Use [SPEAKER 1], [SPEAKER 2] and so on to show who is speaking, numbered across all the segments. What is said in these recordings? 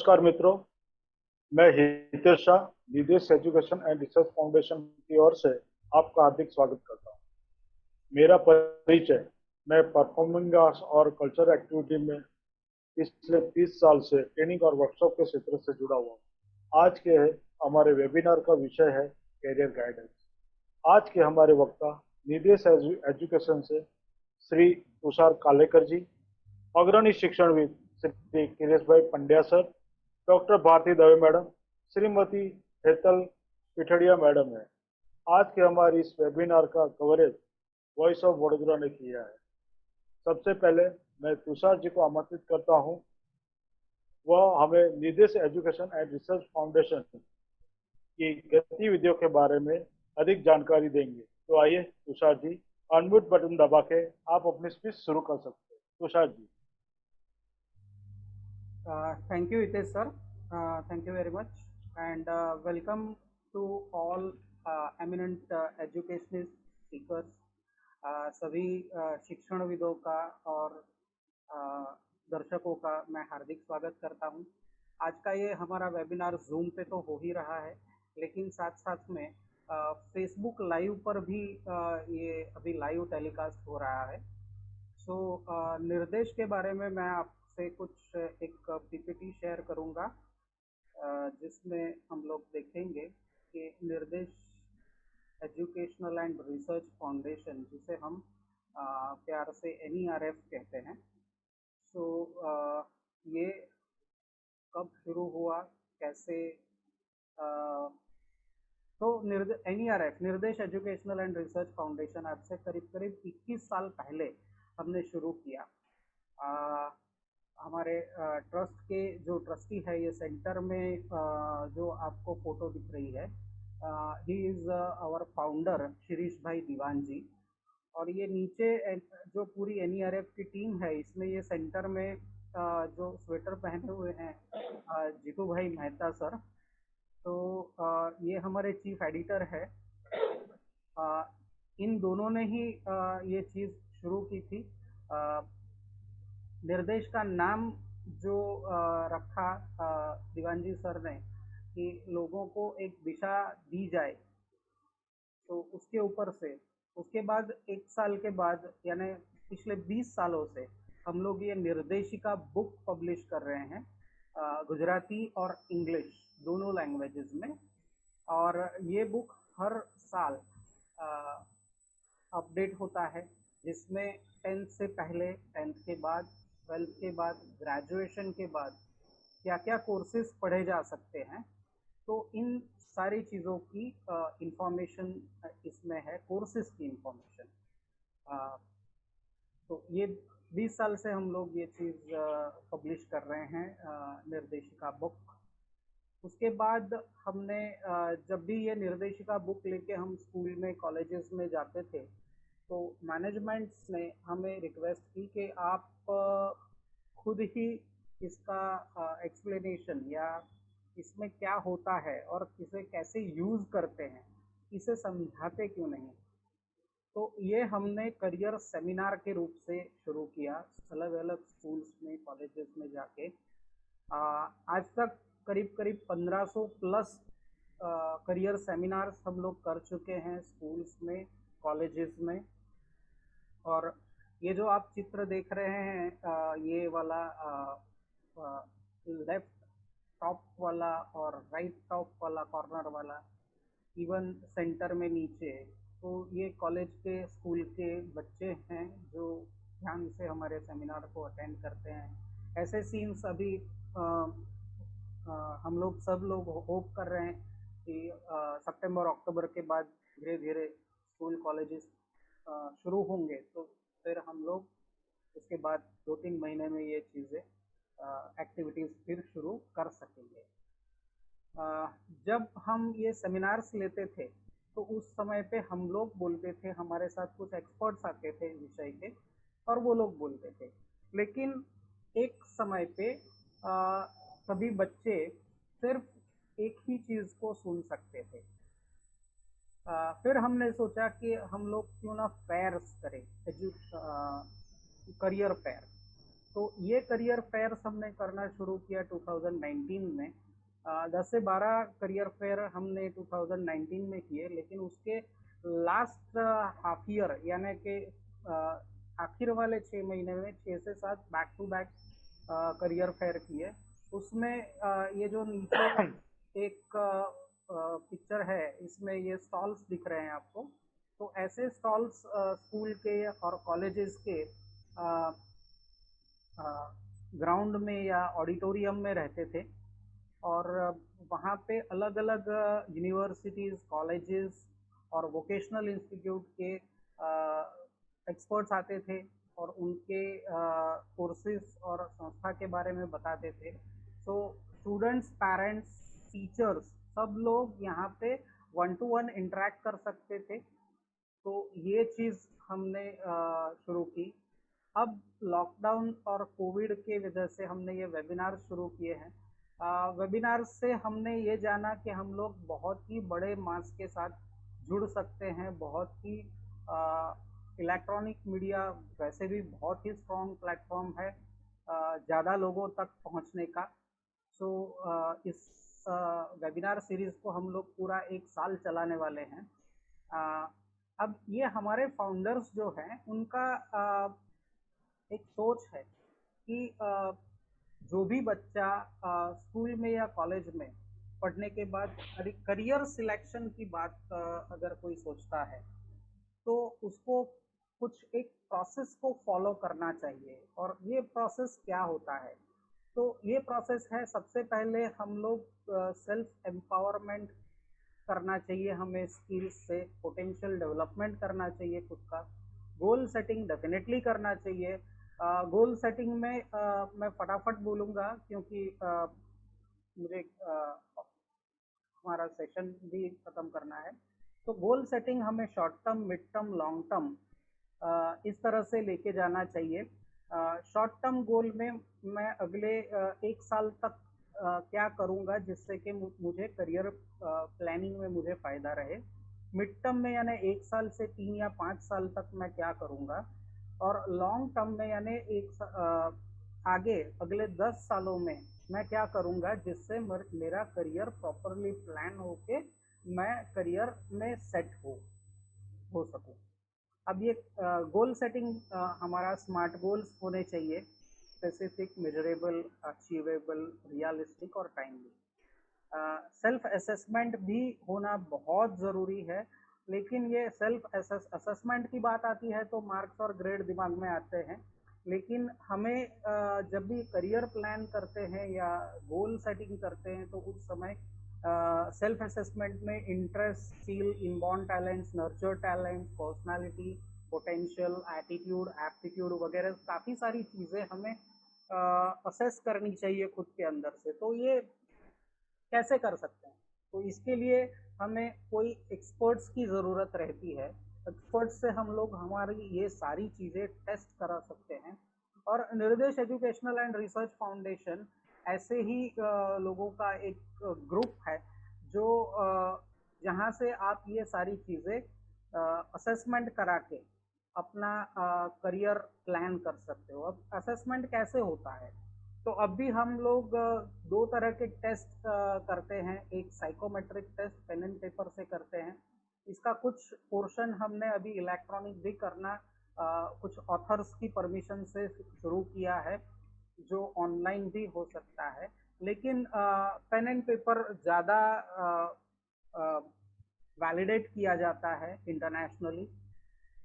[SPEAKER 1] नमस्कार मित्रों, मैं हितेश शाह, विदेश एजुकेशन एंड रिसर्च फाउंडेशन की ओर से आपका हार्दिक स्वागत करता हूं। मेरा परिचय, मैं परफॉर्मिंग आर्ट्स और कल्चर एक्टिविटी में पिछले 30 साल से ट्रेनिंग और वर्कशॉप के क्षेत्र से जुड़ा हुआ हूं। आज के हमारे वेबिनार का विषय है कैरियर गाइडेंस। आज के हमारे वक्ता निदेश एजुकेशन से श्री तुषार कालेकर जी, अग्रणी शिक्षणविद Shri Kiresh bhai Pandya sir, doctor Bharti Dave madam, Shrimati Hetal Pithadiya madam है। आज के हमारी इस वेबिनार का कवरेज वॉइस ऑफ वडोदरा ने किया है। सबसे पहले मैं तुषार जी को आमंत्रित करता हूं, वह हमें निदेश एजुकेशन एंड रिसर्च फाउंडेशन की गतिविधियों के बारे में अधिक जानकारी देंगे। तो आइए तुषार जी, अनम्यूट बटन दबा के आप अपनी स्पीच शुरू कर सकते हैं। Tushar ji.
[SPEAKER 2] Thank you, Hitesh sir. Thank you very much, and welcome to all eminent educationist speakers. सभी शिक्षणविदों का और दर्शकों का मैं हार्दिक स्वागत करता हूं। आज का ये हमारा वेबिनार जूम पे तो हो ही रहा है, लेकिन साथ साथ में फेसबुक लाइव पर भी ये अभी लाइव टेलीकास्ट हो रहा है। सो निर्देश के बारे में मैं आपसे कुछ एक पीपीटी शेयर करूंगा, जिसमें हम लोग देखेंगे कि निर्देश एजुकेशनल एंड रिसर्च फाउंडेशन, जिसे हम प्यार से NERF कहते हैं। सो ये कब शुरू हुआ, कैसे, तो NERF निर्देश एजुकेशनल एंड रिसर्च फाउंडेशन आज से करीब करीब 21 साल पहले हमने शुरू किया। हमारे ट्रस्ट के जो ट्रस्टी है, ये सेंटर में जो आपको फोटो दिख रही है, he is our founder Shirish भाई दीवान जी। और ये नीचे जो पूरी NERF की टीम है, इसमें ये सेंटर में जो स्वेटर पहने हुए हैं जीतू भाई मेहता सर, तो ये हमारे चीफ एडिटर है। इन दोनों ने ही ये चीज़ शुरू की थी। निर्देश का नाम जो रखा दीवान जी सर ने कि लोगों को एक दिशा दी जाए, तो उसके ऊपर से उसके बाद एक साल के बाद, यानी पिछले 20 सालों से हम लोग ये निर्देशिका बुक पब्लिश कर रहे हैं, गुजराती और इंग्लिश दोनों लैंग्वेजेस में। और ये बुक हर साल अपडेट होता है, जिसमें 10th से पहले, 10th के बाद, 12th के बाद, ग्रेजुएशन के बाद क्या क्या कोर्सेज पढ़े जा सकते हैं, तो इन सारी चीज़ों की इंफॉर्मेशन इसमें है, कोर्सेज की इंफॉर्मेशन। तो ये 20 साल से हम लोग ये चीज़ पब्लिश कर रहे हैं, निर्देशिका बुक। उसके बाद हमने जब भी ये निर्देशिका बुक लेके हम स्कूल में, कॉलेजेस में जाते थे, तो मैनेजमेंट्स ने हमें रिक्वेस्ट की कि आप खुद ही इसका एक्सप्लेनेशन या इसमें क्या होता है और इसे कैसे यूज़ करते हैं, इसे समझाते क्यों नहीं। तो ये हमने करियर सेमिनार के रूप से शुरू किया, अलग अलग स्कूल्स में, कॉलेजेस में जाके। आज तक करीब करीब 1500 प्लस करियर सेमिनार्स हम लोग कर चुके हैं स्कूल्स में, कॉलेजेस में। और ये जो आप चित्र देख रहे हैं, ये वाला लेफ्ट टॉप वाला और राइट टॉप वाला, कॉर्नर वाला, इवन सेंटर में नीचे, तो ये कॉलेज के, स्कूल के बच्चे हैं जो ध्यान से हमारे सेमिनार को अटेंड करते हैं। ऐसे सीन्स अभी हम लोग सब लोग होप कर रहे हैं कि सितंबर अक्टूबर के बाद धीरे धीरे स्कूल कॉलेजेस शुरू होंगे, तो फिर हम लोग उसके बाद 2-3 महीने में ये चीज़ें एक्टिविटीज़ फिर शुरू कर सकेंगे। जब हम ये सेमिनार्स लेते थे, तो उस समय पे हम लोग बोलते थे, हमारे साथ कुछ एक्सपर्ट्स आते थे विषय के और वो लोग बोलते थे, लेकिन एक समय पे सभी बच्चे सिर्फ एक ही चीज़ को सुन सकते थे। फिर हमने सोचा कि हम लोग क्यों ना फेयर्स करें, करियर फेयर। तो ये करियर फेयर्स हमने करना शुरू किया 2019 में। 10 से 12 करियर फेयर हमने 2019 में किए, लेकिन उसके लास्ट हाफ ईयर यानी कि आखिर वाले 6 महीने में 6 से 7 back to back career fair किए। उसमें ये जो नीचे एक पिक्चर है, इसमें ये स्टॉल्स दिख रहे हैं आपको। तो ऐसे स्टॉल्स स्कूल के और कॉलेजेस के ग्राउंड में या ऑडिटोरियम में रहते थे, और वहाँ पे अलग अलग यूनिवर्सिटीज़, कॉलेजेस और वोकेशनल इंस्टीट्यूट के एक्सपर्ट्स आते थे और उनके कोर्सेज और संस्था के बारे में बताते थे। तो स्टूडेंट्स, पेरेंट्स, टीचर्स सब लोग यहाँ पे 1-to-1 इंटरेक्ट कर सकते थे। तो ये चीज़ हमने शुरू की। अब लॉकडाउन और कोविड के वजह से हमने ये वेबिनार शुरू किए हैं। वेबिनार से हमने ये जाना कि हम लोग बहुत ही बड़े मास के साथ जुड़ सकते हैं। बहुत ही इलेक्ट्रॉनिक मीडिया वैसे भी बहुत ही स्ट्रॉन्ग प्लेटफॉर्म है ज़्यादा लोगों तक पहुंचने का। सो इस वेबिनार सीरीज़ को हम लोग पूरा 1 साल चलाने वाले हैं। अब ये हमारे फाउंडर्स जो हैं उनका एक सोच है कि जो भी बच्चा स्कूल में या कॉलेज में पढ़ने के बाद करियर सिलेक्शन की बात अगर कोई सोचता है, तो उसको कुछ एक प्रोसेस को फॉलो करना चाहिए। और ये प्रोसेस क्या होता है? तो ये प्रोसेस है, सबसे पहले हम लोग सेल्फ एम्पावरमेंट करना चाहिए, हमें स्किल्स से पोटेंशियल डेवलपमेंट करना चाहिए खुद का। गोल सेटिंग डेफिनेटली करना चाहिए। गोल सेटिंग में मैं फटाफट बोलूँगा क्योंकि मुझे हमारा सेशन भी ख़त्म करना है। तो गोल सेटिंग हमें short term, mid term, long term इस तरह से लेके जाना चाहिए। शॉर्ट टर्म गोल में मैं अगले 1 साल तक क्या करूँगा जिससे कि मुझे करियर प्लानिंग में मुझे फ़ायदा रहे। मिड टर्म में यानी 1 साल से 3 या 5 साल तक मैं क्या करूँगा, और लॉन्ग टर्म में यानी आगे अगले 10 सालों में मैं क्या करूँगा जिससे मेरा करियर प्रॉपरली प्लान होके मैं करियर में सेट हो सकूँ। अब ये गोल सेटिंग हमारा स्मार्ट गोल्स होने चाहिए, स्पेसिफिक, मेजरेबल, अचीवेबल, रियलिस्टिक और टाइमली। सेल्फ असेसमेंट भी होना बहुत ज़रूरी है, लेकिन ये सेल्फ असेसमेंट की बात आती है तो मार्क्स और ग्रेड दिमाग में आते हैं। लेकिन हमें जब भी करियर प्लान करते हैं या गोल सेटिंग करते हैं तो उस समय सेल्फ असेसमेंट में interest, skill, inborn talents, nurture talents, personality, potential, attitude, aptitude वगैरह काफ़ी सारी चीज़ें हमें असेस करनी चाहिए खुद के अंदर से। तो ये कैसे कर सकते हैं? तो इसके लिए हमें कोई एक्सपर्ट्स की ज़रूरत रहती है। एक्सपर्ट्स से हम लोग हमारी ये सारी चीज़ें टेस्ट करा सकते हैं। और निर्देश एजुकेशनल एंड रिसर्च फाउंडेशन ऐसे ही लोगों का एक ग्रुप है जो जहाँ से आप ये सारी चीज़ें असेसमेंट करा के अपना करियर प्लान कर सकते हो। अब असेसमेंट कैसे होता है? तो अब भी हम लोग 2 तरह के टेस्ट करते हैं। एक psychometric test pen and paper से करते हैं। इसका कुछ पोर्शन हमने अभी इलेक्ट्रॉनिक भी करना कुछ ऑथर्स की परमिशन से शुरू किया है, जो ऑनलाइन भी हो सकता है। लेकिन पेन एंड पेपर ज़्यादा वैलिडेट किया जाता है इंटरनेशनली।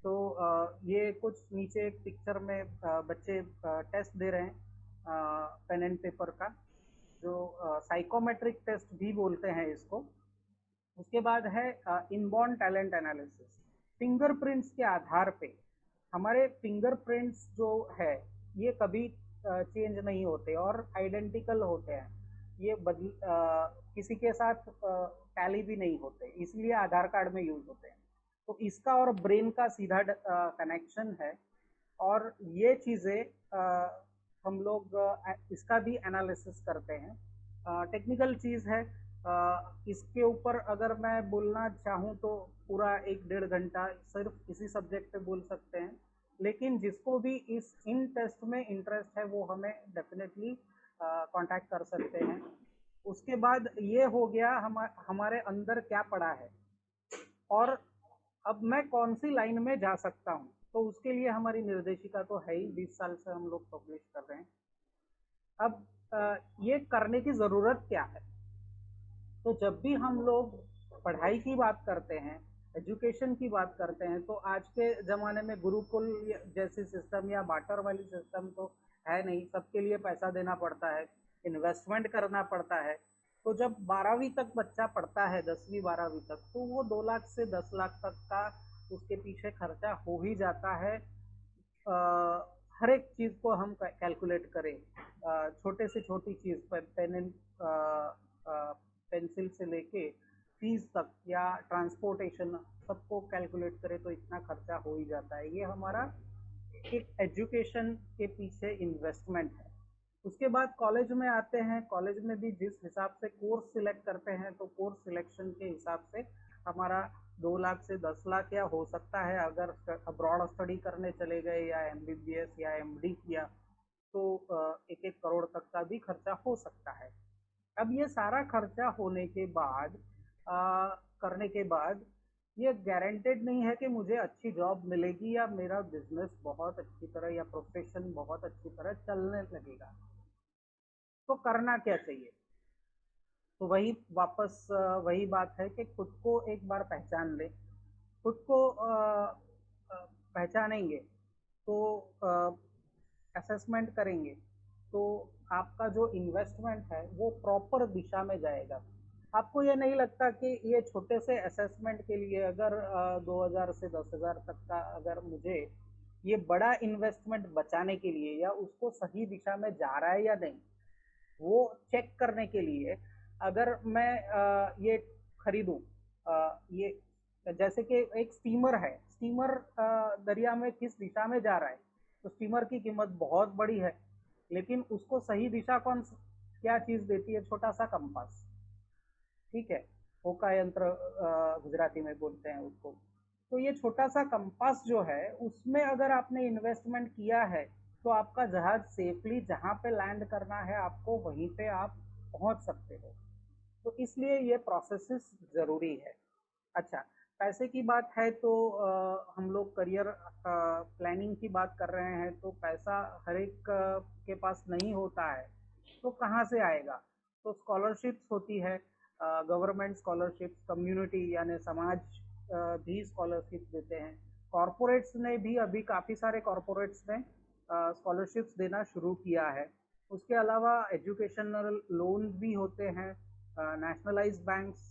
[SPEAKER 2] तो ये कुछ नीचे एक पिक्चर में बच्चे टेस्ट दे रहे हैं पेन एंड पेपर का, जो साइकोमेट्रिक टेस्ट भी बोलते हैं इसको। उसके बाद है इनबॉर्न टैलेंट एनालिसिस। फिंगरप्रिंट्स के आधार पे हमारे फिंगरप्रिंट्स जो है ये कभी चेंज नहीं होते और आइडेंटिकल होते हैं। ये किसी के साथ टैली भी नहीं होते, इसलिए आधार कार्ड में यूज होते हैं। तो इसका और ब्रेन का सीधा कनेक्शन है, और ये चीज़ें हम लोग इसका भी एनालिसिस करते हैं। टेक्निकल चीज़ है, इसके ऊपर अगर मैं बोलना चाहूँ तो पूरा 1-1.5 घंटा सिर्फ इसी सब्जेक्ट पे बोल सकते हैं। लेकिन जिसको भी इन टेस्ट में इंटरेस्ट है वो हमें डेफिनेटली कांटेक्ट कर सकते हैं। उसके बाद ये हो गया हमारे अंदर क्या पड़ा है और अब मैं कौन सी लाइन में जा सकता हूँ। तो उसके लिए हमारी निर्देशिका तो है ही, 20 साल से हम लोग पब्लिश कर रहे हैं। अब ये करने की ज़रूरत क्या है? तो जब भी हम लोग पढ़ाई की बात करते हैं, एजुकेशन की बात करते हैं, तो आज के ज़माने में गुरुकुल जैसी सिस्टम या बार्टर वाली सिस्टम तो है नहीं। सबके लिए पैसा देना पड़ता है, इन्वेस्टमेंट करना पड़ता है। तो जब 12वीं तक बच्चा पढ़ता है, 10वीं 12वीं तक, तो वो 2 लाख से 10 लाख तक का उसके पीछे खर्चा हो ही जाता है। हर एक चीज़ को हम कैलकुलेट करें, छोटे से छोटी चीज़ पर पेंसिल से लेके फीस तक या ट्रांसपोर्टेशन सबको कैलकुलेट करें तो इतना खर्चा हो ही जाता है। ये हमारा एक एजुकेशन के पीछे इन्वेस्टमेंट है। उसके बाद कॉलेज में आते हैं, कॉलेज में भी जिस हिसाब से कोर्स सिलेक्ट करते हैं तो कोर्स सिलेक्शन के हिसाब से हमारा 2 लाख से 10 लाख या हो सकता है, अगर अब्रॉड स्टडी करने चले गए या MBBS या MD किया तो 1-1 करोड़ तक का भी खर्चा हो सकता है। अब ये सारा खर्चा होने के बाद करने के बाद ये गारंटेड नहीं है कि मुझे अच्छी जॉब मिलेगी या मेरा बिजनेस बहुत अच्छी तरह या प्रोफेशन बहुत अच्छी तरह चलने लगेगा। तो करना क्या चाहिए? तो वही वापस वही बात है कि खुद को एक बार पहचान ले। खुद को पहचानेंगे तो असेसमेंट करेंगे तो आपका जो इन्वेस्टमेंट है वो प्रॉपर दिशा में जाएगा। आपको ये नहीं लगता कि ये छोटे से असेसमेंट के लिए अगर 2000 से 10,000 तक का अगर मुझे ये बड़ा इन्वेस्टमेंट बचाने के लिए या उसको सही दिशा में जा रहा है या नहीं वो चेक करने के लिए अगर मैं ये खरीदूं, ये जैसे कि एक स्टीमर है, स्टीमर दरिया में किस दिशा में जा रहा है, तो स्टीमर की कीमत बहुत बड़ी है, लेकिन उसको सही दिशा क्या चीज देती है? छोटा सा कंपास। ठीक है, होका यंत्र गुजराती में बोलते हैं उसको। तो ये छोटा सा कंपास जो है उसमें अगर आपने इन्वेस्टमेंट किया है तो आपका जहाज सेफली जहां पे लैंड करना है आपको वहीं पे आप पहुंच सकते हो। तो इसलिए ये प्रोसेसेस जरूरी है। अच्छा, पैसे की बात है तो हम लोग करियर प्लानिंग की बात कर रहे हैं तो पैसा हर एक के पास नहीं होता है, तो कहाँ से आएगा? तो स्कॉलरशिप्स होती है, गवर्नमेंट स्कॉलरशिप, कम्युनिटी यानी समाज भी स्कॉलरशिप देते हैं। कॉरपोरेट्स ने भी अभी काफ़ी सारे कॉरपोरेट्स ने स्कॉलरशिप्स देना शुरू किया है। उसके अलावा एजुकेशनल लोन भी होते हैं। नेशनलाइज बैंक्स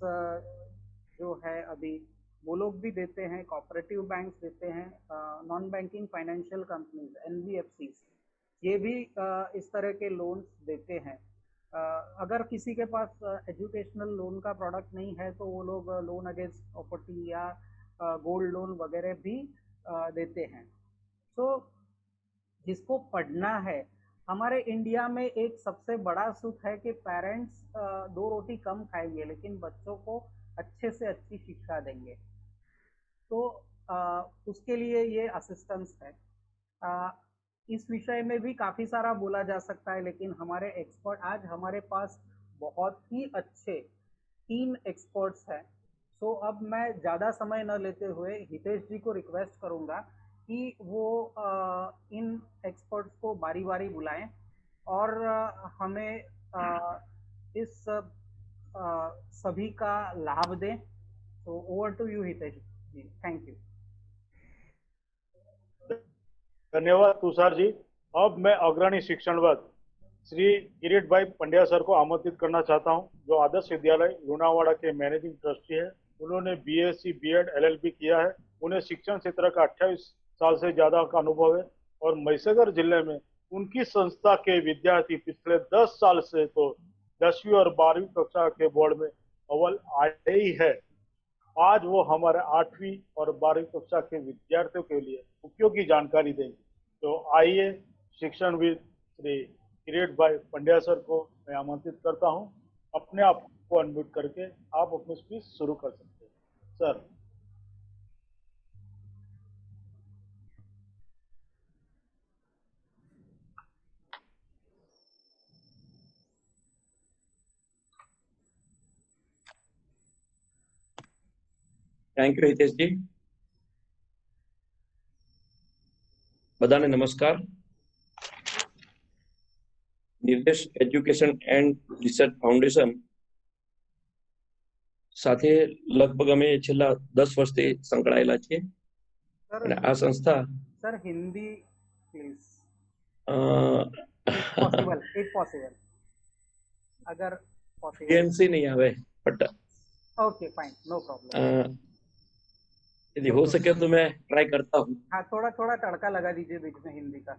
[SPEAKER 2] जो है अभी वो लोग भी देते हैं, कोऑपरेटिव बैंक्स देते हैं, non banking financial companies NBFCs ये भी इस तरह के लोन्स देते हैं। अगर किसी के पास एजुकेशनल लोन का प्रोडक्ट नहीं है तो वो लोग लोन अगेंस्ट प्रॉपर्टी या गोल्ड लोन वगैरह भी देते हैं। तो जिसको पढ़ना है, हमारे इंडिया में एक सबसे बड़ा सुख है कि पेरेंट्स 2 रोटी कम खाएंगे लेकिन बच्चों को अच्छे से अच्छी शिक्षा देंगे। तो उसके लिए ये असिस्टेंस है। इस विषय में भी काफ़ी सारा बोला जा सकता है, लेकिन हमारे एक्सपर्ट आज हमारे पास बहुत ही अच्छे 3 एक्सपर्ट्स हैं। सो अब मैं ज़्यादा समय न लेते हुए हितेश जी को रिक्वेस्ट करूँगा कि वो इन एक्सपर्ट्स को बारी बारी बुलाएं और हमें इस सभी का लाभ दें। तो over to you Hitesh ji, thank you.
[SPEAKER 1] धन्यवाद तुषार जी। अब मैं अग्रणी शिक्षणविद श्री किरीट भाई पंड्या सर को आमंत्रित करना चाहता हूं, जो आदर्श विद्यालय लुणावाड़ा के मैनेजिंग ट्रस्टी है। उन्होंने BSc BEd LLB किया है। उन्हें शिक्षण क्षेत्र का 28 साल से ज्यादा का अनुभव है और महिसागर जिले में उनकी संस्था के विद्यार्थी पिछले 10 साल से तो 10वीं और 12वीं कक्षा के बोर्ड में अव्वल आए ही है। आज वो हमारे 8वीं और 12वीं कक्षा के विद्यार्थियों के लिए उपयोगी जानकारी देंगे। तो आइए शिक्षणविद श्री किरीट भाई पंड्या सर को मैं आमंत्रित करता हूं। अपने आप को अनम्यूट करके आप अपनी स्पीच शुरू कर सकते हैं सर।
[SPEAKER 3] Thank you Hiteshji. બધાને નમસ્કાર. નિર્દેશ એજ્યુકેશન એન્ડ રિસર્ચ ફાઉન્ડેશન સાથે લગભગ અમે છેલ્લા 10 વર્ષથી સંકળાયેલા છીએ અને આ સંસ્થા
[SPEAKER 2] sir Hindi please possible if possible अगर पॉसिबल
[SPEAKER 3] एएमसी नहीं आवे but
[SPEAKER 2] okay fine no problem
[SPEAKER 3] यदि हो सके तो मैं ट्राई करता हूँ.
[SPEAKER 2] हाँ थोड़ा थोड़ा तड़का लगा दीजिए बीच में हिंदी का.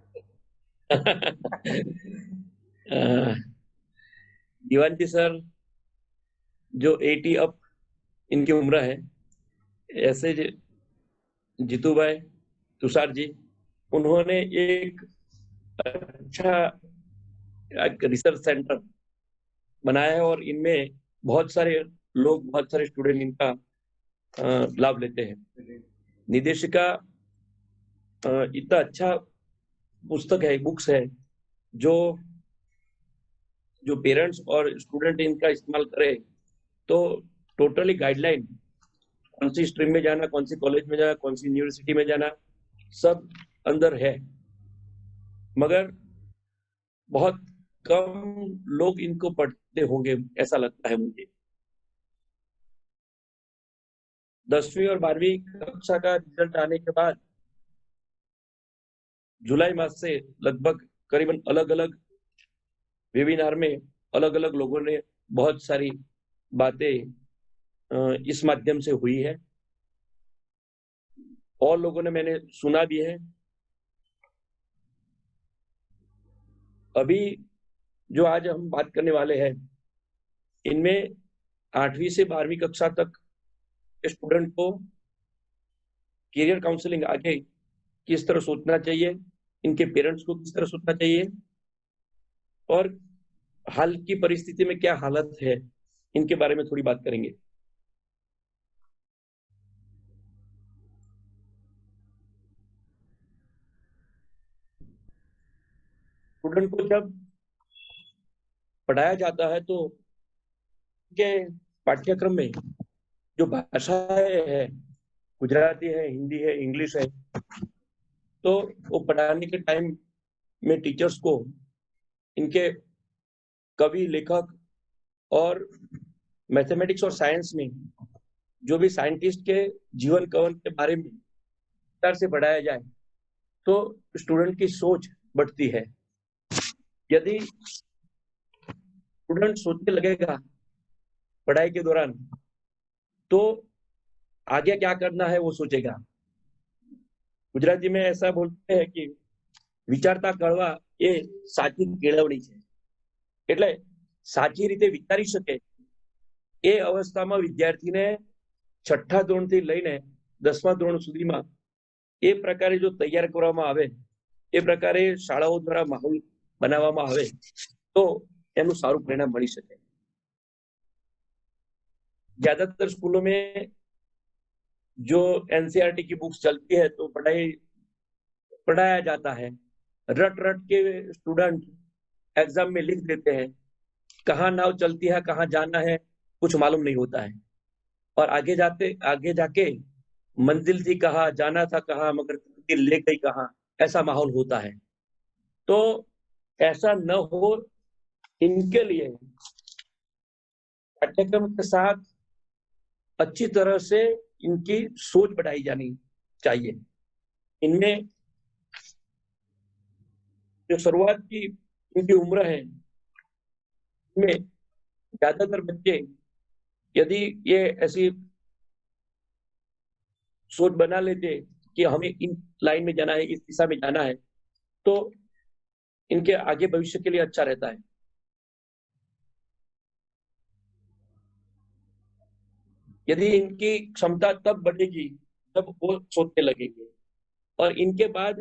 [SPEAKER 3] दीवान जी सर जो 80 अप इनकी उम्र है, ऐसे जीतू भाई तुषार जी, उन्होंने एक अच्छा रिसर्च सेंटर बनाया है और इनमें बहुत सारे लोग, बहुत सारे स्टूडेंट इनका लाभ लेते हैं. निदेशिका इतना अच्छा पुस्तक है, बुक्स है जो पेरेंट्स और स्टूडेंट इनका इस्तेमाल करे तो टोटली गाइडलाइन, कौन सी स्ट्रीम में जाना, कौन सी कॉलेज में जाना, कौन सी यूनिवर्सिटी में जाना, सब अंदर है. मगर बहुत कम लोग इनको पढ़ते होंगे ऐसा लगता है मुझे. 10वीं और 12वीं कक्षा का रिजल्ट आने के बाद जुलाई मास से लगभग करीबन अलग अलग वेबिनार में अलग अलग लोगों ने बहुत सारी बातें इस माध्यम से हुई है और लोगों ने मैंने सुना भी है. अभी जो आज हम बात करने वाले हैं इनमें 8वीं से 12वीं कक्षा तक स्टूडेंट को करियर काउंसलिंग आगे किस तरह सोचना चाहिए, इनके पेरेंट्स को किस तरह सोचना चाहिए और हाल की परिस्थिति में क्या हालत है, इनके बारे में थोड़ी बात करेंगे. स्टूडेंट को जब पढ़ाया जाता है तो के पाठ्यक्रम में जो भाषाएं है, गुजराती है, हिंदी है, इंग्लिश है, तो वो पढ़ाने के टाइम में टीचर्स को इनके कवि, लेखक और मैथमेटिक्स और साइंस में जो भी साइंटिस्ट के जीवन कवन के बारे में विस्तार से पढ़ाया जाए तो स्टूडेंट की सोच बढ़ती है. यदि स्टूडेंट सोचने लगेगा पढ़ाई के दौरान तो आगे क्या करना है वो सोचेगा. गुजराती में ऐसा बोलते हैं कि विचारता कळवा એ સાચી કેળવણી છે. એટલે સાચી રીતે વિચારી શકે એ અવસ્થામાં વિદ્યાર્થીને 6ઠા ધોરણથી લઈને 10મા ધોરણ સુધીમાં એ પ્રકારે જો તૈયાર કરવામાં આવે, એ પ્રકારે શાળાઓ દ્વારા માહોલ બનાવવામાં આવે તો એનું સારું પરિણામ મળી શકે. ज्यादातर स्कूलों में जो एनसीईआरटी की बुक्स चलती है तो पढ़ाया जाता है, रट के स्टूडेंट एग्जाम में लिख देते हैं, कहाँ नाव चलती है, कहाँ जाना है कुछ मालूम नहीं होता है और आगे जाके मंजिल थी कहाँ, जाना था कहाँ, मगर तकदीर ले गई कहाँ, ऐसा माहौल होता है. तो ऐसा न हो इनके लिए पाठ्यक्रम के साथ अच्छी तरह से इनकी सोच बढ़ाई जानी चाहिए. इनमें जो शुरुआत की इनकी उम्र है में ज्यादातर बच्चे यदि ये ऐसी सोच बना लेते कि हमें इन लाइन में जाना है, इस दिशा में जाना है, तो इनके आगे भविष्य के लिए अच्छा रहता है. यदि इनकी क्षमता तब बढ़ेगी तब वो सोचने लगेंगे और इनके बाद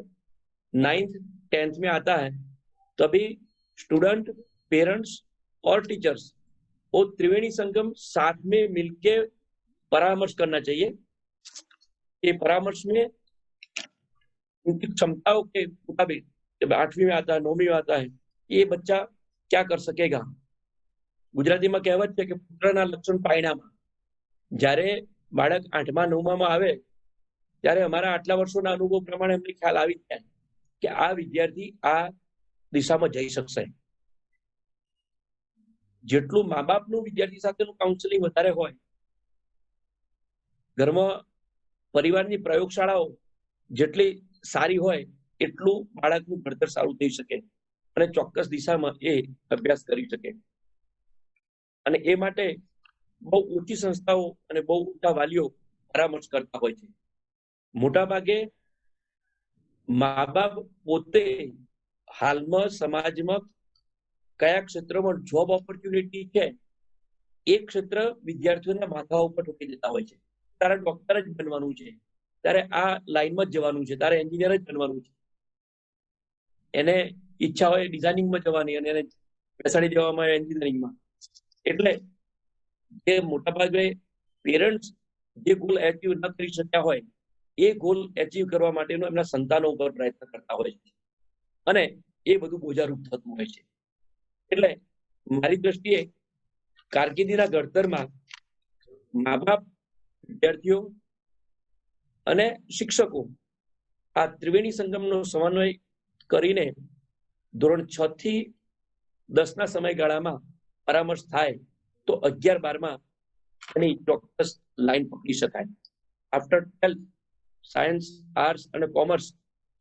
[SPEAKER 3] 9th 10th में आता है तभी स्टूडेंट, पेरेंट्स और टीचर्स वो त्रिवेणी संगम साथ में मिलके परामर्श करना चाहिए. ये परामर्श में उनकी क्षमताओं के मुताबिक जब 8वीं में आता है, 9वीं में आता है, ये बच्चा क्या कर सकेगा. गुजराती में कहेवत है कि पुत्रना लक्षण पायणामा. જ્યારે બાળક 8મા 9મા આવે ત્યારે અમારા આટલા વર્ષોના અનુભવ પ્રમાણે અમને ખ્યાલ આવી જાય કે આ વિદ્યાર્થી આ દિશામાં જઈ શકશે. જેટલું મા બાપનું વિદ્યાર્થી સાથેનું કાઉન્સેલિંગ વધારે હોય, ઘરમાં પરિવારની પ્રયોગશાળાઓ જેટલી સારી હોય એટલું બાળકનું ભણતર સારું થઈ શકે અને ચોક્કસ દિશામાં એ અભ્યાસ કરી શકે. અને એ માટે બહુ ઊંચી સંસ્થાઓ અને બહુ ઊંચા વાલીઓ પરામર્શ કરતા હોય છે. મોટા ભાગે મા બાપ પોતે હાલમાં સમાજમાં કયા ક્ષેત્રમાં જોબ ઓપોર્ચ્યુનિટી છે એ ક્ષેત્ર વિદ્યાર્થીઓના માથા ઉપર ઠોકી દેતા હોય છે. તારે ડોક્ટર જ બનવાનું છે, તારે આ લાઈનમાં જ જવાનું છે, તારે એન્જિનિયર જ બનવાનું છે. એને ઈચ્છા હોય ડિઝાઇનિંગમાં જવાની અને એને બેસાડી દેવામાં આવે એન્જિનિયરિંગમાં. એટલે જે મોટાભાગે પેરેન્ટ્સ જે ગોલ એચીવ ન કરી શક્યા હોય એ ગોલ એચીવ કરવા માટેનો એમના સંતાનો ઉપર પ્રયત્ન કરતા હોય છે અને એ બધું બોજારૂપ થતું હોય છે. એટલે મારી દ્રષ્ટિએ કારકિર્દીના ઘડતરમાં મા બાપ, વિદ્યાર્થીઓ અને શિક્ષકો આ ત્રિવેણી સંગમનો સમન્વય કરીને ધોરણ 6 થી 10ના સમયગાળામાં પરામર્શ થાય તો 11-12માં એની ચોક્કસ લાઈન પકડી શકાય. આફ્ટર 12 સાયન્સ, આર્ટ્સ અને કોમર્સ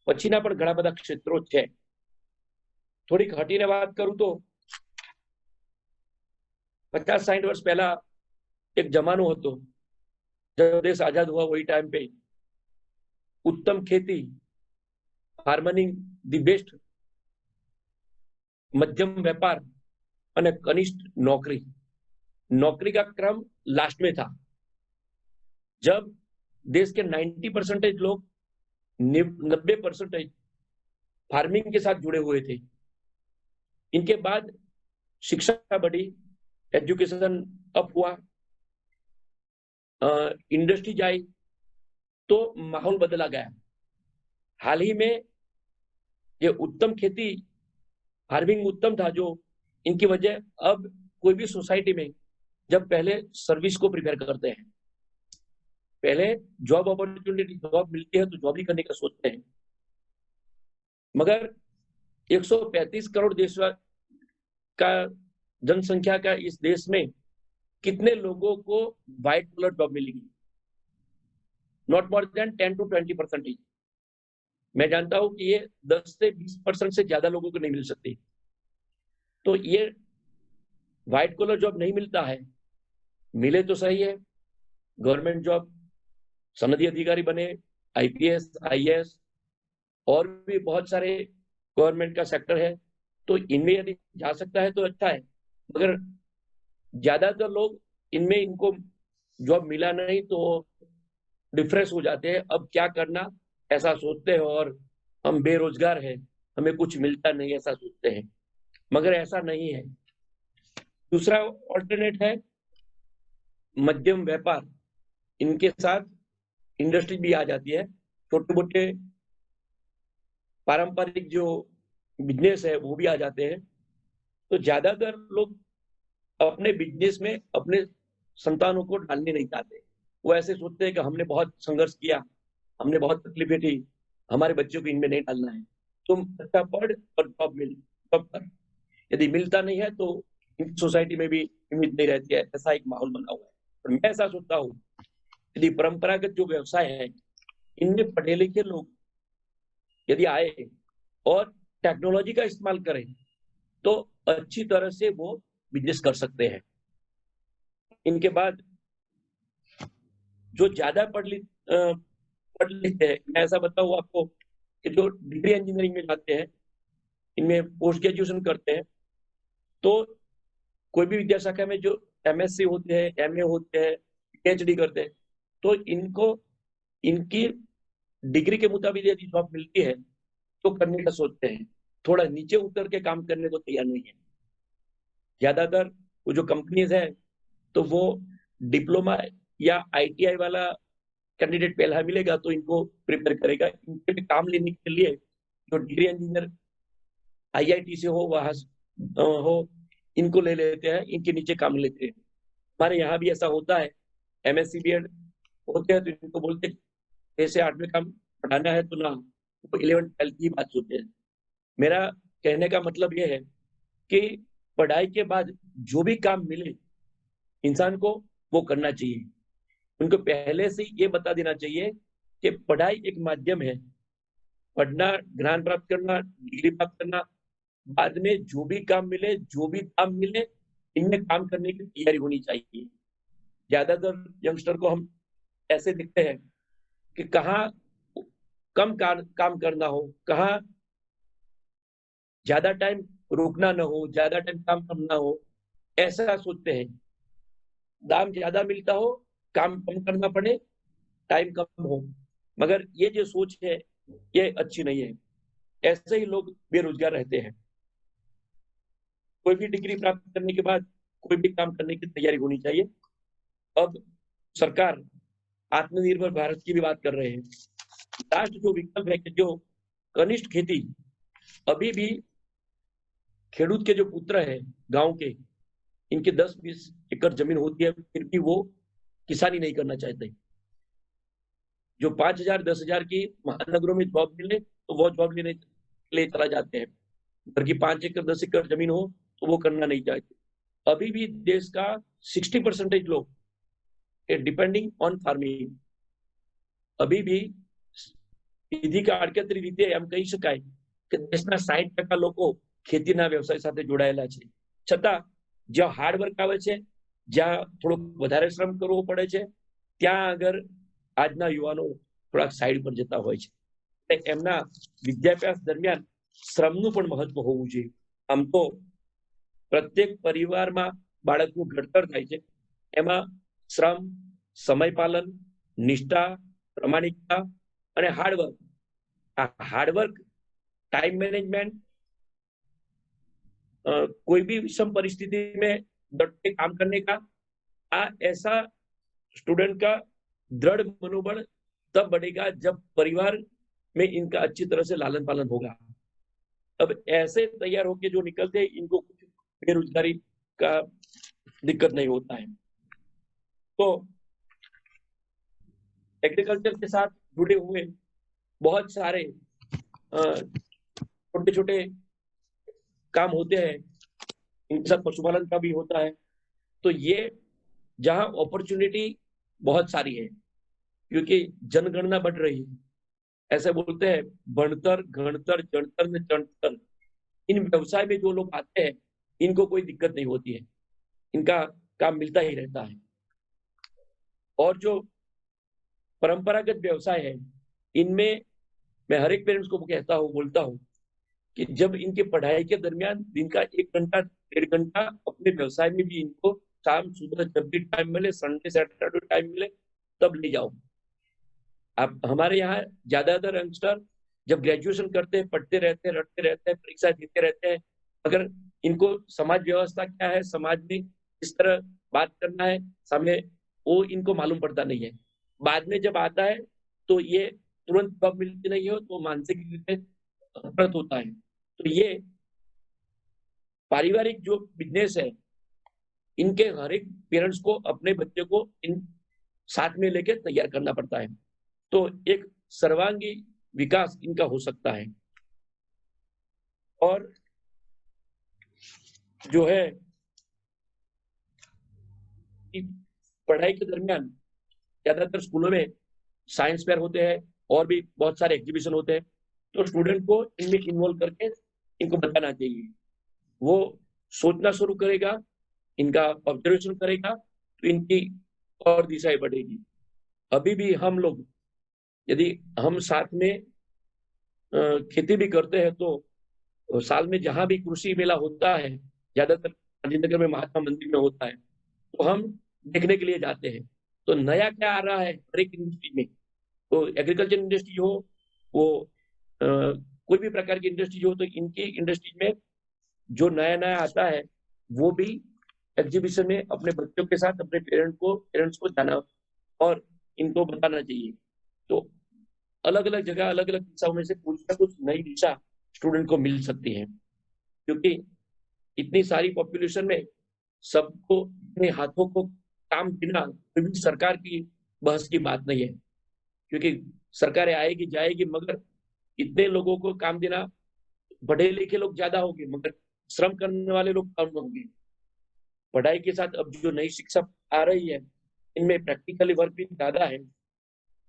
[SPEAKER 3] પછીના પણ ઘણા બધા ક્ષેત્રો છે. થોડીક હટીને વાત કરું તો 50-60 વર્ષ પહેલા एक जमानो હતો जब देश आजाद हुआ वही टाइम पे उत्तम खेती, फार्मिंग दी बेस्ट, मध्यम व्यापार और कनिष्ठ नौकरी, नौकरी का क्रम लास्ट में था. जब देश के 90% लोग 90% फार्मिंग के साथ जुड़े हुए थे. इनके बाद शिक्षा बढ़ी, एजुकेशन अप हुआ, इंडस्ट्री आई तो माहौल बदला गया. हाल ही में ये उत्तम खेती, फार्मिंग उत्तम था जो इनकी वजह अब कोई भी सोसाइटी में जब पहले सर्विस को प्रिपेयर करते हैं, पहले जॉब अपॉर्चुनिटी, जॉब मिलती है तो जॉब ही करने का सोचते हैं. मगर 135 करोड़ देश का जनसंख्या का इस देश में कितने लोगों को व्हाइट कॉलर जॉब मिलेगी? Not more than 10 to 20%. मैं जानता हूं कि ये 10 से 20% से ज्यादा लोगों को नहीं मिल सकती. तो ये व्हाइट कॉलर जॉब नहीं मिलता है, मिले तो सही है. गवर्नमेंट जॉब, सनदी अधिकारी बने, आईपीएस, आईएएस और भी बहुत सारे गवर्नमेंट का सेक्टर है, तो इनमें यदि जा सकता है तो अच्छा है. मगर ज्यादातर लोग इनमें इनको जॉब मिला नहीं तो डिफ्रेस हो जाते हैं. अब क्या करना ऐसा सोचते हैं और हम बेरोजगार हैं, हमें कुछ मिलता नहीं ऐसा सोचते हैं. मगर ऐसा नहीं है. दूसरा ऑल्टरनेट है मध्यम व्यापार. इनके साथ इंडस्ट्री भी आ जाती है. छोटे मोटे पारंपरिक जो बिजनेस है वो भी आ जाते हैं. तो ज्यादातर लोग अपने बिजनेस में अपने संतानों को डालने नहीं चाहते. वो ऐसे सोचते हैं कि हमने बहुत संघर्ष किया, हमने बहुत तकलीफें दी, हमारे बच्चों को इनमें नहीं डालना है. तुम अच्छा पढ़ और जॉब मिल, जॉब कर. यदि मिलता नहीं है तो सोसाइटी में भी उम्मीद नहीं रहती है. ऐसा एक माहौल बना हुआ है. और मैं ऐसा सोचता हूँ यदि परंपरागत जो व्यवसाय है इनमें पढ़े लिखे लोग यदि आए और टेक्नोलॉजी का इस्तेमाल करें तो अच्छी तरह से वो बिजनेस कर सकते हैं. इनके बाद जो ज्यादा पढ़ लेते हैं, मैं ऐसा बताऊं आपको कि जो डिग्री इंजीनियरिंग में जाते हैं, इनमें पोस्ट ग्रेजुएशन करते हैं, तो कोई भी विद्या शाखा में जो एमएससी होते हैं, एमए होते हैं, पीएचडी करते हैं, तो इनको इनकी डिग्री के मुताबिक यदि जॉब मिलती है तो करने का सोचते हैं. थोड़ा नीचे उतर के काम करने को तैयार नहीं है. ज्यादातर वो जो कंपनीज है तो वो डिप्लोमा या आईटीआई वाला कैंडिडेट पहला मिलेगा तो इनको प्रिपेयर करेगा. इनके भी काम लेने के लिए जो डिग्री इंजीनियर आईआईटी से हो, वहां हो, इनको ले लेते हैं, इनके नीचे काम लेते हैं. हमारे यहाँ भी ऐसा होता है. एमएससी बीएड होते हैं तो इनको बोलते हैं जैसे 8वीं का पढ़ाना है तो ना, वो 11th-12th की बात सोचते हैं। मेरा कहने का मतलब ये है कि पढ़ाई के बाद जो भी काम मिले इंसान को वो करना चाहिए। उनको पहले से ये बता देना चाहिए कि पढ़ाई एक माध्यम है, पढ़ना, ज्ञान प्राप्त करना, डिग्री प्राप्त करना, बाद में जो भी काम मिले, जो भी काम मिले, इनमें काम करने की तैयारी होनी चाहिए। ज्यादातर यंगस्टर को हम ऐसे दिखते हैं कि कहाँ कम काम करना हो, कहाँ ज्यादा टाइम रुकना न हो, ज्यादा टाइम काम करना हो, ऐसा सोचते हैं। दाम ज्यादा मिलता हो, काम कम करना पड़े, टाइम कम हो, मगर ये जो सोच है ये अच्छी नहीं है। ऐसे ही लोग बेरोजगार रहते हैं। कोई भी डिग्री प्राप्त करने के बाद कोई भी काम करने की तैयारी होनी चाहिए। अब सरकार आत्मनिर्भर भारत की भी बात कर रहे हैं। लास्ट जो विकल्प है कि जो कनिष्ठ खेती, अभी भी खेडूत के जो पुत्र है गांव के, इनके 10-20 एकड़ जमीन होती है, फिर भी वो किसानी नहीं करना चाहते। जो 5,000 10,000 की महानगरों में जॉब मिले तो वो जॉब लेने के लिए चला जाते हैं। घर की 5 एकड़ 10 एकड़ जमीन हो तो वो करना नहीं चाहते। अभी भी देश का 60% लोग डिपेंडिंग ऑन फार्मिंग। અભી ભી સીધી કે આડકતરી રીતે એમ કહી શકાય કે દેશના 60% લોકો ખેતીના વ્યવસાય સાથે જોડાયેલા છે, છતાં જ્યાં હાર્ડ વર્ક આવે છે, જ્યાં થોડો વધારે શ્રમ કરવો પડે છે, ત્યાં આગળ આજના યુવાનો થોડાક સાઈડ પર જતા હોય છે। એમના વિદ્યાભ્યાસ દરમિયાન શ્રમનું પણ મહત્વ હોવું જોઈએ। આમ તો પ્રત્યેક પરિવારમાં બાળકનું ઘડતર થાય છે, એમાં શ્રમ, સમયપાલન, નિષ્ઠા, प्रामाणिकता और हार्डवर्क, हार्डवर्क, टाइम मैनेजमेंट, कोई भी विषम परिस्थिति में डट के काम करने का, ऐसा स्टूडेंट का दृढ़ मनोबल तब बढ़ेगा जब परिवार में इनका अच्छी तरह से लालन पालन होगा। अब ऐसे तैयार होके जो निकलते हैं, इनको कुछ बेरोजगारी का दिक्कत नहीं होता है। तो एग्रीकल्चर के साथ जुड़े हुए बहुत सारे छोटे छोटे काम होते हैं, इनके साथ पशुपालन का भी होता है। तो ये जहां अपॉर्चुनिटी बहुत सारी है, क्योंकि जनगणना बढ़ रही है। ऐसे बोलते हैं भणतर, गणतर, जणतर ने चणतर। इन व्यवसाय में जो लोग आते हैं, इनको कोई दिक्कत नहीं होती है, इनका काम मिलता ही रहता है। और जो परंपरागत व्यवसाय है, इनमें मैं हर एक पेरेंट्स को कहता हूँ, बोलता हूँ कि जब इनके पढ़ाई के दरमियान दिन का 1 घंटा 1.5 घंटा अपने व्यवसाय में भी इनको शाम सुबह जब भी टाइम मिले, संडे सैटरडे टाइम मिले, तब ले जाओ। अब हमारे यहाँ ज्यादातर यंगस्टर जब ग्रेजुएशन करते हैं, पढ़ते रहते हैं, रटते रहते हैं, परीक्षा देते रहते हैं, अगर इनको समाज व्यवस्था क्या है, समाज में किस तरह बात करना है, सामने वो इनको मालूम पड़ता नहीं है। बाद में जब आता है तो ये तुरंत जॉब मिलती नहीं हो तो मानसिक रूप से होता है। तो ये पारिवारिक जो बिजनेस है, इनके हर एक पेरेंट्स को अपने बच्चे को इन साथ में लेके तैयार करना पड़ता है, तो एक सर्वांगी विकास इनका हो सकता है। और जो है पढ़ाई के दरमियान ज्यादातर स्कूलों में साइंस फेयर होते हैं और भी बहुत सारे एग्जीबिशन होते हैं, तो स्टूडेंट को इनमें इन्वॉल्व करके इनको बताना चाहिए। वो सोचना शुरू करेगा, इनका ऑब्जर्वेशन करेगा, तो इनकी और दिशाएं बढ़ेगी। अभी भी हम लोग यदि हम साथ में खेती भी करते हैं तो साल में जहां भी कृषि मेला होता है, ज्यादातर गांधीनगर में महात्मा मंदिर में होता है, तो हम देखने के लिए जाते हैं। तो नया क्या आ रहा है हर एक इंडस्ट्री में, तो एग्रीकल्चर इंडस्ट्री हो, वो कोई भी प्रकार की इंडस्ट्री हो, तो इनकी इंडस्ट्री में जो नया नया आता है वो भी एग्जीबिशन में अपने बच्चों के साथ अपने पेरेंट्स को जाना और इनको बताना चाहिए। तो अलग अलग जगह अलग अलग दिशाओं में से कुछ ना कुछ नई दिशा स्टूडेंट को मिल सकती है, क्योंकि इतनी सारी पॉपुलेशन में सबको अपने हाथों को काम देना, कोई भी सरकार की बहस की बात नहीं है, क्योंकि सरकारें आएगी जाएगी, मगर इतने लोगों को काम देना, पढ़े लिखे लोग ज्यादा होंगे मगर श्रम करने वाले लोग कम होंगे। पढ़ाई के साथ अब जो नई शिक्षा आ रही है, इनमें प्रैक्टिकली वर्क भी ज्यादा है।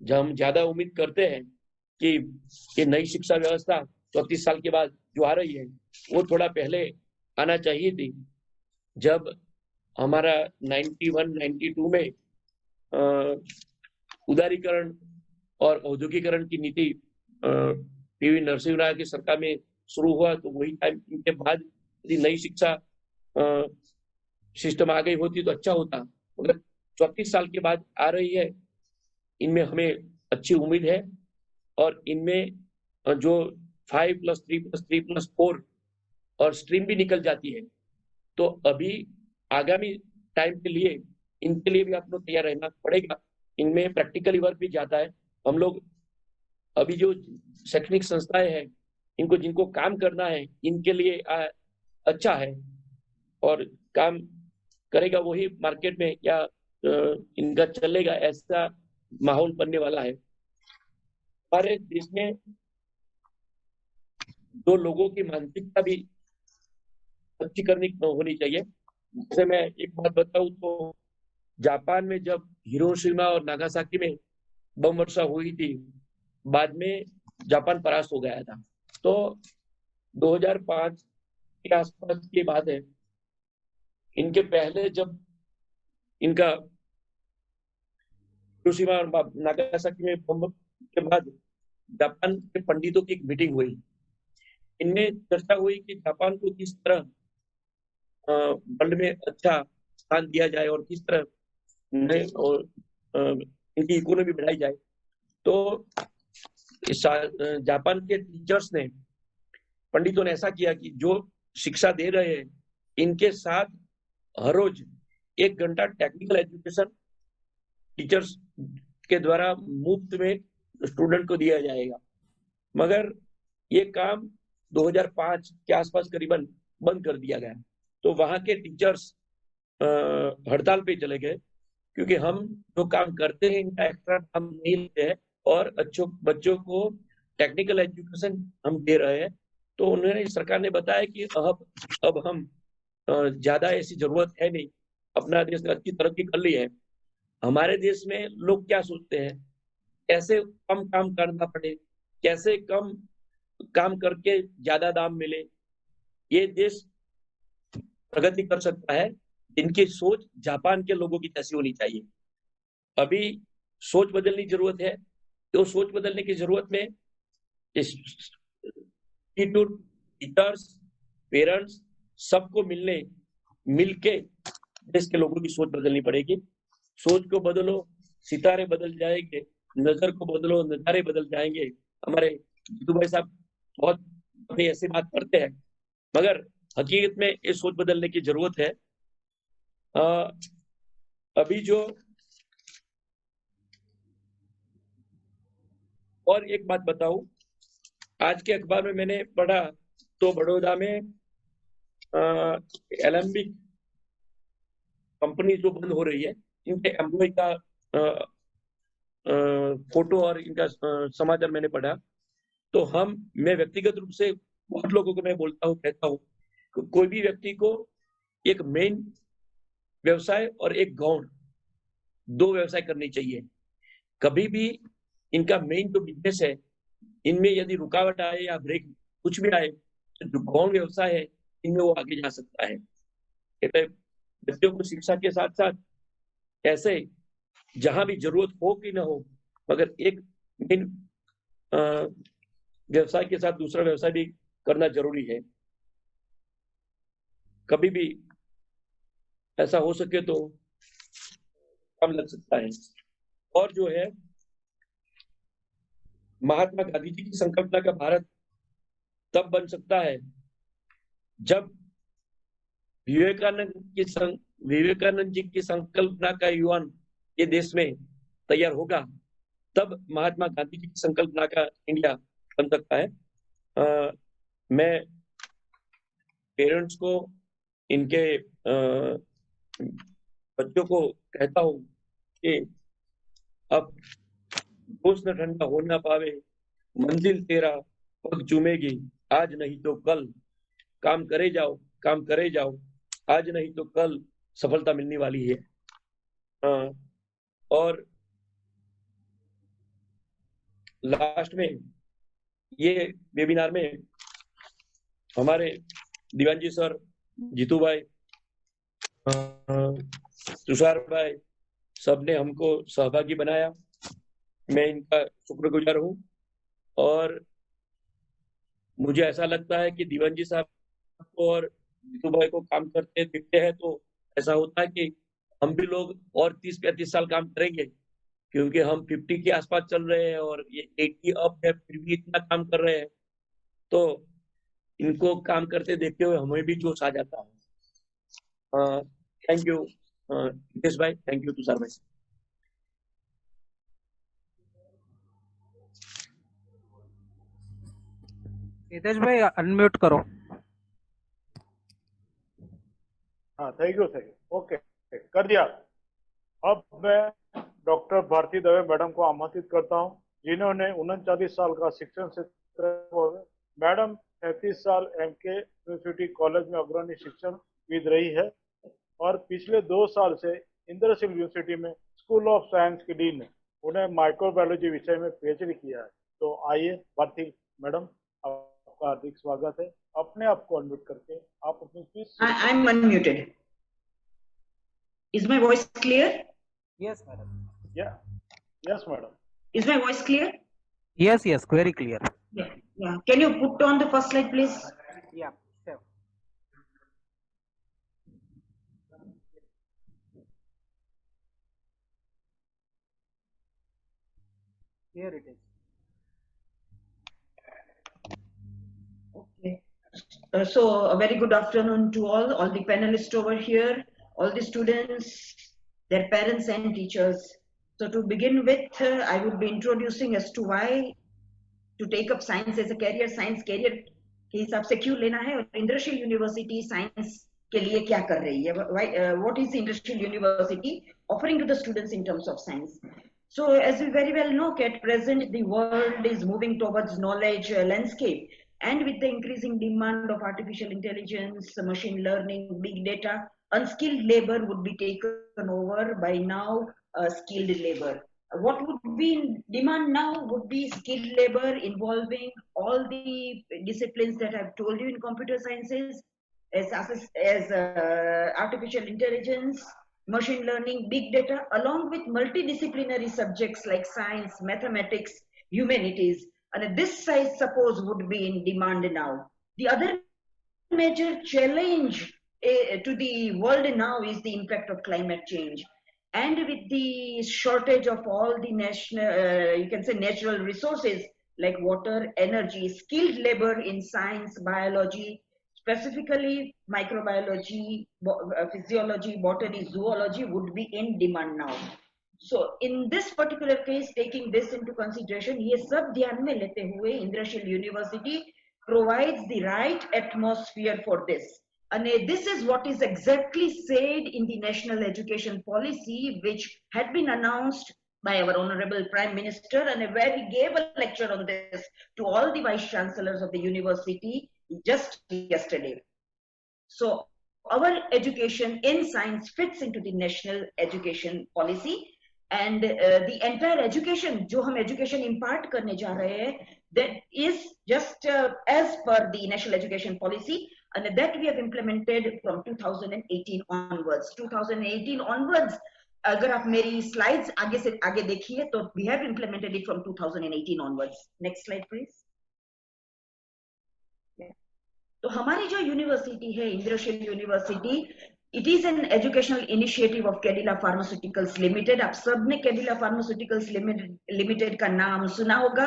[SPEAKER 3] जब हम ज्यादा उम्मीद करते हैं कि ये नई शिक्षा व्यवस्था 34 साल के बाद जो आ रही है, वो थोड़ा पहले आना चाहिए थी। जब हमारा 91 92 में उदारीकरण और औद्योगिकरण की नीति पीवी नरसिम्हा राव की सरकार में शुरू हुआ, तो वही टाइम इनके बाद यदि नई शिक्षा सिस्टम आ गई होती तो अच्छा होता, मगर 34 साल के बाद आ रही है। इनमें हमें अच्छी उम्मीद है और इनमें जो 5+3+3+4 और स्ट्रीम भी निकल जाती है, तो अभी आगामी टाइम के लिए इनके लिए भी आपको तैयार रहना पड़ेगा। इनमें प्रैक्टिकली वर्क भी जाता है। हम लोग अभी जो शैक्षणिक संस्थाएं हैं, इनको जिनको काम करना है, इनके लिए अच्छा है और काम करेगा वही मार्केट में या इनका चलेगा, ऐसा माहौल बनने वाला है। हमारे देश में दो लोगों की मानसिकता भी अच्छी करनी होनी चाहिए। जैसे मैं एक बात बताऊं तो जापान में जब हिरोशिमा और नागासाकी में बम वर्षा हुई थी, बाद में जापान परास्त हो गया था। तो 2005 के आसपास की बात है। इनके पहले जब इनका हिरोशिमा और नागासाकी में बम के बाद जापान के पंडितों की एक मीटिंग हुई। इनमें चर्चा हुई कि जापान को किस तरह वर्ल्ड में अच्छा स्थान दिया जाए और किस तरह और इनकी इकोनॉमी बढ़ाई जाए। तो जापान के टीचर्स ने, पंडितों ने ऐसा किया कि जो शिक्षा दे रहे हैं, इनके साथ हर रोज 1 घंटा टेक्निकल एजुकेशन टीचर्स के द्वारा मुफ्त में स्टूडेंट को दिया जाएगा। मगर ये काम 2005 के आसपास करीबन बंद कर दिया गया। तो वहां के टीचर्स हड़ताल पे चले गए, क्योंकि हम जो काम करते हैं इनका एक्स्ट्रा काम नहीं लेते हैं और अच्छों बच्चों को टेक्निकल एजुकेशन हम दे रहे हैं। तो उन्होंने, सरकार ने बताया कि अब हम ज्यादा ऐसी जरूरत है नहीं, अपना देश ने अच्छी तरक्की कर ली है। हमारे देश में लोग क्या सोचते हैं, कैसे कम काम करना पड़े, कैसे कम काम करके ज्यादा दाम मिले, ये देश प्रगति कर सकता है। इनकी सोच जापान के लोगों की जैसी होनी चाहिए। अभी सोच बदलने की जरूरत है। तो सोच बदलने की जरूरत में टीचर्स, पेरेंट्स सबको मिलके देश के लोगों की सोच बदलनी पड़ेगी। सोच को बदलो, सितारे बदल जाएंगे। नजर को बदलो, नजारे बदल जाएंगे। हमारे जीतू भाई साहब बहुत अपनी ऐसी बात करते हैं, मगर हकीकत में ये सोच बदलने की जरूरत है। अभी जो और एक बात बताऊं, आज के अखबार में मैंने पढ़ा तो बड़ौदा में एलेम्बिक कंपनी जो बंद हो रही है, इनके एम्प्लॉय का फोटो और इनका समाचार मैंने पढ़ा। तो मैं व्यक्तिगत रूप से बहुत लोगों को मैं बोलता हूँ, कहता हूँ कि कोई भी व्यक्ति को एक मेन व्यवसाय और एक गौण, 2 व्यवसाय करनी चाहिए। कभी भी इनका मेन जो बिजनेस है, इनमें यदि रुकावट आए या ब्रेक कुछ भी आए, तो जो गौण व्यवसाय है इनमें वो आगे जा सकता है। बच्चों को शिक्षा के साथ साथ ऐसे जहां भी जरूरत हो कि ना हो, मगर एक मेन व्यवसाय के साथ दूसरा व्यवसाय भी करना जरूरी है। कभी भी ऐसा हो सके तो कम लग सकता है। और जो है, महात्मा गांधी जी की संकल्पना का भारत तब बन सकता है जब विवेकानंद जी की संकल्पना का युवान ये देश में तैयार होगा, तब महात्मा गांधी जी की संकल्पना का इंडिया बन सकता है। मैं पेरेंट्स को, इनके बच्चों को कहता हूँ कि अब होश न ठंडा हो ना पावे, मंजिल तेरा पग चूमेगी, आज नहीं तो कल, काम करे जाओ, काम करे जाओ, आज नहीं तो कल सफलता मिलने वाली है। और लास्ट में ये वेबिनार में हमारे दीवान जी सर, जीतू भाई, तुषार भाई, सबने हमको सहभागी बनाया। मैं इनका शुक्रगुजार हूँ। और मुझे ऐसा लगता है कि दीवान जी साहब को और जीतू भाई को काम करते दिखते हैं तो ऐसा होता है कि हम भी लोग और 30-35 साल काम करेंगे, क्योंकि हम 50 के आसपास चल रहे हैं और ये 80 अप है, फिर भी इतना काम कर रहे हैं। तो इनको काम करते देखते हुए हमें भी जोश आ जाता है। थैंक यू नितेश भाई, थैंक यू तुषार भाई।
[SPEAKER 2] हितेश भाई अनम्यूट करो।
[SPEAKER 1] हाँ, थैंक यू ओके, कर दिया। अब मैं डॉक्टर भारती दवे मैडम को आमंत्रित करता हूं, जिन्होंने 39 साल का शिक्षण क्षेत्र। मैडम 33 साल एमके यूनिवर्सिटी कॉलेज में अग्रणी शिक्षणविद रही है और पिछले 2 साल से इंद्रशील यूनिवर्सिटी में स्कूल ऑफ साइंस की डीन है। उन्हें माइक्रोबायोलॉजी विषय में पीएचडी किया है। तो आइए भारती मैडम, आपका हार्दिक स्वागत है। अपने आप को अनम्यूट करके आप अपनी speech.
[SPEAKER 4] I'm unmuted. Is my voice clear?
[SPEAKER 2] Yes, madam.
[SPEAKER 1] Yes, madam.
[SPEAKER 4] Is my voice clear?
[SPEAKER 2] Yes, very clear.
[SPEAKER 4] Yeah. Can you put on the first slide, please?
[SPEAKER 2] Yeah, sure. Here it is.
[SPEAKER 4] Okay. So a very good afternoon to all the panelists over here, all the students, their parents and teachers. So to begin with, I would be introducing as to why to take up science as a career, science career के हिसाब से क्यों लेना है और इंद्रशील university science के लिए क्या कर रही है, what is Indrashil university offering to the students in terms of science. So as we very well know, at present the world is moving towards knowledge landscape, and with the increasing demand of artificial intelligence, machine learning, big data, unskilled labor would be taken over by now skilled labor. What would be in demand now would be skilled labor involving all the disciplines that I've told you in computer sciences, as artificial intelligence, machine learning, big data, along with multidisciplinary subjects like science, mathematics, humanities. And this, I suppose, would be in demand now. The other major challenge to the world now is the impact of climate change. And with the shortage of all the national, you can say natural resources like water, energy, skilled labor in science, biology, specifically microbiology, physiology, botany, zoology would be in demand now. So in this particular case, taking this into consideration, ये सब ध्यान में लेते हुए इंद्रशील university provides the right atmosphere for this. And this is what is exactly said in the National Education Policy, which had been announced by our Honorable Prime Minister, and where he gave a lecture on this to all the Vice Chancellors of the university just yesterday. So our education in science fits into the National Education Policy, and the entire education, जो हम education impart करने जा रहे हैं, that is just as per the National Education Policy, and that we have implemented from 2018 onwards. 2018 onwards, अगर आप मेरी slides आगे से आगे देखिए तो we have implemented it from 2018 onwards. Next slide, please. तो हमारी जो यूनिवर्सिटी है Indrashil university, it is an educational initiative of Cadila pharmaceuticals limited. आप सबने कैडिला फार्मास्यूटिकल्स लिमिटेड का नाम सुना होगा।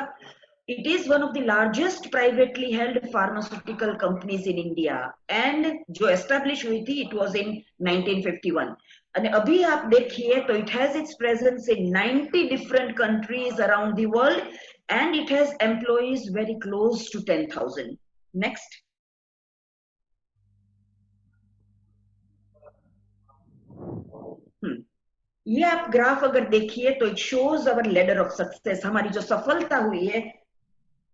[SPEAKER 4] It is one of the largest privately held pharmaceutical companies in India, and जो एस्टेब्लिश हुई थी इट वाज इन 1951। और अभी आप देखिए तो it has its presence in 90 different countries around the world, and it has employees very close to 10,000। Next. ये आप ग्राफ अगर देखिए तो it shows our ladder of success, हमारी जो सफलता हुई है।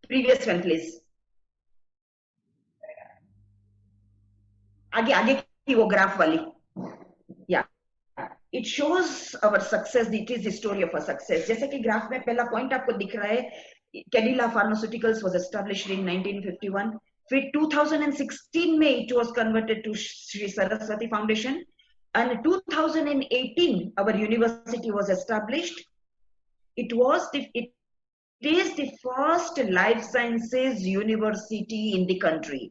[SPEAKER 4] प्रीवियस वन प्लीज, आगे आगे की वो ग्राफ वाली, या it shows our success, it is the story of a success. जैसे कि ग्राफ में पहला पॉइंट आपको दिख रहा है, Cadila pharmaceuticals was established in 1951, फिर 2016 में it was converted to Shri Saraswati foundation, and 2018 our university was established. It is the first life sciences university in the country.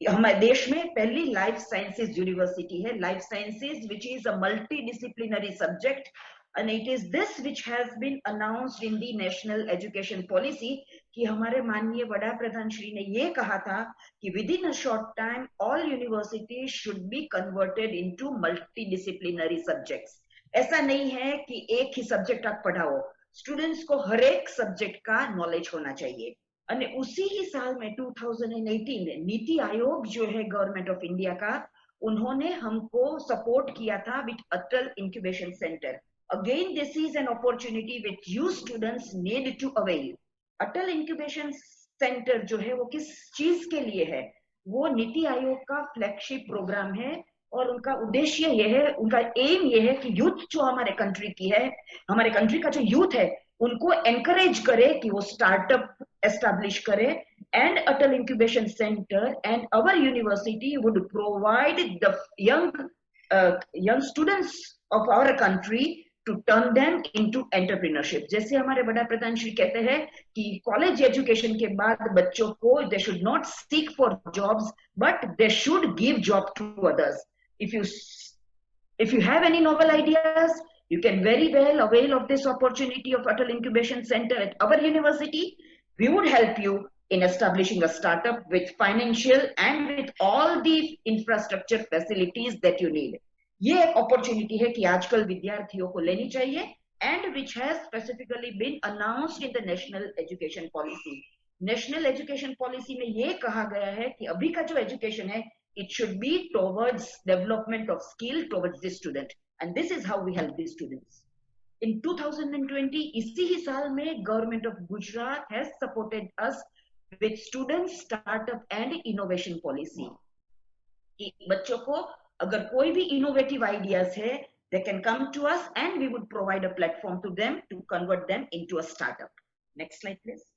[SPEAKER 4] हमारे देश में पहली लाइफ साइंसेज यूनिवर्सिटी है, life sciences which is a multidisciplinary subject, and it is this which has been announced in the national education policy कि हमारे माननीय वड़ा प्रधान श्री ने ये कहा था कि within a short time all universities should be converted into multidisciplinary subjects. ऐसा नहीं है कि एक ही सब्जेक्ट आप पढ़ाओ, स्टूडेंट्स को हर एक सब्जेक्ट का नॉलेज होना चाहिए। और उसी ही साल में 2018 नीति आयोग जो है गवर्नमेंट ऑफ इंडिया का, उन्होंने हमको सपोर्ट किया था with Atal incubation centre. Again this is an opportunity which you students need to avail. Atal incubation centre जो है वो किस चीज के लिए है? वो नीति आयोग का फ्लैगशिप प्रोग्राम है और उनका उद्देश्य यह है, उनका एम यह है कि यूथ जो हमारे कंट्री की है, हमारे कंट्री का जो यूथ है, उनको एनकरेज करे कि वो स्टार्टअप एस्टैब्लिश करे। And Atal incubation centre and our university would provide the young students of our country to turn them into entrepreneurship. जैसे हमारे बड़ा प्रधान श्री कहते हैं कि कॉलेज एजुकेशन के बाद बच्चों को they should not seek for jobs but they should give job to others. If you have any novel ideas, you can very well avail of this opportunity of Atal Incubation Center at our university. We would help you in establishing a startup with financial and with all the infrastructure facilities that you need. ये एक opportunity है कि आजकल विद्यार्थियों को लेनी चाहिए, and which has specifically been announced in the National Education Policy. National Education Policy में ये कहा गया है कि अभी का जो education है, it should be towards development of skill towards the student, and this is how we help these students. In 2020 इसी ही साल में government of Gujarat has supported us with student startup and innovation policy. कि बच्चों को अगर कोई भी इनोवेटिव आइडियाज है, they can come to us and we would provide a platform to them to convert them into a startup. Next slide please.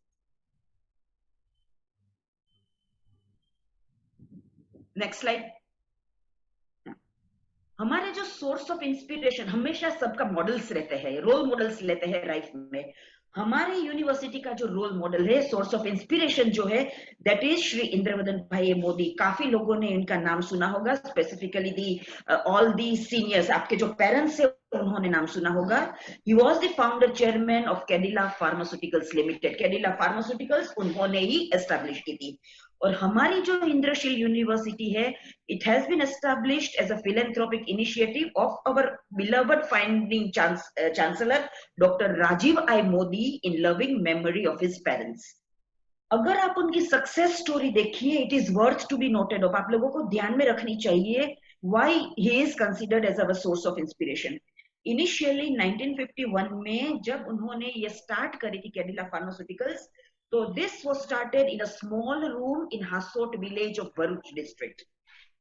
[SPEAKER 4] Next slide. हमारे जो source of inspiration हमेशा सबका मॉडल्स रहते हैं, रोल मॉडल्स लेते हैं life में। हमारे यूनिवर्सिटी का जो रोल मॉडल है, सोर्स ऑफ इंस्पिरेशन जो है, दैट इज श्री इंद्रवदन भाई मोदी। काफी लोगों ने इनका नाम सुना होगा, specifically the all the seniors, आपके जो पेरेंट्स है उन्होंने नाम सुना होगा। He was the founder chairman of Cadila pharmaceuticals limited. Cadila pharmaceuticals उन्होंने ही एस्टैब्लिश की थी। और हमारी जो इंद्रशील यूनिवर्सिटी है, it has been established as a philanthropic initiative of our beloved founding chancellor doctor Rajiv I Modi in loving memory of his parents. अगर आप उनकी सक्सेस स्टोरी देखिए, it is worth to be noted of, आप लोगों को ध्यान में रखनी चाहिए why he is considered as our source of inspiration. Initially 1951 में जब उन्होंने ये स्टार्ट करी थी कैडिला फार्मास्यूटिकल्स, तो this was started in a small room in Hasot village of Bharuch district.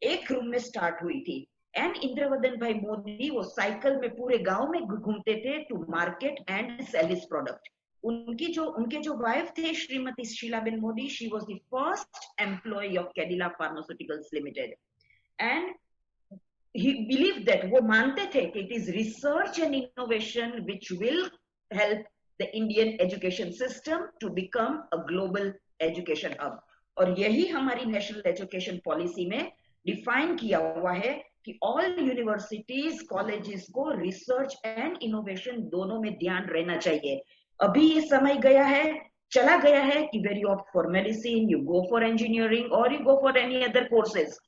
[SPEAKER 4] एक रूम में स्टार्ट हुई थी। एंड इंद्रवदन भाई मोदी वो साइकिल में पूरे गांव में घूमते थे to market and sell his product. उनके जो वाइफ थे Shrimati Shilaben Modi, she was the first employ of Cadila pharmaceuticals limited. And he believed that, वो मानते थे कि it is research and innovation which will help the Indian education system to become a global education hub. और यही हमारी national education policy में define किया हुआ है कि ऑल यूनिवर्सिटीज कॉलेजेस को रिसर्च एंड इनोवेशन दोनों में ध्यान रहना चाहिए। अभी ये समय गया है, चला गया है कि where you opt for medicine, you go for engineering और you go for any other courses.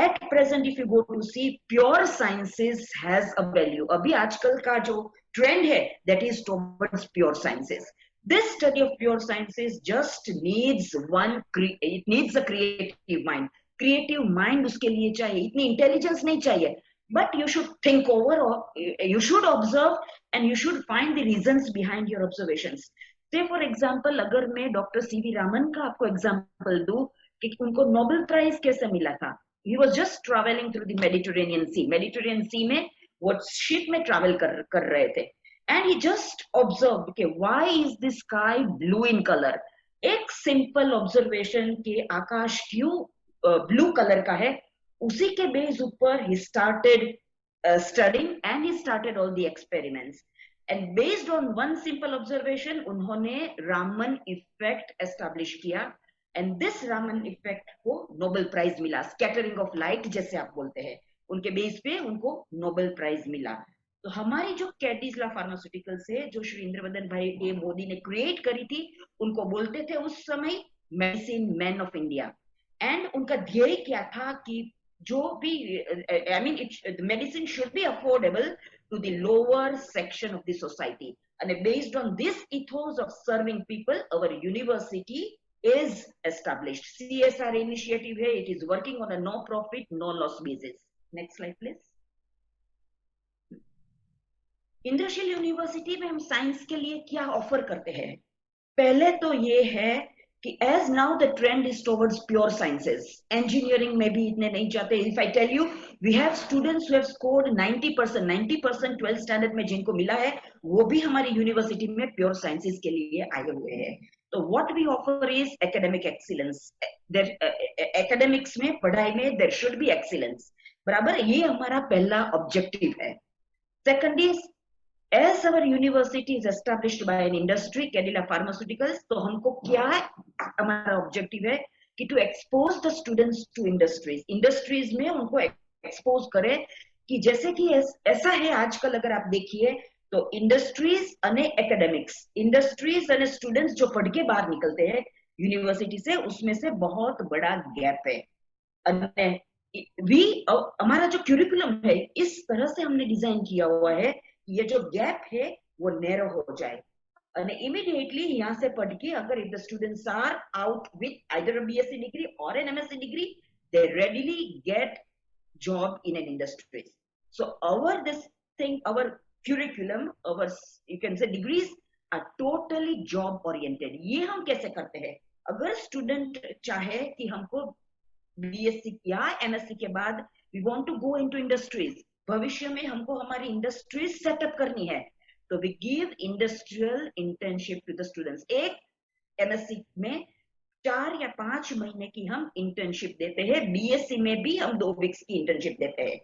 [SPEAKER 4] At present, if you go to see, pure sciences has a value. अभी आजकल का जो trend है, that is towards pure sciences. This study of pure sciences just needs it needs a creative mind. Creative mind उसके लिए चाहिए, इतनी intelligence नहीं चाहिए, but you should think over, or you should observe, and you should find the reasons behind your observations. Say for example, अगर मैं doctor CV Raman का आपको एग्जांपल दूं कि उनको नोबेल प्राइज कैसे मिला था. He was just traveling through the Mediterranean Sea. Mediterranean Sea में वो शिप में ट्रैवल कर रहे थे, and he just observed कि why is the sky blue in color. एक सिंपल ऑब्जर्वेशन के आकाश क्यों ब्लू कलर का है, उसी के बेस ऊपर he started studying and he started all the experiments. And based on one simple observation, उन्होंने रामन इफेक्ट एस्टैब्लिश किया, and this रामन इफेक्ट को नोबेल प्राइज मिला. स्कैटरिंग ऑफ लाइट जैसे आप बोलते हैं, उनके बेस पे उनको नोबेल प्राइज मिला. तो हमारी जो कैडिला फार्मास्यूटिकल्स है, जो श्री इंद्रवदन भाई ए मोदी ने क्रिएट करी थी, उनको बोलते थे उस समय medicine man of India. And उनका ध्येय क्या था कि जो भी I mean the medicine should be affordable to the lower section of the society, and based on this ethos of serving people, our university is established. CSR initiative hai, it is working on a no profit no loss basis. Next slide please. Indrashil university में हम science के लिए क्या offer करते हैं? पहले तो ये है कि as now the trend is towards pure sciences. Engineering में भी इतने नहीं चाहते. If I tell you, we have students who have scored 90% 12th standard में जिनको मिला है, वो भी हमारी यूनिवर्सिटी में pure sciences के लिए आए हुए हैं. तो what we offer is academic excellence. Academics में, पढ़ाई में there should be excellence. बराबर, ये हमारा पहला ऑब्जेक्टिव है. Second is, as our university is established by an industry, Cadila Pharmaceuticals, तो हमको क्या है, हमारा ऑब्जेक्टिव है कि to expose the students to industries. Industries में उनको expose करें कि जैसे कि ऐसा है आजकल अगर आप देखिए तो इंडस्ट्रीज अने एकेडमिक्स, इंडस्ट्रीज अने स्टूडेंट्स जो पढ़ के बाहर निकलते हैं यूनिवर्सिटी से, उसमें से बहुत बड़ा गैप है. हमारा जो क्यूरिकुलम है इस तरह से हमने डिजाइन किया हुआ है, ये जो गैप है वो नैरो हो जाए. and immediately यहाँ से पढ़ के अगर if the students are out with either a BSc degree or an MSc degree, they readily get job in an industry. So our curriculum, our you can say degrees are totally job oriented. ये हम कैसे करते हैं? अगर student चाहे कि हमको BSc या MSc के बाद we want to go into industries, भविष्य में हमको हमारी इंडस्ट्रीज सेटअप करनी है, तो we give industrial internship to the students. एक MSc में 4 या 5 महीने की हम इंटर्नशिप देते हैं, BSc में भी हम 2 वीक्स की इंटर्नशिप देते हैं.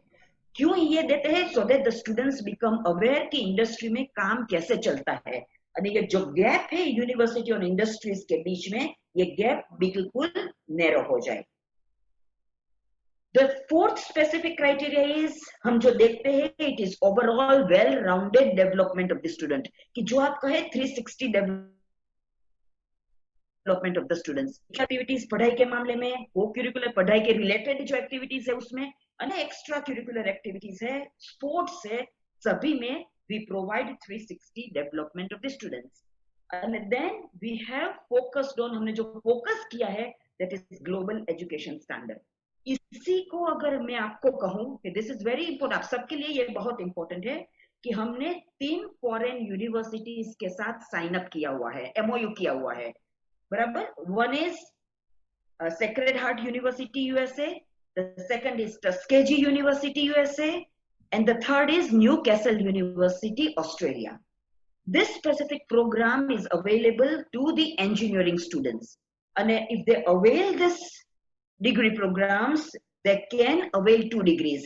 [SPEAKER 4] क्यों ये देते हैं? so that the students become aware कि इंडस्ट्री में काम कैसे चलता है. और ये जो गैप है यूनिवर्सिटी और इंडस्ट्रीज के बीच में, ये गैप बिल्कुल नैरो हो जाए. The fourth specific criteria is, हम जो देखते हैं, it is overall well-rounded development of the student. कि जो आप कहे 360 development of the students. Activities पढ़ाई के मामले में, co-curricular पढ़ाई के related जो activities है उसमें, अन्य extra curricular activities है, sports है, सभी में we provide 360 development of the students. And then we have focused on, हमने जो focus किया है, that is global education standard. इसी को अगर मैं आपको कहूं कि दिस इज वेरी इंपॉर्टेंट, आप सबके लिए ये बहुत इंपॉर्टेंट है कि हमने 3 फॉरेन यूनिवर्सिटीज के साथ साइन अप किया हुआ है, MOU किया हुआ है. बराबर. One is sacred Heart university USA, the second is Tuskegee university USA, and the third is new castle university Australia. This specific program is available to the engineering students, and if they avail this degree programmes, they can avail 2 degrees.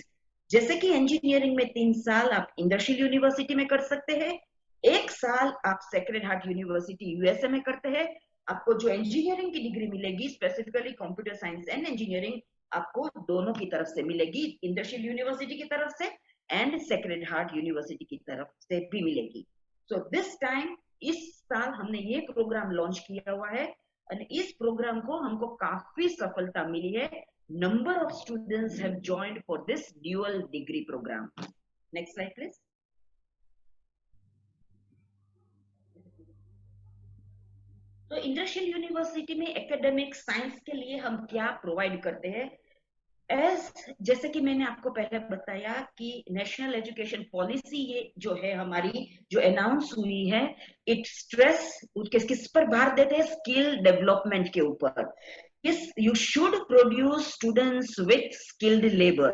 [SPEAKER 4] जैसे कि engineering में 3 साल आप इंद्रशील university में कर सकते हैं, 1 साल आप सेक्रेड हार्ट यूनिवर्सिटी USA में करते हैं. आपको जो इंजीनियरिंग की डिग्री मिलेगी, specifically computer science and engineering, आपको दोनों की तरफ से मिलेगी, इंद्रशील यूनिवर्सिटी की तरफ से एंड सेक्रेड हार्ट यूनिवर्सिटी की तरफ से भी मिलेगी. सो दिस टाइम, इस साल हमने ये प्रोग्राम लॉन्च किया हुआ है, और इस प्रोग्राम को हमको काफी सफलता मिली है. Number of students have joined for this dual degree programme. Next slide please. तो इंद्रशील यूनिवर्सिटी में एकेडमिक साइंस के लिए हम क्या प्रोवाइड करते हैं? जैसे कि मैंने आपको पहले बताया कि नेशनल एजुकेशन पॉलिसी ये जो है हमारी जो अनाउंस हुई है, इट स्ट्रेस किस पर भार देते हैं, स्किल डेवलपमेंट के ऊपर. You should produce students with skilled labor.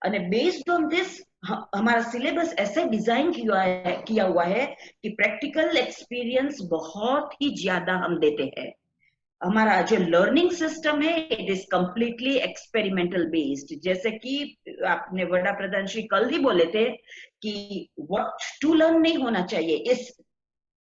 [SPEAKER 4] અને based on this हमारा सिलेबस ऐसे डिजाइन किया हुआ है कि प्रैक्टिकल एक्सपीरियंस बहुत ही ज्यादा हम देते हैं. हमारा जो लर्निंग सिस्टम है it is completely experimental based. जैसे कि आपने वड़ा प्रधान श्री कल ही बोले थे कि व्हाट टू लर्न नहीं होना चाहिए इस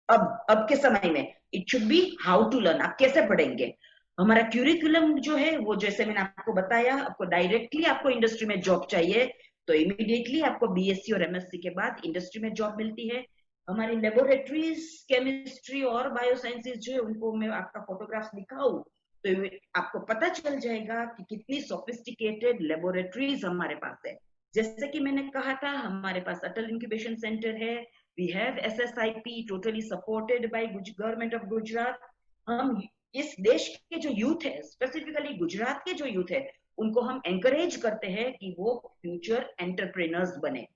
[SPEAKER 4] अब के समय में. It should be how to learn, आप कैसे पढ़ेंगे. हमारा क्यूरिकुलम जो है वो जैसे मैंने आपको बताया, आपको डायरेक्टली आपको इंडस्ट्री में जॉब चाहिए तो इमीडिएटली आपको बीएससी और एमएससी के बाद इंडस्ट्री में जॉब मिलती है. हमारी लेबोरेटरीज केमिस्ट्री और बायोसाइंसेज जो है उनको मैं आपका फोटोग्राफ्स दिखाऊं तो आपको पता चल जाएगा कि कितनी सोफिस्टिकेटेड लेबोरेटरीज हमारे पास है. जैसे कि मैंने कहा था हमारे पास अटल इंक्यूबेशन सेंटर है, we have SSIP totally supported by government of Gujarat. हम इस देश के जो यूथ है, स्पेसिफिकली गुजरात के जो यूथ है, उनको हम एनकरेज करते हैं कि वो फ्यूचर एंटरप्रेन्योर्स बने.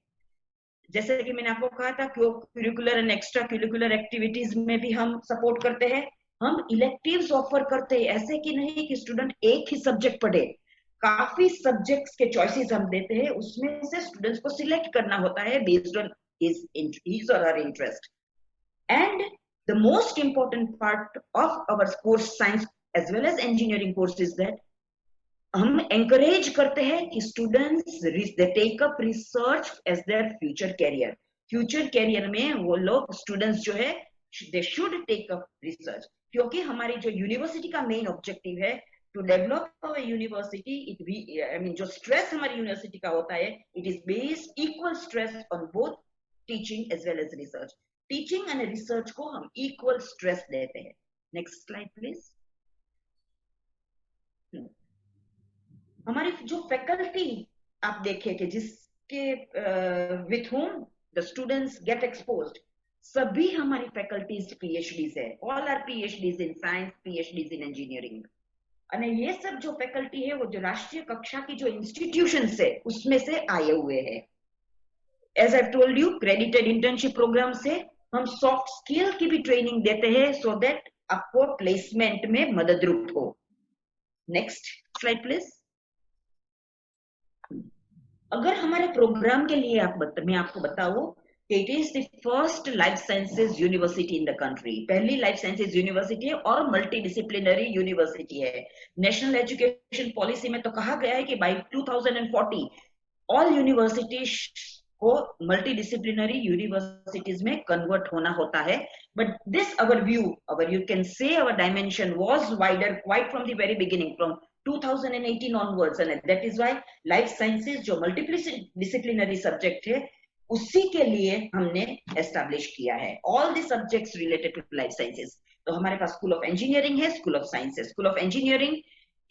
[SPEAKER 4] जैसे कि मैंने आपको कहा था curricular and extra curricular activities में भी हम सपोर्ट करते हैं. हम इलेक्टिव्स ऑफर करते हैं, ऐसे कि नहीं कि स्टूडेंट एक ही सब्जेक्ट पढ़े, काफी सब्जेक्ट्स के चॉइसेस हम देते हैं, उसमें से स्टूडेंट्स को सिलेक्ट करना होता है based on his or her interest. And the most important part of our course science as well as engineering course is that हम encourage करते हैं कि students they take up research as their future career. Future career में वो लोग students जो है they should take up research, क्योंकि हमारी जो यूनिवर्सिटी का मेन ऑब्जेक्टिव है to develop our university. जो stress हमारी यूनिवर्सिटी का होता है it is based equal stress on both teaching as well as research. Teaching and research को हम इक्वल स्ट्रेस देते हैं. Next slide please. हमारी जो फैकल्टी आप देखिए कि जिसके with home the students get exposed, सभी हमारी फैकल्टीज पीएचडीज है. All are PhDs in science, PhDs in engineering. और ये सब जो फैकल्टी है वो जो राष्ट्रीय कक्षा की जो इंस्टीट्यूशंस है उसमें से आए हुए हैं. As I told you, credited internship programme से हम सॉफ्ट स्किल की भी ट्रेनिंग देते हैं सो दैट आपको प्लेसमेंट में मददरूप हो. Next slide please. अगर हमारे प्रोग्राम के लिए मैं आपको बताऊं कि it is the first life sciences university in the country. पहली लाइफ साइंसेज यूनिवर्सिटी है और मल्टी डिसिप्लिनरी यूनिवर्सिटी है. नेशनल एजुकेशन पॉलिसी में तो कहा गया है कि बाय 2040 ऑल यूनिवर्सिटीज को मल्टी डिसिप्लिनरी यूनिवर्सिटीज में कन्वर्ट होना होता है. But this our you can say our dimension was wider quite from the very beginning, from 2018 onwards, and that is why life sciences जो multidisciplinary सब्जेक्ट है उसी के लिए हमने एस्टैब्लिश किया है. All the subjects related to life sciences. तो हमारे पास स्कूल ऑफ इंजीनियरिंग है, स्कूल ऑफ साइंस है. स्कूल ऑफ इंजीनियरिंग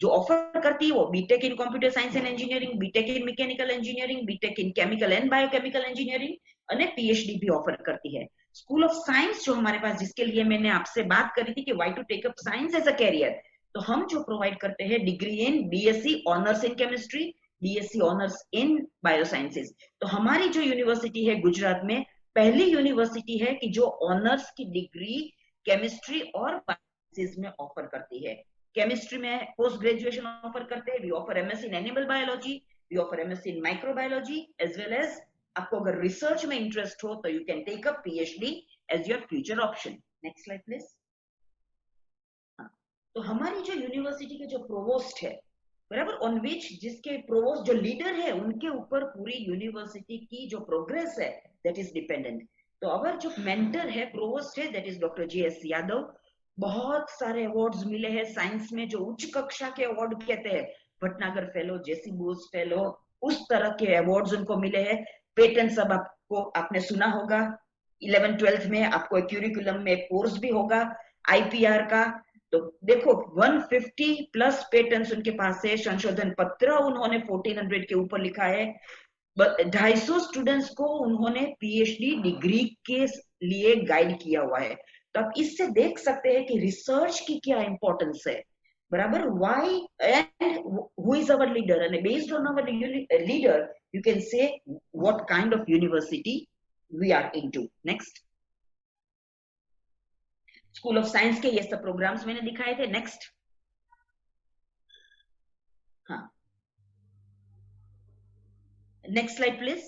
[SPEAKER 4] जो ऑफर करती है वो BTech in computer science and engineering, BTech in mechanical engineering, BTech in chemical and biochemical engineering और पीएचडी भी ऑफर करती है. स्कूल ऑफ साइंस जो हमारे पास, जिसके लिए मैंने आपसे बात करी थी कि why to take up science as a career, तो हम जो प्रोवाइड करते हैं degree in BSc honours in chemistry, BSc honours in biosciences. तो हमारी जो यूनिवर्सिटी है गुजरात में पहली यूनिवर्सिटी है कि जो ऑनर्स की डिग्री केमिस्ट्री और बायोसाइंसेज में ऑफर करती है. केमिस्ट्री में पोस्ट ग्रेजुएशन ऑफर करते हैं. We offer MSc in animal biology, we offer MSc in microbiology, as well as आपको अगर रिसर्च में इंटरेस्ट हो तो you can take up PhD as your future option. Next slide please. तो हमारी जो यूनिवर्सिटी के जो प्रोवोस्ट है, बराबर, ऑन विच जिसके प्रोवोस्ट जो लीडर है उनके ऊपर पूरी यूनिवर्सिटी की जो प्रोग्रेस है दैट इज डिपेंडेंट. तो अवर जो मेंटर है, प्रोवोस्ट है, that is doctor GS Yadav. बहुत सारे अवार्ड्स मिले हैं साइंस में, जो उच्च कक्षा के अवार्ड कहते हैं, भटनागर फेलो, जेसी बोस फेलो, उस तरह के अवार्ड्स उनको मिले हैं. पेटेंट सब आपने सुना होगा. 11th-12th में आपको क्यूरिकुलम में कोर्स भी होगा आईपीआर का. तो देखो 150 प्लस पेटेंट्स उनके पास है. संशोधन पत्र उन्होंने 1400 के ऊपर लिखा है. 250 स्टूडेंट्स को उन्होंने पीएचडी डिग्री के लिए गाइड किया हुआ है. तो आप इससे देख सकते हैं कि रिसर्च की क्या इंपॉर्टेंस है. बराबर. Why and who is our leader, and based on our leader you can say what kind of university we are into. Next. School of science के ये सब प्रोग्राम्स मैंने दिखाए थे. नेक्स्ट. हाँ, नेक्स्ट स्लाइड प्लीज.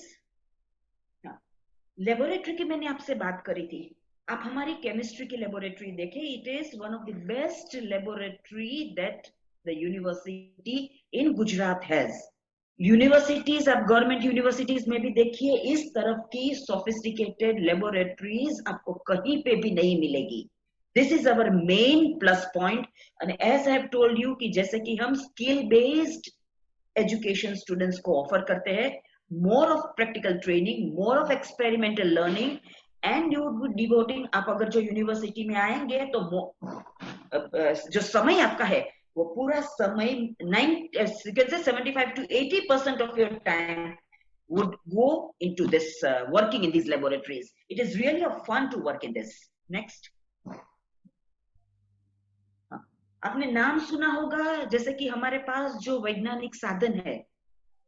[SPEAKER 4] हाँ, लेबोरेटरी की मैंने आपसे बात करी थी. आप हमारी केमिस्ट्री की लेबोरेटरी देखें. It is one of the best laboratory that the university in Gujarat has. Universities, आप गवर्नमेंट यूनिवर्सिटीज में भी देखिए, इस तरफ की सोफिस्टिकेटेड लेबोरेटरीज आपको कहीं पे भी नहीं मिलेगी. This is our main plus point. And as I have told you कि जैसे कि हम skill based education students को offer करते हैं, more of practical training, more of experimental learning, and you would be devoting. आप अगर जो यूनिवर्सिटी में आएंगे तो जो समय आपका है वो पूरा समय 75 to 80% of your time would go into this working in these laboratories. It is really a fun to work in this. Next. आपने नाम सुना होगा, जैसे कि हमारे पास जो वैज्ञानिक साधन है,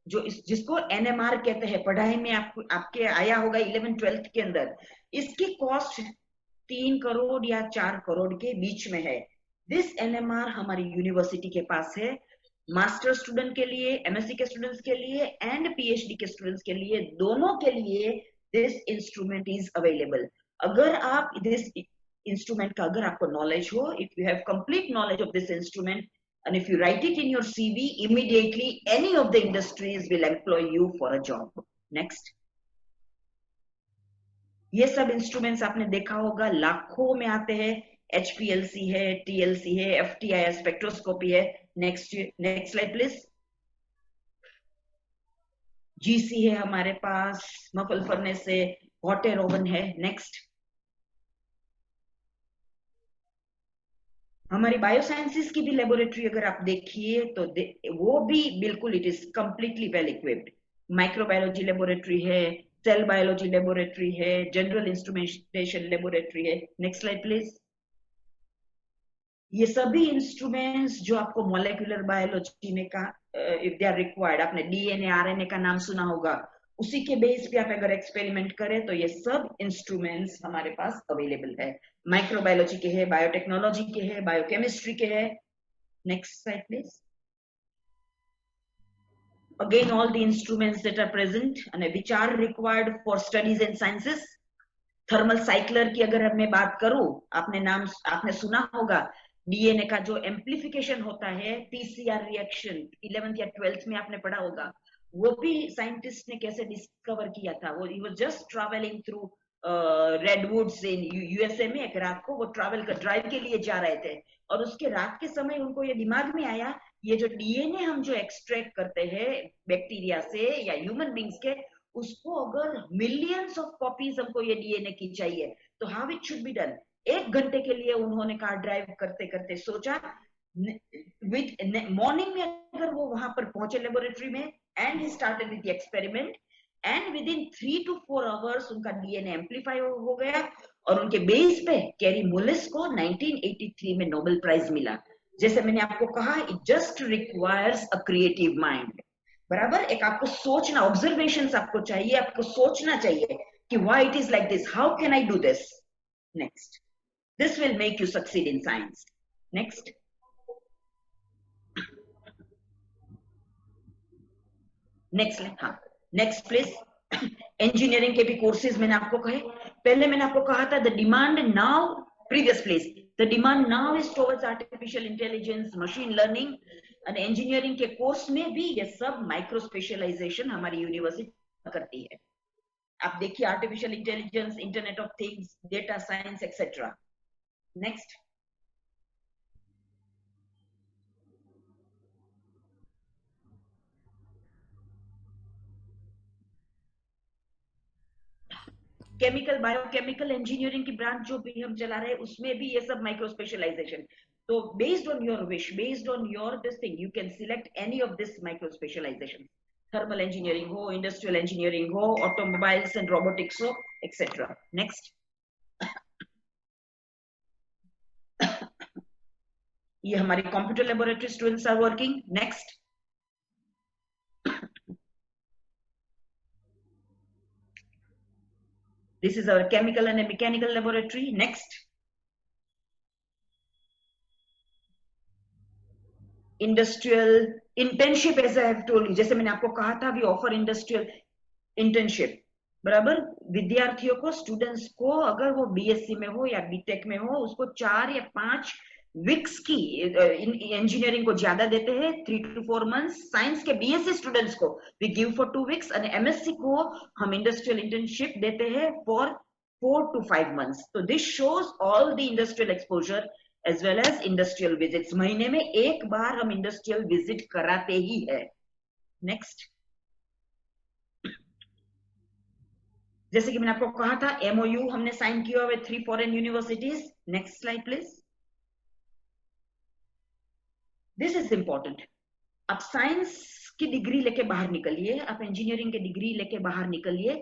[SPEAKER 4] जो जिसको NMR कहते हैं, पढ़ाई में आपके आया होगा 11th-12th के अंदर. इसकी कॉस्ट 3 करोड़ या 4 करोड़ के बीच में है. दिस NMR हमारी यूनिवर्सिटी के पास है. मास्टर स्टूडेंट के लिए, MSc के स्टूडेंट्स के लिए एंड PhD के स्टूडेंट्स के लिए, दोनों के लिए दिस इंस्ट्रूमेंट इज अवेलेबल. अगर आप दिस इंस्ट्रूमेंट का अगर आपको नॉलेज हो, if you have complete knowledge of this instrument and if you write it in your CV, immediately any of the industries will employ you for a job. Next. ये सब instruments आपने देखा होगा, लाखों में आते हैं. HPLC है, TLC है, FTI है, स्पेक्ट्रोस्कोपी है. Next slide please. GC है हमारे पास, मफल फर्नेस है, हॉट एयर ओवन है. नेक्स्ट. हमारी बायोसाइंसेस की भी लेबोरेटरी अगर आप देखिए तो वो भी बिल्कुल it is completely well equipped. Microbiology laboratory है, सेल बायोलॉजी लेबोरेटरी है, जनरल इंस्ट्रूमेंटेशन लेबोरेटरी है. Next slide please. ये सभी इंस्ट्रूमेंट्स जो आपको मॉलिक्यूलर बायोलॉजी में का इफ दे आर रिक्वायर्ड, आपने DNA RNA का नाम सुना होगा, उसी के बेस पे आप अगर एक्सपेरिमेंट करें तो ये सब इंस्ट्रूमेंट्स हमारे पास अवेलेबल है. माइक्रोबायोलॉजी के है, बायोटेक्नोलॉजी के है, बायोकेमिस्ट्री के है. Next slide please. Again, all the instruments that are present and which are required for studies in sciences. Thermal cycler की अगर मैं बात करूं, आपने सुना होगा, DNA का जो एम्प्लीफिकेशन होता है, PCR रिएक्शन 11th या 12th में आपने पढ़ा होगा, वो भी साइंटिस्ट ने कैसे डिस्कवर किया था. वो he was just travelling through redwoods in USA में. एक रात को वो ट्रैवल कर ड्राइव के लिए जा रहे थे और उसके रात के समय उनको ये दिमाग में आया, ये जो DNA हम जो एक्सट्रैक्ट करते हैं बैक्टीरिया से या ह्यूमन बींग्स के, उसको अगर मिलियंस ऑफ कॉपीज हमको ये DNA की चाहिए तो how it should be done. 1 घंटे के लिए उन्होंने कार ड्राइव करते करते सोचा, विद मॉर्निंग में अगर वो वहां पर पहुंचे लेबोरेटरी में, and he started with the experiment, and with in 3 to 4 hours उनका DNA एम्प्लीफाई हो गया और उनके बेस पे कैरी मुलिस को 1983 में नोबेल प्राइज मिला. जैसे मैंने आपको कहा, it just requires a creative mind. बराबर. एक आपको सोचना, ऑब्जर्वेशंस आपको चाहिए, आपको सोचना चाहिए कि why it is like this, how can I do this. Next. This will make you succeed in science. Next. Next. हाँ, नेक्स्ट प्लीज. इंजीनियरिंग के भी कोर्सेज मैंने आपको कहे. पहले मैंने आपको कहा था the demand now, previous please, the demand now is towards artificial intelligence, machine learning. और इंजीनियरिंग के कोर्स में भी ये सब माइक्रो स्पेशलाइजेशन हमारी यूनिवर्सिटी करती है. आप देखिए, artificial intelligence, internet of things, data science etcetera. Next. Chemical, biochemical engineering की ब्रांच जो भी हम चला रहे हैं, उसमें भी ये सब माइक्रो स्पेशलाइजेशन. तो based on your wish, based on your this thing, you can select any of this micro specialisation. Thermal engineering हो, इंडस्ट्रियल इंजीनियरिंग हो, ऑटोमोबाइल्स एंड रोबोटिक्स हो, एक्सेट्रा. नेक्स्ट. ये हमारे computer laboratory students are working. Next. This is our chemical and mechanical laboratory. Next. Industrial internship, as I have told you, जैसे मैंने आपको कहा था, we offer industrial internship. बराबर. विद्यार्थियों को, स्टूडेंट्स को, अगर वो बीएससी में हो या बीटेक में हो, उसको 4 या 5 वीक्स की इंजीनियरिंग को ज्यादा देते हैं, 3 to 4 months. साइंस के बीएससी स्टूडेंट्स को we give for 2 weeks, और एमएससी को हम इंडस्ट्रियल इंटर्नशिप देते हैं for 4 to 5 months. तो this shows all the industrial exposure as well as industrial visits. महीने में एक बार हम इंडस्ट्रियल विजिट कराते ही है. नेक्स्ट. जैसे कि मैंने आपको कहा था, एमओयू हमने साइन किया हुआ 3 foreign universities. Next slide please. This is important. आप साइंस की डिग्री लेके बाहर निकलिए, आप इंजीनियरिंग की डिग्री लेके बाहर निकलिए.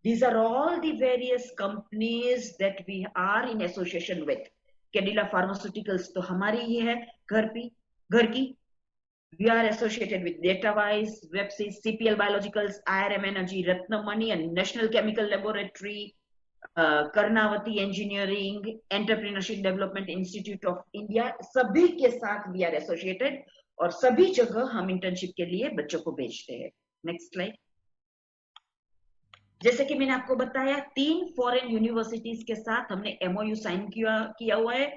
[SPEAKER 4] These are all the various companies that we are in association with. Cadila pharmaceuticals तो हमारी ही है, घर की. We are associated with Datawise, Websys, CPL Biologicals, IRM Energy, Ratnamani, and National Chemical Laboratory, Karnavati Engineering, Entrepreneurship Development Institute of India. सभी के साथ we are associated, और सभी जगह हम इंटर्नशिप के लिए बच्चों को भेजते हैं. Next slide. जैसे कि मैंने आपको बताया, 3 फॉरेन यूनिवर्सिटीज के साथ हमने एमओयू साइन किया हुआ है.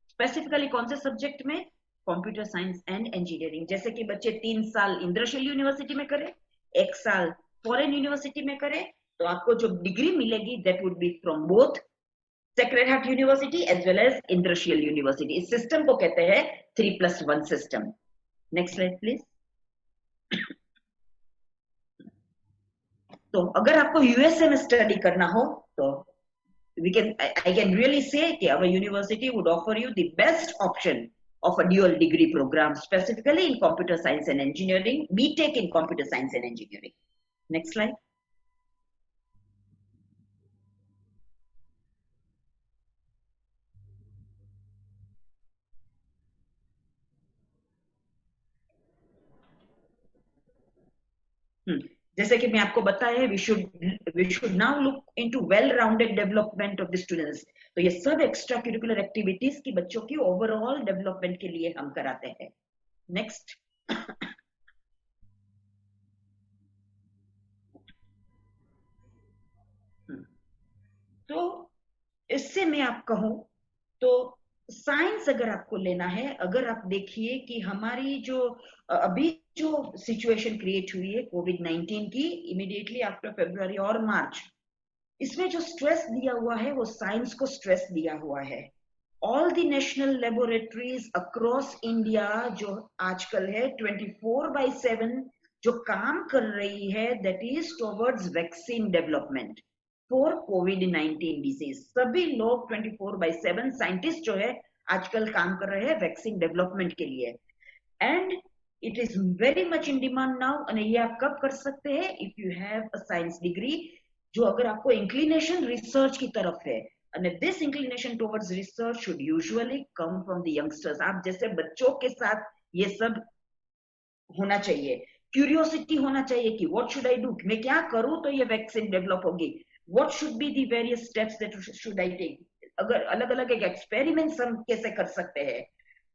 [SPEAKER 4] स्पेसिफिकली कौन से सब्जेक्ट में? Computer science and engineering. जैसे कि बच्चे 3 साल इंद्रशील यूनिवर्सिटी में करें, 1 साल फॉरेन यूनिवर्सिटी में करें, तो आपको जो डिग्री मिलेगी that would be from both Sacred Heart University as well as Indrashil university. इस सिस्टम को कहते हैं 3+1 सिस्टम. Next slide please. तो अगर आपको यूएसए में स्टडी करना हो तो I can really say that our university would offer you the best option of a dual degree program, specifically in computer science and engineering, BTech in computer science and engineering. Next slide. जैसे कि मैं आपको बताया है, we should now look into well-rounded development of the students. तो ये सब extra curricular activities की बच्चों की ओवरऑल डेवलपमेंट के लिए हम कराते हैं. नेक्स्ट. तो इससे मैं आप कहूं तो साइंस अगर आपको लेना है, अगर आप देखिए कि हमारी जो अभी जो सिचुएशन क्रिएट हुई है कोविड-19 की, इमीडिएटली आफ्टर फरवरी और मार्च, इसमें जो स्ट्रेस दिया हुआ है वो साइंस को स्ट्रेस दिया हुआ है. All the national laboratories across India जो आजकल है 24/7 जो काम कर रही है, that is towards vaccine development for covid disease. सभी लोग 24/7 साइंटिस्ट जो है आजकल काम कर रहे हैं वैक्सीन डेवलपमेंट के लिए. And it is very much in demand now. और ये आप कब कर सकते हैं? If you have a science degree, जो अगर आपको इंक्लिनेशन रिसर्च की तरफ है, and this inclination towards research should usually come from the youngsters. आप जैसे बच्चों के साथ ये सब होना चाहिए. क्यूरियोसिटी होना चाहिए कि what should I do, मैं क्या करूं तो ये वैक्सीन डेवलप होगी. What should be the various steps that should I take? अगर अलग अलग एक एक्सपेरिमेंट्स हम कैसे कर सकते हैं.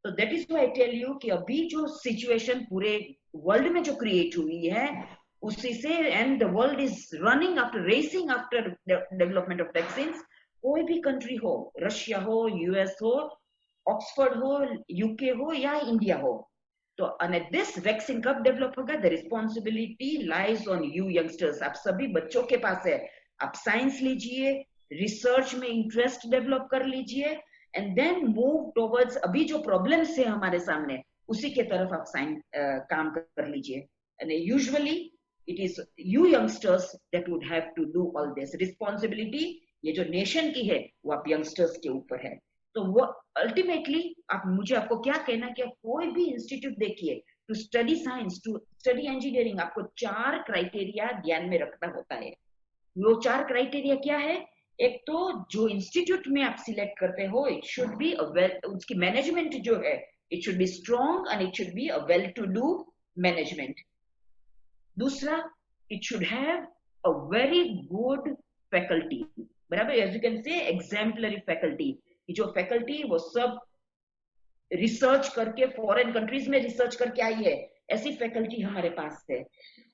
[SPEAKER 4] तो that is why I tell you कि अभी जो सिचुएशन पूरे वर्ल्ड में जो क्रिएट हुई है उसी से, and the world is running after, racing after development of vaccines. कोई भी कंट्री हो, रशिया हो, यूएस हो, ऑक्सफोर्ड हो, यूके हो या इंडिया हो, तो दिस वैक्सीन कब डेवलप होगा? The responsibility lies on you youngsters. आप सभी बच्चों के पास है. आप साइंस लीजिए, रिसर्च में इंटरेस्ट डेवलप कर लीजिए, एंड देन मूव टुवर्ड्स अभी जो प्रॉब्लम्स है हमारे सामने उसी के तरफ आप काम कर लीजिए. And usually it is you youngsters that would have to do all this. Responsibility ये जो नेशन की है वो आप यंगस्टर्स के ऊपर है. तो वो अल्टीमेटली आपको क्या कहना कि आप कोई भी इंस्टीट्यूट देखिए, to study science, to study engineering, आपको 4 क्राइटेरिया ध्यान में रखना होता है. वो 4 क्राइटेरिया क्या है? एक तो जो इंस्टीट्यूट में आप सिलेक्ट करते हो, इट शुड बी उसकी मैनेजमेंट जो है It should be strong and it should be a well-to-do management. दूसरा, it should have a very good faculty. बराबर, as you can say, exemplary faculty. कि जो faculty वो सब रिसर्च करके फॉरेन कंट्रीज में रिसर्च करके आई है, ऐसी फैकल्टी हमारे पास है।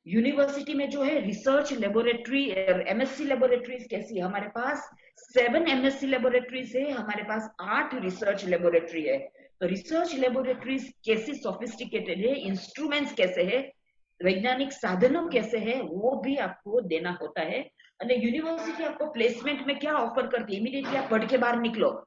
[SPEAKER 4] यूनिवर्सिटी में जो है रिसर्च लेबोरेटरी, एमएससी लेबोरेटरीज कैसी है, हमारे पास 7 एमएससी लेबोरेटरीज है, हमारे पास 8 रिसर्च लेबोरेटरी है। तो रिसर्च लेबोरेटरीज कैसी सोफिस्टिकेटेड है, इंस्ट्रूमेंट्स कैसे है, वैज्ञानिक साधनों कैसे है, वो भी आपको देना होता है। यूनिवर्सिटी आपको प्लेसमेंट में क्या ऑफर करती है, इमीडिएटली आप पढ़ के बाहर निकलो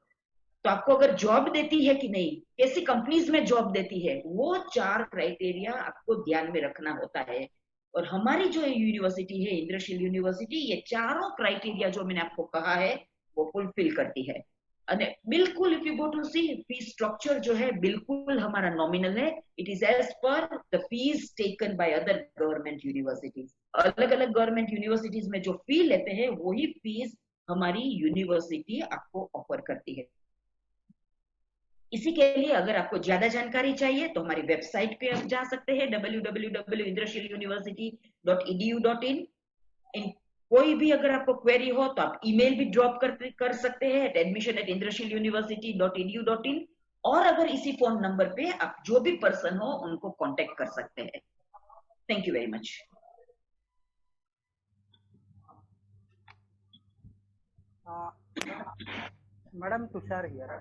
[SPEAKER 4] तो आपको अगर जॉब देती है कि नहीं, कैसी कंपनीज में जॉब देती है, वो 4 क्राइटेरिया आपको ध्यान में रखना होता है। और हमारी जो यूनिवर्सिटी है, इंद्रशील यूनिवर्सिटी, ये चारों क्राइटेरिया जो मैंने आपको कहा है वो फुलफिल करती है। बिल्कुल, if you go to see fees structure जो है बिल्कुल हमारा नॉमिनल है। It is as per the fees taken by other government universities. अलग अलग गवर्नमेंट यूनिवर्सिटीज में जो फी लेते हैं वही फीस हमारी यूनिवर्सिटी आपको ऑफर करती है। इसी के लिए अगर आपको ज्यादा जानकारी चाहिए तो हमारी वेबसाइट पे आप जा सकते हैं www.indrashiluniversity.edu.in। कोई भी अगर आपको क्वेरी हो तो आप ईमेल भी ड्रॉप कर सकते हैं admission@indrashiluniversity.edu.in। और अगर इसी फोन नंबर पे आप जो भी पर्सन हो उनको कांटेक्ट कर सकते हैं। Thank you very much.
[SPEAKER 2] Madam Tushar here.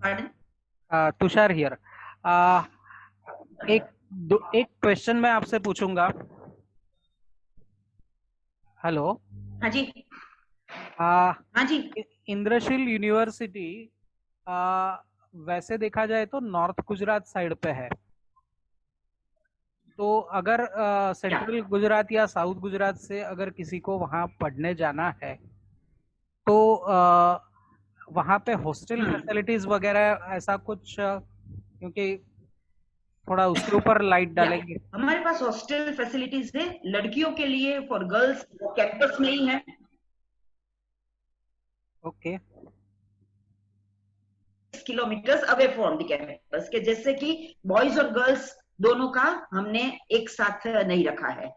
[SPEAKER 4] Pardon?
[SPEAKER 2] Tushar here. एक क्वेश्चन मैं आपसे पूछूंगा। हेलो।
[SPEAKER 4] हाँ जी।
[SPEAKER 2] हाँ जी। इंद्रशील यूनिवर्सिटी वैसे देखा जाए तो नॉर्थ गुजरात साइड पे है, तो अगर सेंट्रल गुजरात या साउथ गुजरात से अगर किसी को वहां पढ़ने जाना है तो वहां पे हॉस्टल फैसिलिटीज वगैरह ऐसा कुछ, क्योंकि थोड़ा उसके ऊपर लाइट डालेंगे।
[SPEAKER 4] हमारे पास हॉस्टल फैसिलिटीज है लड़कियों के लिए, फॉर गर्ल्स, कैंपस में ही है।
[SPEAKER 2] Okay.
[SPEAKER 4] Kilometres away from the campus के, जैसे कि बॉयज और गर्ल्स दोनों का हमने एक साथ नहीं रखा है।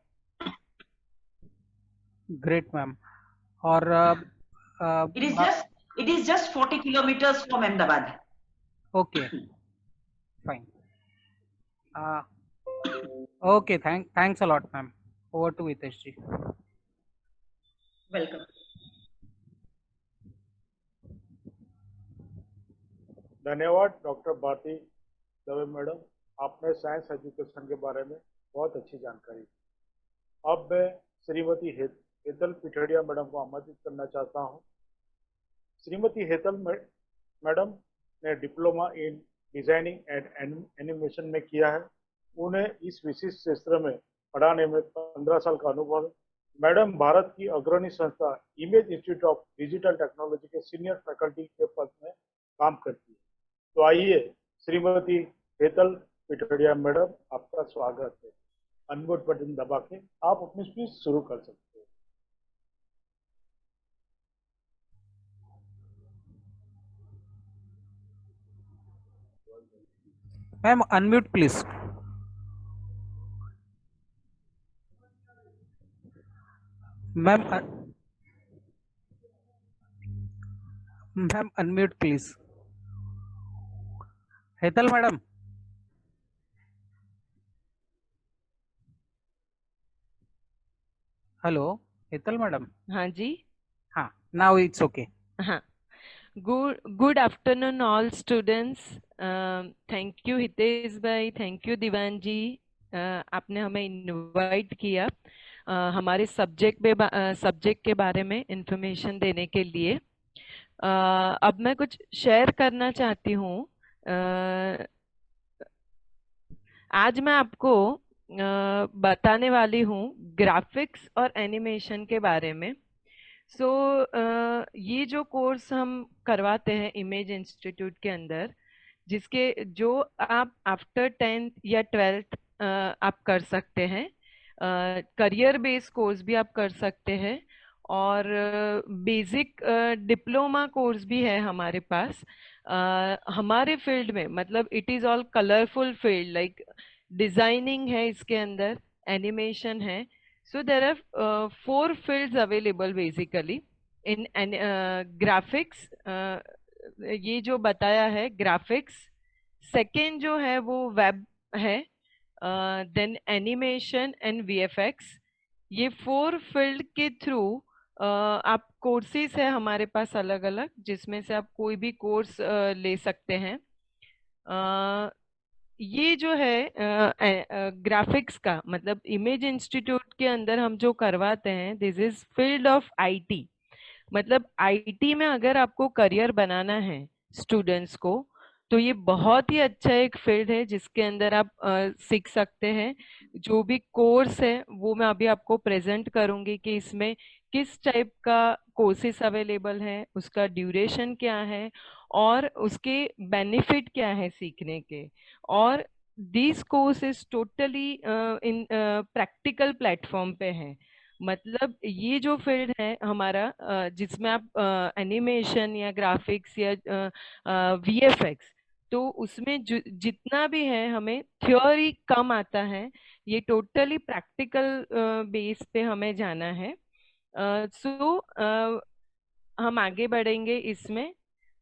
[SPEAKER 2] Great ma'am. और
[SPEAKER 4] it is just 40 kilometres from Ahmedabad.
[SPEAKER 2] Okay, fine. Okay, thanks a lot ma'am. Over to Hitesh ji.
[SPEAKER 4] Welcome.
[SPEAKER 1] धन्यवाद डॉक्टर भारती दवे मैडम, आपने साइंस एजुकेशन के बारे में बहुत अच्छी जानकारी दी। अब मैं श्रीमती हेतल पिठड़िया मैडम को आमंत्रित करना चाहता हूं। श्रीमती हेतल मैडम ने diploma in designing and animation में किया है। उन्हें इस विशिष्ट क्षेत्र में पढ़ाने में 15 साल का अनुभव है। मैडम भारत की अग्रणी संस्था image Institute of Digital technology के सीनियर फैकल्टी के पद में काम करती है। तो आइए श्रीमती हेतल पिठड़िया मैडम, आपका स्वागत है। अनम्यूट बटन दबा के आप अपनी स्पीच शुरू कर सकते हैं।
[SPEAKER 2] Ma'am unmute please. Ma'am unmute please. Hetal madam. Hello Hetal madam.
[SPEAKER 5] हाँ जी।
[SPEAKER 2] हाँ, नाउ इट्स ओके।
[SPEAKER 5] हाँ, good afternoon all students. Thank you Hitesh भाई, thank you दीवान जी, आपने हमें इनवाइट किया हमारे सब्जेक्ट के बारे में इंफॉर्मेशन देने के लिए। अब मैं कुछ शेयर करना चाहती हूँ। आज मैं आपको बताने वाली हूँ ग्राफिक्स और एनिमेशन के बारे में। ये जो कोर्स हम करवाते हैं इमेज इंस्टीट्यूट के अंदर, जिसके जो आप आफ्टर 10th या 12th आप कर सकते हैं, करियर बेस्ड कोर्स भी आप कर सकते हैं, और बेसिक डिप्लोमा कोर्स भी है हमारे पास हमारे फील्ड में। मतलब it is all colourful field, like designing है इसके अंदर, एनिमेशन है। So there are 4 fields available basically in graphics. ये जो बताया है ग्राफिक्स, सेकेंड जो है वो वेब है, देन एनिमेशन एंड वीएफएक्स। ये 4 फील्ड के थ्रू आप कोर्सेज है हमारे पास अलग अलग, जिसमें से आप कोई भी कोर्स ले सकते हैं। ये जो है ग्राफिक्स का मतलब इमेज इंस्टीट्यूट के अंदर हम जो करवाते हैं, this is field of IT. मतलब आईटी में अगर आपको करियर बनाना है स्टूडेंट्स को, तो ये बहुत ही अच्छा एक फील्ड है जिसके अंदर आप सीख सकते हैं। जो भी कोर्स है वो मैं अभी आपको प्रेजेंट करूंगी कि इसमें किस टाइप का कोर्सेस अवेलेबल है, उसका ड्यूरेशन क्या है और उसके बेनिफिट क्या है सीखने के। और this course is totally in practical platform पे है। मतलब ये जो फील्ड है हमारा जिसमें आप एनिमेशन या ग्राफिक्स या वीएफएक्स, तो उसमें जितना भी है हमें थ्योरी कम आता है, ये टोटली प्रैक्टिकल बेस पे हमें जाना है। सो हम आगे बढ़ेंगे इसमें।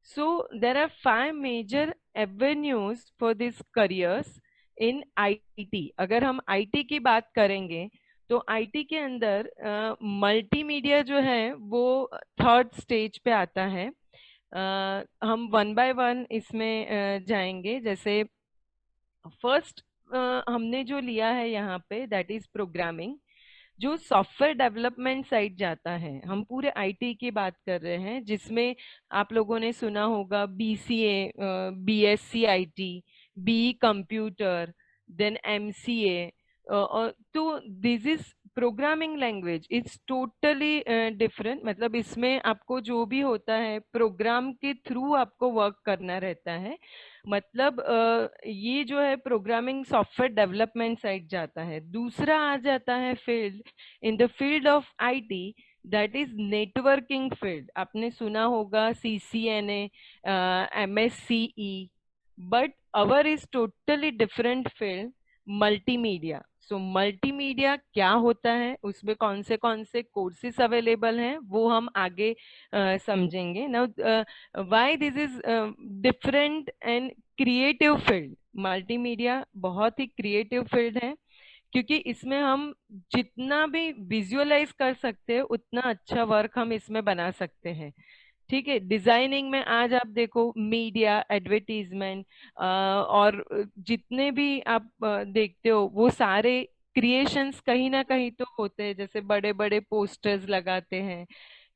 [SPEAKER 5] So there are 5 major avenues for this careers in IT. अगर हम आईटी की बात करेंगे तो आईटी के अंदर मल्टीमीडिया जो है वो 3rd स्टेज पे आता है। हम 1 बाय 1 इसमें जाएंगे। जैसे फर्स्ट हमने जो लिया है यहाँ पे, दैट इज प्रोग्रामिंग, जो सॉफ्टवेयर डेवलपमेंट साइड जाता है। हम पूरे आईटी की बात कर रहे हैं, जिसमें आप लोगों ने सुना होगा BCA, BSc IT, B computer, then MCA. तो this is programming language is totally different. मतलब इसमें आपको जो भी होता है प्रोग्राम के थ्रू आपको वर्क करना रहता है। मतलब ये जो है प्रोग्रामिंग सॉफ्टवेयर डेवलपमेंट साइड जाता है। दूसरा आ जाता है field in the field of IT, that is networking field. आपने सुना होगा CCNA, MSCE, but our is totally different field, multimedia. So multimedia क्या होता है, उसमें कौन से कोर्सेज अवेलेबल हैं, वो हम आगे समझेंगे। Now why this is different and creative field. Multimedia बहुत ही क्रिएटिव फील्ड है, क्योंकि इसमें हम जितना भी विजुअलाइज कर सकते हैं उतना अच्छा वर्क हम इसमें बना सकते हैं। ठीक है, डिजाइनिंग में आज आप देखो मीडिया, एडवर्टीजमेंट और जितने भी आप देखते हो वो सारे क्रिएशंस कहीं ना कहीं तो होते हैं। जैसे बड़े बड़े पोस्टर्स लगाते हैं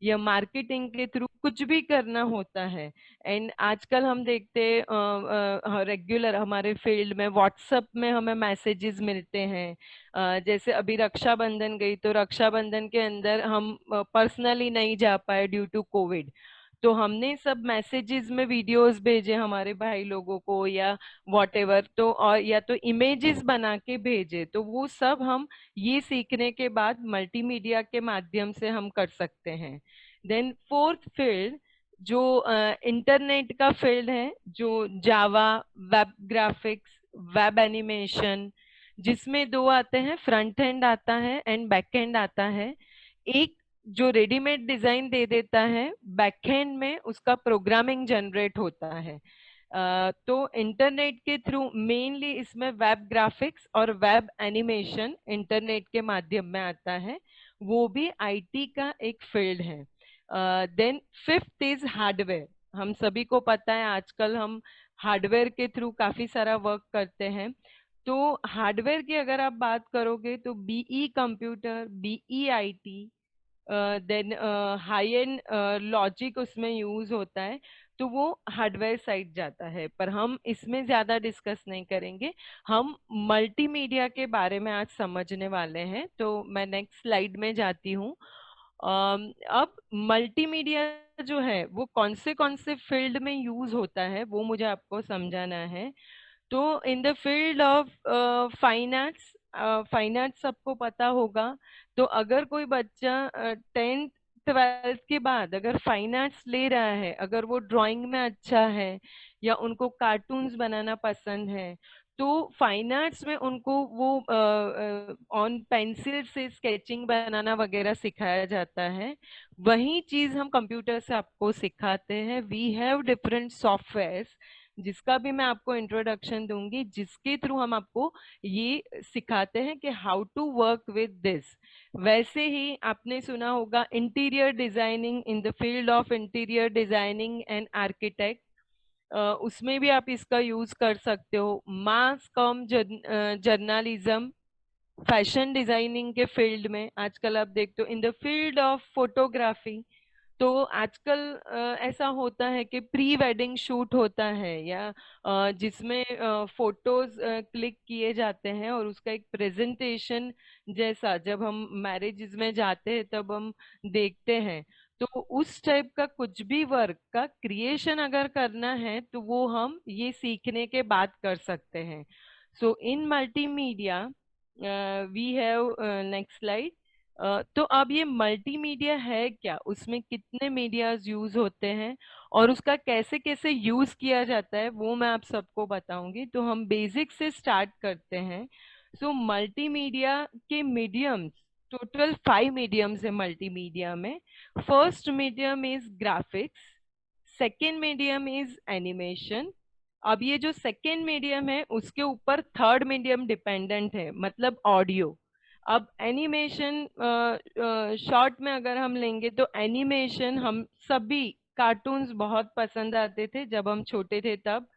[SPEAKER 5] या मार्केटिंग के थ्रू कुछ भी करना होता है। एंड आजकल हम देखते हैं रेगुलर हमारे फील्ड में व्हाट्सएप में हमें मैसेजेस मिलते हैं। जैसे अभी रक्षाबंधन गई तो रक्षाबंधन के अंदर हम पर्सनली नहीं जा पाए ड्यू टू कोविड, तो हमने सब मैसेजेस में वीडियोस भेजे हमारे भाई लोगों को या वॉटेवर, तो और या तो इमेजेस बना के भेजे। तो वो सब हम ये सीखने के बाद मल्टीमीडिया के माध्यम से हम कर सकते हैं। देन 4th फील्ड जो इंटरनेट का फील्ड है, जो जावा, वेब ग्राफिक्स, वेब एनिमेशन, जिसमें 2 आते हैं, फ्रंट एंड आता है एंड बैक एंड आता है। एक जो रेडीमेड डिजाइन दे देता है, बैकएंड में उसका प्रोग्रामिंग जनरेट होता है। तो इंटरनेट के थ्रू मेनली इसमें वेब ग्राफिक्स और वेब एनिमेशन इंटरनेट के माध्यम में आता है, वो भी आईटी का एक फील्ड है। Then 5th is hardware. हम सभी को पता है आजकल हम हार्डवेयर के थ्रू काफी सारा वर्क करते हैं। तो हार्डवेयर की अगर आप बात करोगे तो BE computer, BE IT, then high end logic उसमें यूज होता है, तो वो हार्डवेयर साइड जाता है। पर हम इसमें ज्यादा डिस्कस नहीं करेंगे, हम मल्टीमीडिया के बारे में आज समझने वाले हैं। तो मैं नेक्स्ट स्लाइड में जाती हूँ। अब मल्टीमीडिया जो है वो कौन से फील्ड में यूज होता है वो मुझे आपको समझाना है। तो इन the field of finance, finance सबको पता होगा। तो अगर कोई बच्चा 10th 12th के बाद अगर फाइन आर्ट्स ले रहा है, अगर वो ड्राइंग में अच्छा है या उनको कार्टून्स बनाना पसंद है, तो फाइन आर्ट्स में उनको वो ऑन पेंसिल से स्केचिंग बनाना वगैरह सिखाया जाता है। वही चीज हम कंप्यूटर से आपको सिखाते हैं। वी हैव डिफरेंट सॉफ्टवेयर्स, जिसका भी मैं आपको इंट्रोडक्शन दूंगी, जिसके थ्रू हम आपको ये सिखाते हैं कि how to work with this. वैसे ही आपने सुना होगा interior designing, in the field of interior designing and architect, उसमें भी आप इसका यूज कर सकते हो। Mass comm journalism, fashion designing के फील्ड में आजकल आप देखते हो। In the field of photography, तो आजकल ऐसा होता है कि प्री वेडिंग शूट होता है या जिसमें फोटोज क्लिक किए जाते हैं और उसका एक प्रेजेंटेशन जैसा जब हम मैरिजेस में जाते हैं तब हम देखते हैं। तो उस टाइप का कुछ भी वर्क का क्रिएशन अगर करना है तो वो हम ये सीखने के बाद कर सकते हैं। So in multimedia we have, next slide. तो अब ये मल्टीमीडिया है क्या, उसमें कितने मीडियाज यूज होते हैं और उसका कैसे कैसे यूज किया जाता है, वो मैं आप सबको बताऊंगी। तो हम बेसिक से स्टार्ट करते हैं। सो मल्टीमीडिया के मीडियम्स, टोटल 5 मीडियम्स है मल्टीमीडिया में। First medium is graphics, second medium is animation. अब ये जो सेकेंड मीडियम है उसके ऊपर थर्ड मीडियम डिपेंडेंट है, मतलब ऑडियो। अब एनिमेशन शॉर्ट में अगर हम लेंगे तो एनिमेशन हम सभी, कार्टून्स बहुत पसंद आते थे जब हम छोटे थे। तब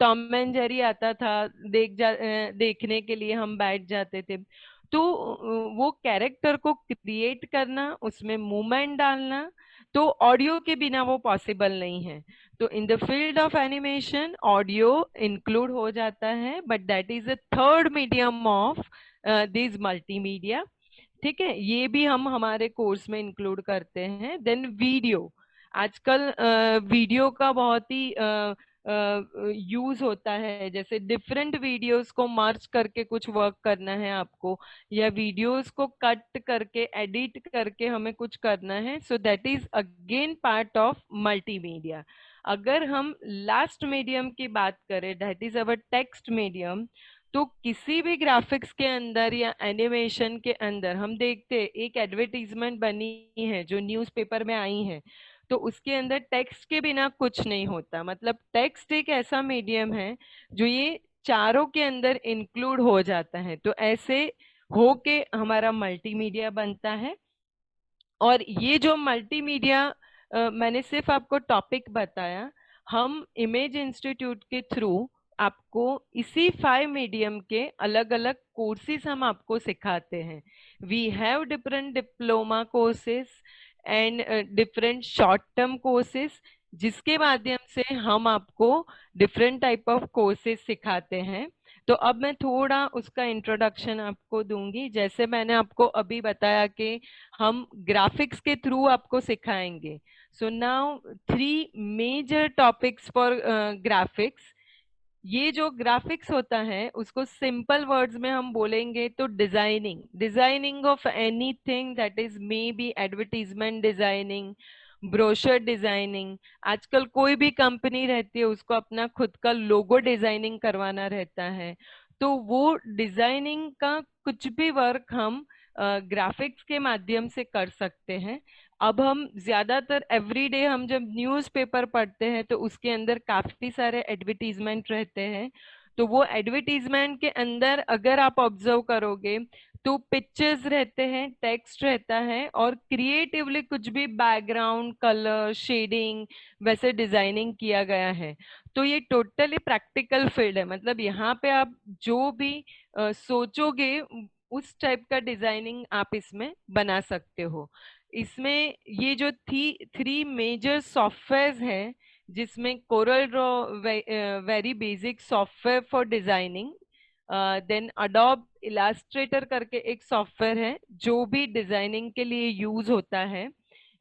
[SPEAKER 5] टॉम एंड जेरी आता था, देखने के लिए हम बैठ जाते थे। तो वो कैरेक्टर को क्रिएट करना, उसमें मूवमेंट डालना, तो ऑडियो के बिना वो पॉसिबल नहीं है। तो इन the field of animation audio include हो जाता है, but that is a third medium of this multimedia. ठीक है, ये भी हम हमारे कोर्स में इंक्लूड करते हैं। देन वीडियो, आजकल वीडियो का बहुत ही यूज होता है। जैसे डिफरेंट वीडियोस को मर्ज करके कुछ वर्क करना है आपको, या वीडियोस को कट करके एडिट करके हमें कुछ करना है, so that is again part of multimedia. अगर हम लास्ट मीडियम की बात करें, that is our text medium, तो किसी भी ग्राफिक्स के अंदर या एनिमेशन के अंदर हम देखते हैं एक एडवर्टीजमेंट बनी है जो न्यूज़पेपर में आई है, तो उसके अंदर टेक्स्ट के बिना कुछ नहीं होता। मतलब टेक्स्ट एक ऐसा मीडियम है जो ये चारों के अंदर इंक्लूड हो जाता है। तो ऐसे हो के हमारा मल्टीमीडिया बनता है। और ये जो मल्टीमीडिया, मैंने सिर्फ आपको टॉपिक बताया, हम इमेज इंस्टीट्यूट के थ्रू आपको इसी 5 मीडियम के अलग अलग कोर्सेज हम आपको सिखाते हैं। We have different diploma courses and different short term courses, जिसके माध्यम से हम आपको डिफरेंट टाइप ऑफ कोर्सेज सिखाते हैं। तो अब मैं थोड़ा उसका इंट्रोडक्शन आपको दूंगी। जैसे मैंने आपको अभी बताया कि हम ग्राफिक्स के थ्रू आपको सिखाएंगे। So now 3 major topics for graphics. ये जो ग्राफिक्स होता है उसको सिंपल वर्ड्स में हम बोलेंगे तो designing of anything, that is may be advertisement designing, brochure designing. आजकल कोई भी कंपनी रहती है उसको अपना खुद का लोगो डिजाइनिंग करवाना रहता है, तो वो डिजाइनिंग का कुछ भी वर्क हम ग्राफिक्स के माध्यम से कर सकते हैं। अब हम ज्यादातर एवरीडे हम जब न्यूज़पेपर पढ़ते हैं तो उसके अंदर काफी सारे एडवर्टीजमेंट रहते हैं। तो वो एडवर्टीजमेंट के अंदर अगर आप ऑब्जर्व करोगे तो पिक्चर्स रहते हैं, टेक्स्ट रहता है, और क्रिएटिवली कुछ भी बैकग्राउंड, कलर, शेडिंग, वैसे डिजाइनिंग किया गया है। तो ये टोटली प्रैक्टिकल फील्ड है। मतलब यहाँ पे आप जो भी सोचोगे उस टाइप का डिजाइनिंग आप इसमें बना सकते हो। इसमें ये जो 3 मेजर सॉफ्टवेयर हैं, जिसमें Corel Draw very basic software for designing, then Adobe Illustrator करके एक सॉफ्टवेयर है जो भी डिजाइनिंग के लिए यूज होता है,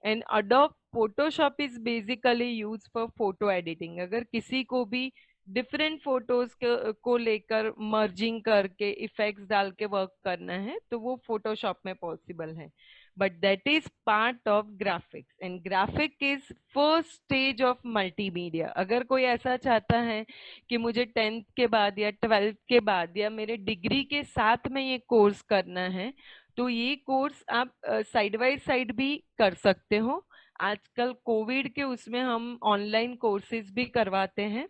[SPEAKER 5] and Adobe Photoshop is basically use for photo editing. अगर किसी को भी डिफरेंट फोटोज को लेकर मर्जिंग करके इफेक्ट्स डाल के वर्क करना है तो वो फोटोशॉप में पॉसिबल है। but that is part of graphics and graphic is first stage of multimedia. अगर कोई ऐसा चाहता है कि मुझे 10th के बाद या 12th के बाद या मेरे डिग्री के साथ में ये कोर्स करना है, तो ये कोर्स आप साइड बाय साइड भी कर सकते हो। आजकल कोविड के उसमें हम ऑनलाइन कोर्सेज भी करवाते हैं,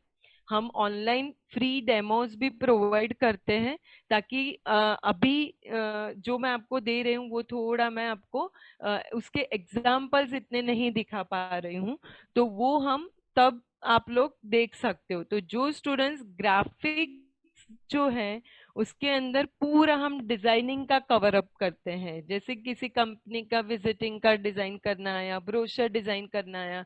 [SPEAKER 5] हम ऑनलाइन फ्री डेमोज भी प्रोवाइड करते हैं, ताकि अभी जो मैं आपको दे रही हूँ वो थोड़ा मैं आपको उसके एग्जाम्पल्स इतने नहीं दिखा पा रही हूँ, तो वो हम तब आप लोग देख सकते हो। तो जो स्टूडेंट्स ग्राफिक जो है उसके अंदर पूरा हम डिजाइनिंग का कवर अप करते हैं, जैसे किसी कंपनी का विजिटिंग का डिजाइन करना आया, ब्रोशर डिजाइन करना आया,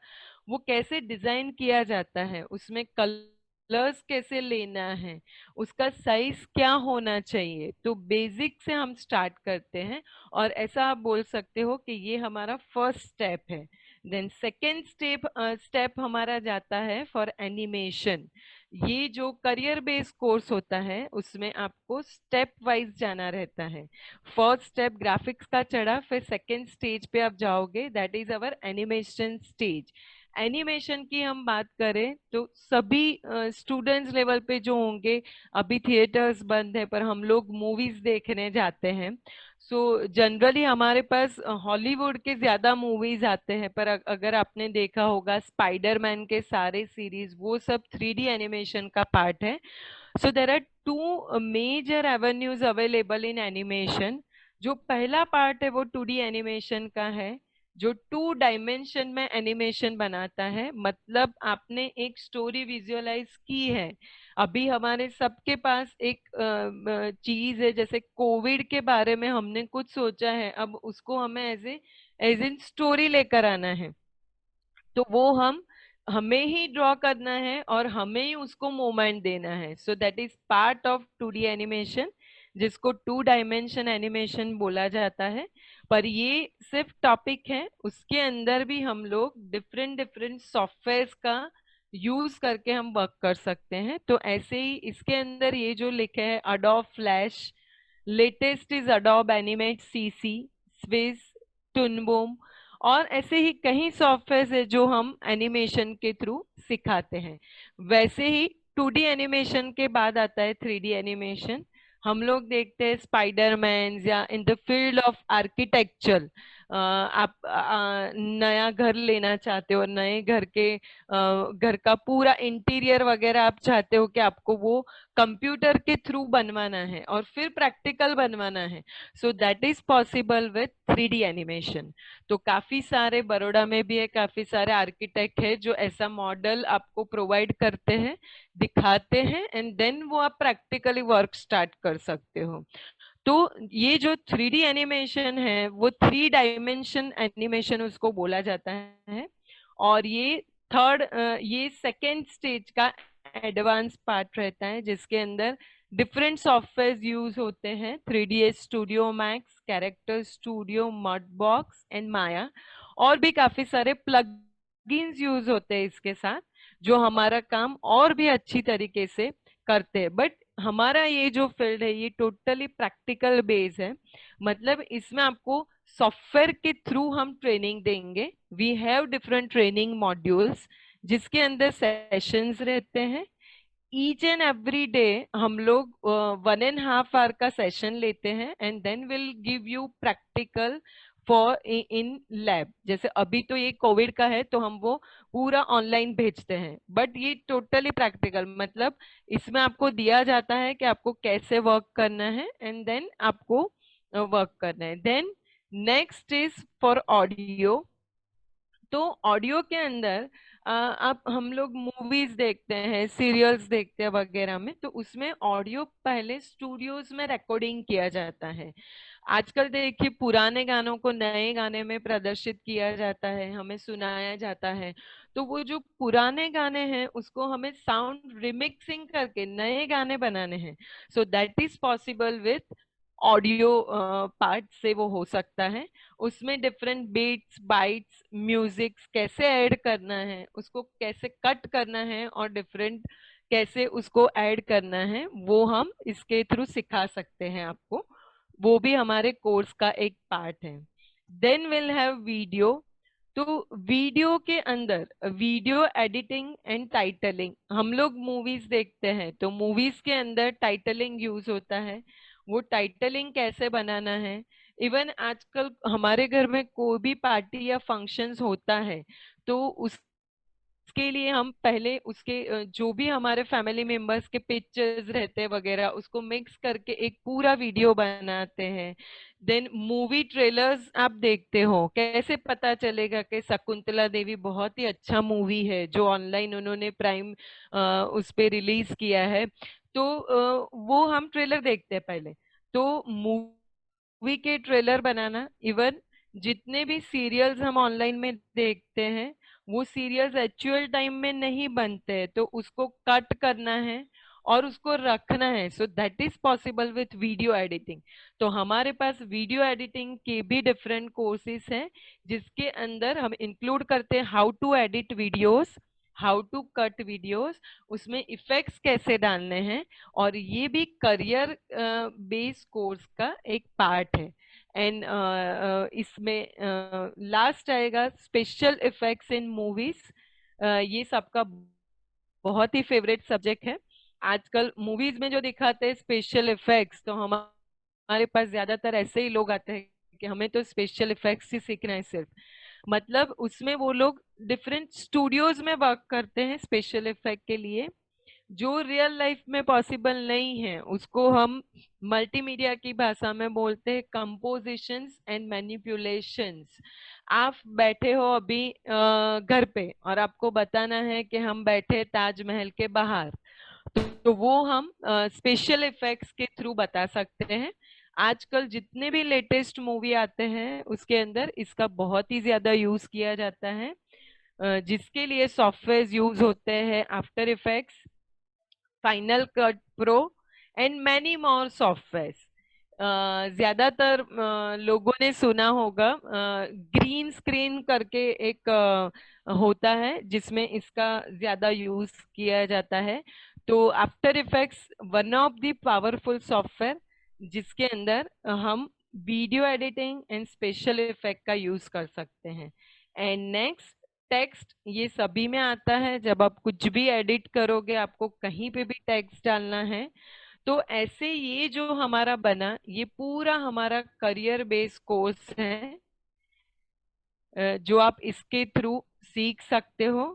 [SPEAKER 5] वो कैसे डिजाइन किया जाता है, उसमें कलर्स कैसे लेना है, उसका साइज क्या होना चाहिए, तो बेसिक से हम स्टार्ट करते हैं। और ऐसा आप बोल सकते हो कि ये हमारा फर्स्ट स्टेप है। देन सेकेंड स्टेप हमारा जाता है फॉर एनिमेशन। ये जो करियर बेस्ड कोर्स होता है उसमें आपको स्टेप वाइज जाना रहता है। फर्स्ट स्टेप ग्राफिक्स का चढ़ा, फिर सेकेंड स्टेज पे आप जाओगे, that is our animation stage. Animation की हम बात करें तो सभी स्टूडेंट्स लेवल पे जो होंगे, अभी थिएटर्स बंद है पर हम लोग मूवीज देखने जाते हैं। सो जनरली हमारे पास हॉलीवुड के ज्यादा मूवीज आते हैं, पर अगर आपने देखा होगा स्पाइडरमैन के सारे सीरीज वो सब 3D एनिमेशन का पार्ट है। So there are two major avenues available in animation. जो पहला पार्ट है वो 2D एनिमेशन का है, जो 2 डायमेंशन में एनिमेशन बनाता है, मतलब आपने एक स्टोरी विजुअलाइज की है। अभी हमारे सबके पास एक चीज है, जैसे कोविड के बारे में हमने कुछ सोचा है, अब उसको हमें एज इन स्टोरी लेकर आना है, तो वो हमें ही ड्रॉ करना है और हमें ही उसको मूवमेंट देना है। So that is part of 2D animation, जिसको 2 डायमेंशन एनिमेशन बोला जाता है। पर ये सिर्फ टॉपिक है, उसके अंदर भी हम लोग डिफरेंट डिफरेंट सॉफ्टवेयर का यूज करके हम वर्क कर सकते हैं। तो ऐसे ही इसके अंदर ये जो लिखे है Adobe Flash, latest is Adobe Animate CC, Swiss, Toon Boom, और ऐसे ही कई सॉफ्टवेयर है जो हम एनिमेशन के थ्रू सिखाते हैं। वैसे ही 2D एनिमेशन के बाद आता है 3D एनिमेशन। हम लोग देखते हैं स्पाइडरमैन, या इन द फील्ड ऑफ आर्किटेक्चर, आप नया घर लेना चाहते हो, नए घर का पूरा इंटीरियर वगैरह आप चाहते हो कि आपको वो कंप्यूटर के थ्रू बनवाना है और फिर प्रैक्टिकल बनवाना है। So that is possible with 3D animation. तो काफी सारे बड़ौदा में भी है, काफी सारे आर्किटेक्ट है जो ऐसा मॉडल आपको प्रोवाइड करते हैं, दिखाते हैं, एंड देन वो आप प्रैक्टिकली वर्क स्टार्ट कर सकते हो। तो ये जो 3D एनिमेशन है वो 3 डायमेंशन एनिमेशन उसको बोला जाता है। और ये सेकेंड स्टेज का एडवांस पार्ट रहता है, जिसके अंदर डिफरेंट सॉफ्टवेयर यूज होते हैं, 3ds Studio Max, Character Studio, Mudbox and Maya, और भी काफी सारे प्लगइन्स यूज होते हैं इसके साथ, जो हमारा काम और भी अच्छी तरीके से करते हैं। बट हमारा ये जो फील्ड है ये टोटली प्रैक्टिकल बेस है, मतलब इसमें आपको सॉफ्टवेयर के थ्रू हम ट्रेनिंग देंगे। We have different training modules जिसके अंदर सेशंस रहते हैं। ईच एंड एवरी डे हम लोग 1.5 आवर का सेशन लेते हैं, and then will give you practical for in lab. जैसे अभी तो ये कोविड का है तो हम वो पूरा ऑनलाइन भेजते हैं, बट ये टोटली प्रैक्टिकल, मतलब इसमें आपको दिया जाता है कि आपको कैसे वर्क करना है, एंड देन आपको वर्क करना है। Then next is for audio. तो ऑडियो के अंदर आप हम लोग मूवीज देखते हैं, सीरियल्स देखते हैं वगैरह में, तो उसमें ऑडियो पहले स्टूडियोज में रिकॉर्डिंग किया जाता है। आजकल देखिए पुराने गानों को नए गाने में प्रदर्शित किया जाता है, हमें सुनाया जाता है, तो वो जो पुराने गाने हैं उसको हमें साउंड रिमिक्सिंग करके नए गाने बनाने हैं। So that is possible with audio part से वो हो सकता है। उसमें डिफरेंट बीट्स, बाइट्स, म्यूजिक्स कैसे ऐड करना है, उसको कैसे कट करना है और डिफरेंट कैसे उसको ऐड करना है, वो हम इसके थ्रू सिखा सकते हैं आपको। वो भी हमारे कोर्स का एक पार्ट है। Then will have video. तो वीडियो के अंदर वीडियो एडिटिंग एंड टाइटलिंग, हम लोग मूवीज देखते हैं तो मूवीज के अंदर टाइटलिंग यूज होता है। वो टाइटलिंग कैसे बनाना है, इवन आजकल हमारे घर में कोई भी पार्टी या फंक्शंस होता है तो उसके लिए हम पहले उसके जो भी हमारे फैमिली मेंबर्स के पिक्चर्स रहते हैं वगैरह उसको मिक्स करके एक पूरा वीडियो बनाते हैं। देन मूवी ट्रेलर्स आप देखते हो, कैसे पता चलेगा कि शकुंतला देवी बहुत ही अच्छा मूवी है जो ऑनलाइन उन्होंने प्राइम उस पे रिलीज किया है, तो वो हम ट्रेलर देखते हैं पहले। तो मूवी के ट्रेलर बनाना, इवन जितने भी सीरियल्स हम ऑनलाइन में देखते हैं वो सीरियल्स एक्चुअल टाइम में नहीं बनते, तो उसको कट करना है और उसको रखना है। So that is possible with video editing. तो हमारे पास वीडियो एडिटिंग के भी डिफरेंट कोर्सेज हैं जिसके अंदर हम इंक्लूड करते हैं how to edit videos, how to cut videos, उसमें इफेक्ट्स कैसे डालने हैं, और ये भी करियर बेस्ड कोर्स का एक पार्ट है। एंड इसमें लास्ट आएगा स्पेशल इफेक्ट्स इन मूवीज। ये सबका बहुत ही फेवरेट सब्जेक्ट है। आजकल मूवीज में जो दिखाते हैं स्पेशल इफेक्ट्स, तो हमारे पास ज्यादातर ऐसे ही लोग आते हैं कि हमें तो स्पेशल इफेक्ट्स ही सीखना है सिर्फ। मतलब उसमें वो लोग डिफरेंट स्टूडियोज में वर्क करते हैं स्पेशल इफेक्ट के लिए, जो रियल लाइफ में पॉसिबल नहीं है। उसको हम मल्टीमीडिया की भाषा में बोलते हैं कंपोजिशंस एंड मैनिपुलेशंस। आप बैठे हो अभी घर पे और आपको बताना है कि हम बैठे ताजमहल के बाहर, तो वो हम स्पेशल इफेक्ट्स के थ्रू बता सकते हैं। आजकल जितने भी लेटेस्ट मूवी आते हैं उसके अंदर इसका बहुत ही ज्यादा यूज किया जाता है, जिसके लिए सॉफ्टवेयर यूज होते हैं after effects, final cut pro and many more software. ज्यादातर लोगों ने सुना होगा ग्रीन स्क्रीन करके एक होता है जिसमें इसका ज्यादा यूज किया जाता है। तो after effects one of the powerful software जिसके अंदर हम video editing and special effect का यूज कर सकते हैं। एंड नेक्स्ट टेक्स्ट, ये सभी में आता है। जब आप कुछ भी एडिट करोगे आपको कहीं पे भी टेक्स्ट डालना है। तो ऐसे ये जो हमारा बना ये पूरा हमारा करियर बेस्ड कोर्स है जो आप इसके थ्रू सीख सकते हो।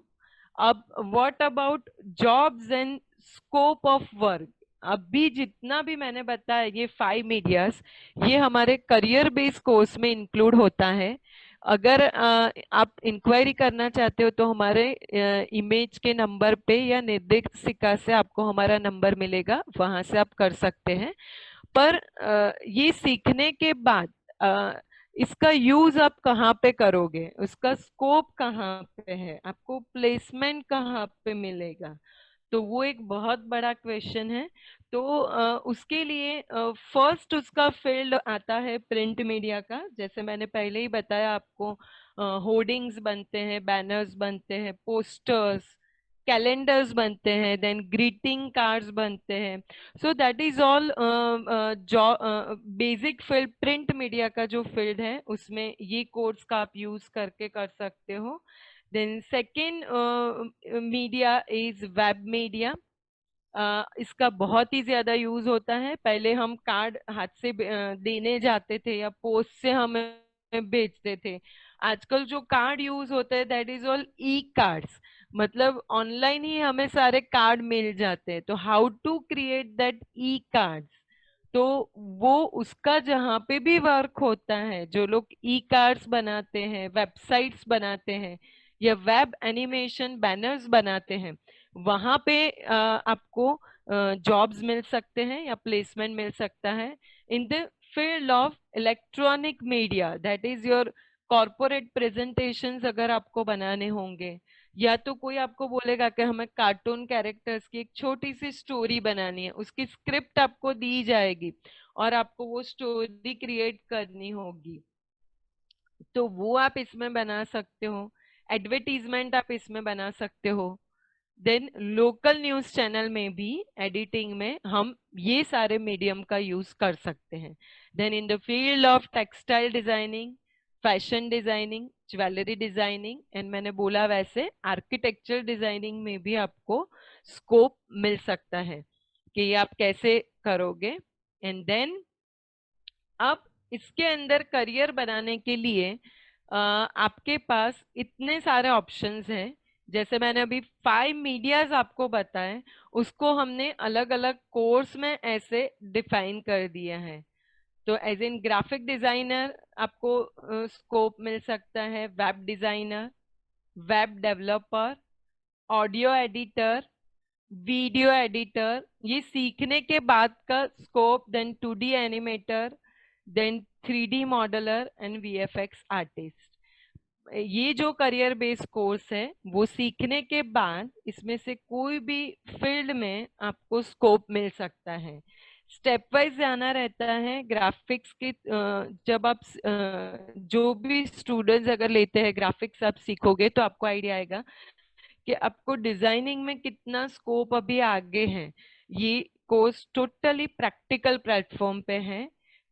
[SPEAKER 5] अब what about jobs and scope of work, अभी जितना भी मैंने बताया ये 5 मीडियाज ये हमारे करियर बेस्ड कोर्स में इंक्लूड होता है। अगर आप इंक्वायरी करना चाहते हो तो हमारे इमेज के नंबर पे या निर्देशिका से आपको हमारा नंबर मिलेगा, वहां से आप कर सकते हैं। पर ये सीखने के बाद इसका यूज आप कहाँ पे करोगे, उसका स्कोप कहाँ पे है, आपको प्लेसमेंट कहाँ पे मिलेगा, तो वो एक बहुत बड़ा क्वेश्चन है। तो उसके लिए फर्स्ट उसका फील्ड आता है प्रिंट मीडिया का। जैसे मैंने पहले ही बताया आपको, होर्डिंग्स बनते हैं, बैनर्स बनते हैं, पोस्टर्स, कैलेंडर्स बनते हैं, देन ग्रीटिंग कार्ड्स बनते हैं। So that is all basic field print media का जो फील्ड है उसमें ये कोर्स का आप यूज करके कर सकते हो। Then second media is web media. इसका बहुत ही ज्यादा यूज होता है। पहले हम कार्ड हाथ से देने जाते थे या पोस्ट से हमें भेजते थे। आजकल जो कार्ड यूज होता है that is all e cards, मतलब ऑनलाइन ही हमें सारे कार्ड मिल जाते हैं। तो how to create that e cards, तो वो उसका जहाँ पे भी वर्क होता है, जो लोग ई कार्ड्स बनाते हैं, वेबसाइट्स बनाते हैं या वेब एनिमेशन बैनर्स बनाते हैं, वहां पे आपको जॉब्स मिल सकते हैं या प्लेसमेंट मिल सकता है इन the field of electronic media. That is your corporate presentations अगर आपको बनाने होंगे, या तो कोई आपको बोलेगा कि हमें कार्टून कैरेक्टर्स की एक छोटी सी स्टोरी बनानी है, उसकी स्क्रिप्ट आपको दी जाएगी और आपको वो स्टोरी क्रिएट करनी होगी, तो वो आप इसमें बना सकते हो। एडवर्टीजमेंट आप इसमें बना सकते हो। देन लोकल न्यूज चैनल में भी एडिटिंग में हम ये सारे मीडियम का यूज कर सकते हैं। Then in the field of textile designing, fashion designing, jewellery designing, and मैंने बोला वैसे आर्किटेक्चर डिजाइनिंग में भी आपको स्कोप मिल सकता है कि ये आप कैसे करोगे। एंड देन अब इसके अंदर करियर बनाने के लिए आपके पास इतने सारे ऑप्शंस हैं। जैसे मैंने अभी 5 मीडियाज आपको बताए, उसको हमने अलग अलग कोर्स में ऐसे डिफाइन कर दिया है। तो एज इन ग्राफिक डिजाइनर आपको स्कोप मिल सकता है, web designer, web developer, audio editor, video editor, ये सीखने के बाद का scope. Then 2D animator, then 3D modeller and VFX artist. ये जो करियर बेस्ड कोर्स है वो सीखने के बाद इसमें से कोई भी फील्ड में आपको स्कोप मिल सकता है। स्टेप वाइज जाना रहता है। ग्राफिक्स के जब आप जो भी स्टूडेंट्स अगर लेते हैं ग्राफिक्स आप सीखोगे तो आपको आइडिया आएगा कि आपको डिजाइनिंग में कितना स्कोप अभी आगे है। ये कोर्स टोटली प्रैक्टिकल प्लेटफॉर्म पे है।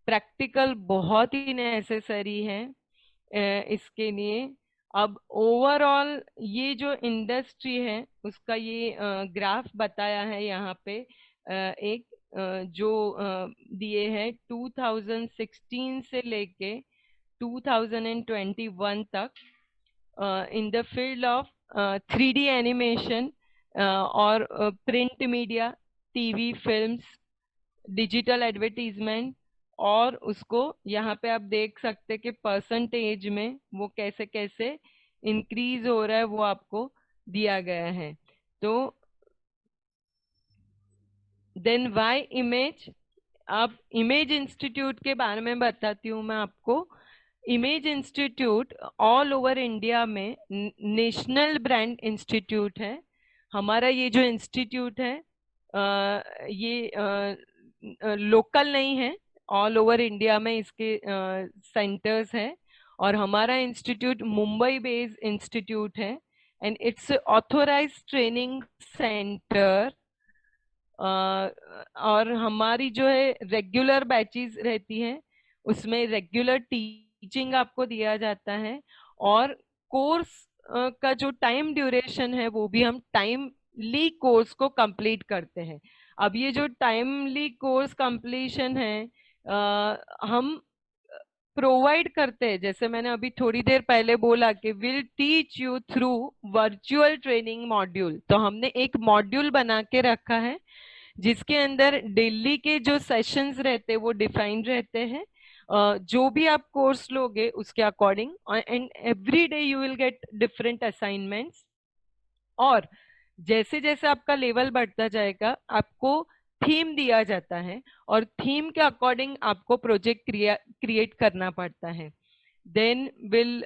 [SPEAKER 5] प्रैक्टिकल बहुत ही नेसेसरी है इसके लिए। अब ओवरऑल ये जो इंडस्ट्री है उसका ये ग्राफ बताया है यहाँ पे एक जो दिए है 2016 से लेके 2021 तक in the field of 3D animation और print media, TV, films, digital advertisement. और उसको यहाँ पे आप देख सकते हैं कि परसेंटेज में वो कैसे कैसे इंक्रीज हो रहा है, वो आपको दिया गया है। तो देन वाई इमेज। अब इमेज इंस्टीट्यूट के बारे में बताती हूँ मैं आपको। Image institute all over India में नेशनल ब्रांड इंस्टीट्यूट है। हमारा ये जो इंस्टीट्यूट है ये लोकल नहीं है, ऑल ओवर इंडिया में इसके सेंटर्स हैं। और हमारा इंस्टीट्यूट मुंबई बेस्ड इंस्टीट्यूट है and it's authorised training centre. और हमारी जो है रेगुलर बैचेस रहती हैं, उसमें रेगुलर टीचिंग आपको दिया जाता है। और कोर्स का जो टाइम ड्यूरेशन है वो भी हम टाइमली कोर्स को कंप्लीट करते हैं। अब ये जो टाइमली कोर्स कंप्लीशन है हम प्रोवाइड करते हैं। जैसे मैंने अभी थोड़ी देर पहले बोला कि will teach you through virtual training module. तो हमने एक मॉड्यूल बना के रखा है जिसके अंदर डेली के जो सेशंस रहते हैं वो डिफाइंड रहते हैं। जो भी आप कोर्स लोगे उसके according, and every day you will get different assignments. और जैसे जैसे आपका लेवल बढ़ता जाएगा आपको थीम दिया जाता है और थीम के अकॉर्डिंग आपको प्रोजेक्ट क्रिएट करना पड़ता है। Then will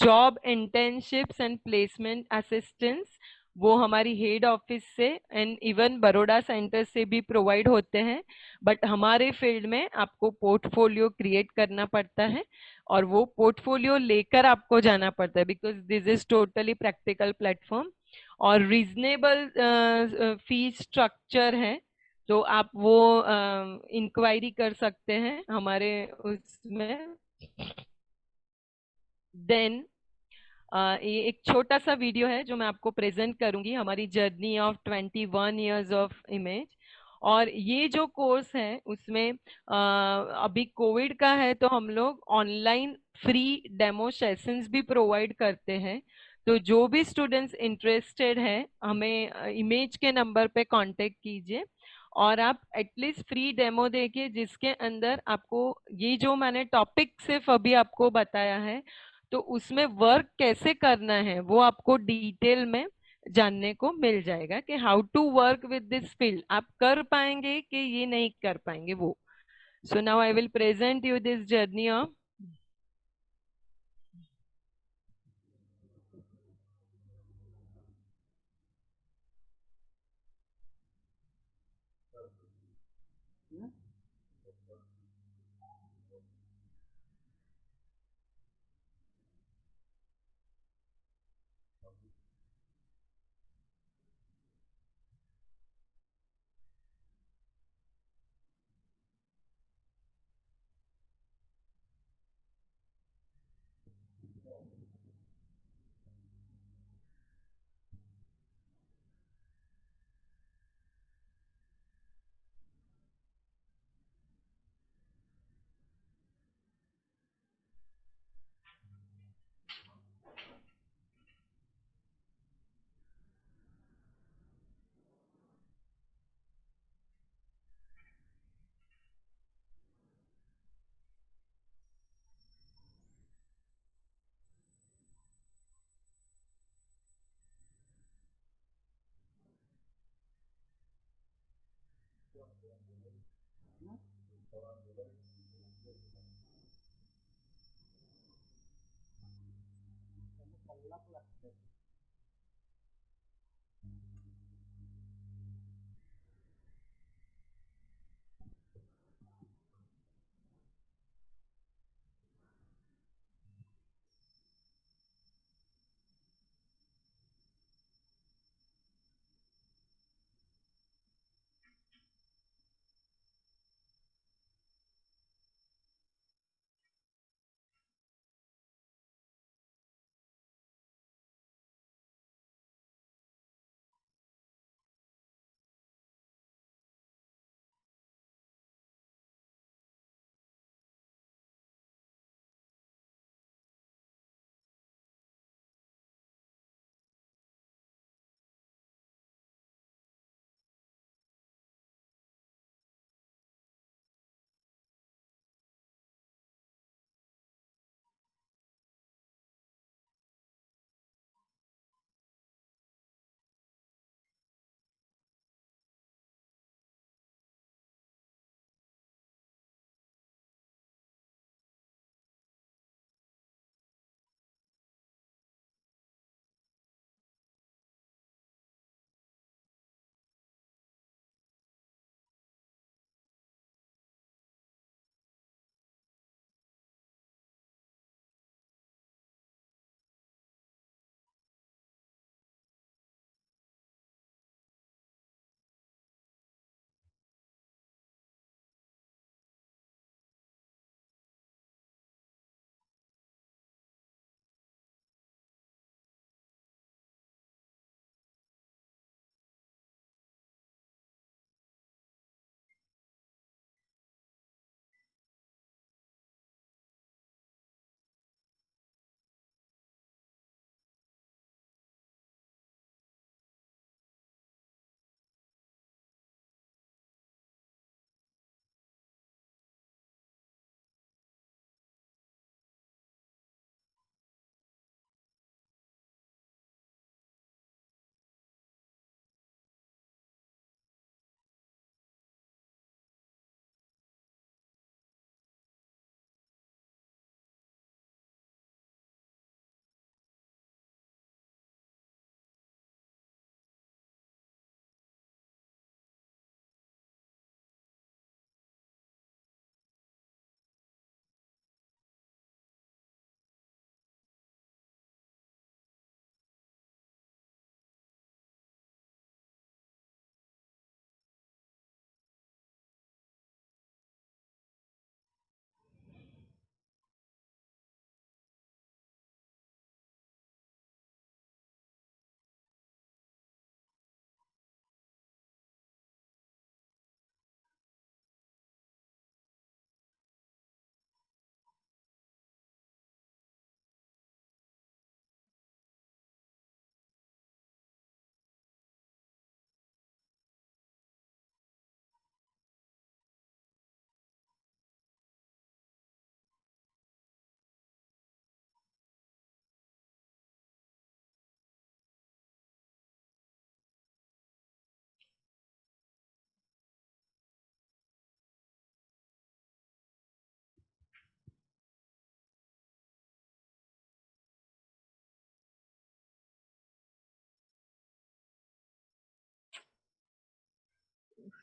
[SPEAKER 5] job internships and placement assistance, वो हमारी हेड ऑफिस से एंड इवन बड़ौदा सेंटर से भी प्रोवाइड होते हैं। बट हमारे फील्ड में आपको पोर्टफोलियो क्रिएट करना पड़ता है और वो पोर्टफोलियो लेकर आपको जाना पड़ता है because this is totally practical platform. और रीजनेबल फीस स्ट्रक्चर है, तो आप वो इंक्वायरी कर सकते हैं हमारे उसमें। देन ये एक छोटा सा वीडियो है जो मैं आपको प्रेजेंट करूंगी, हमारी journey of 21 years of image. और ये जो कोर्स है उसमें अभी कोविड का है तो हम लोग ऑनलाइन फ्री डेमो सेशंस भी प्रोवाइड करते हैं। तो जो भी स्टूडेंट्स इंटरेस्टेड है हमें इमेज के नंबर पे कांटेक्ट कीजिए और आप एटलीस्ट फ्री डेमो देखिए जिसके अंदर आपको ये जो मैंने टॉपिक सिर्फ अभी आपको बताया है तो उसमें वर्क कैसे करना है वो आपको डिटेल में जानने को मिल जाएगा कि how to work with this field, आप कर पाएंगे कि ये नहीं कर पाएंगे वो। So now I will present you this journey of.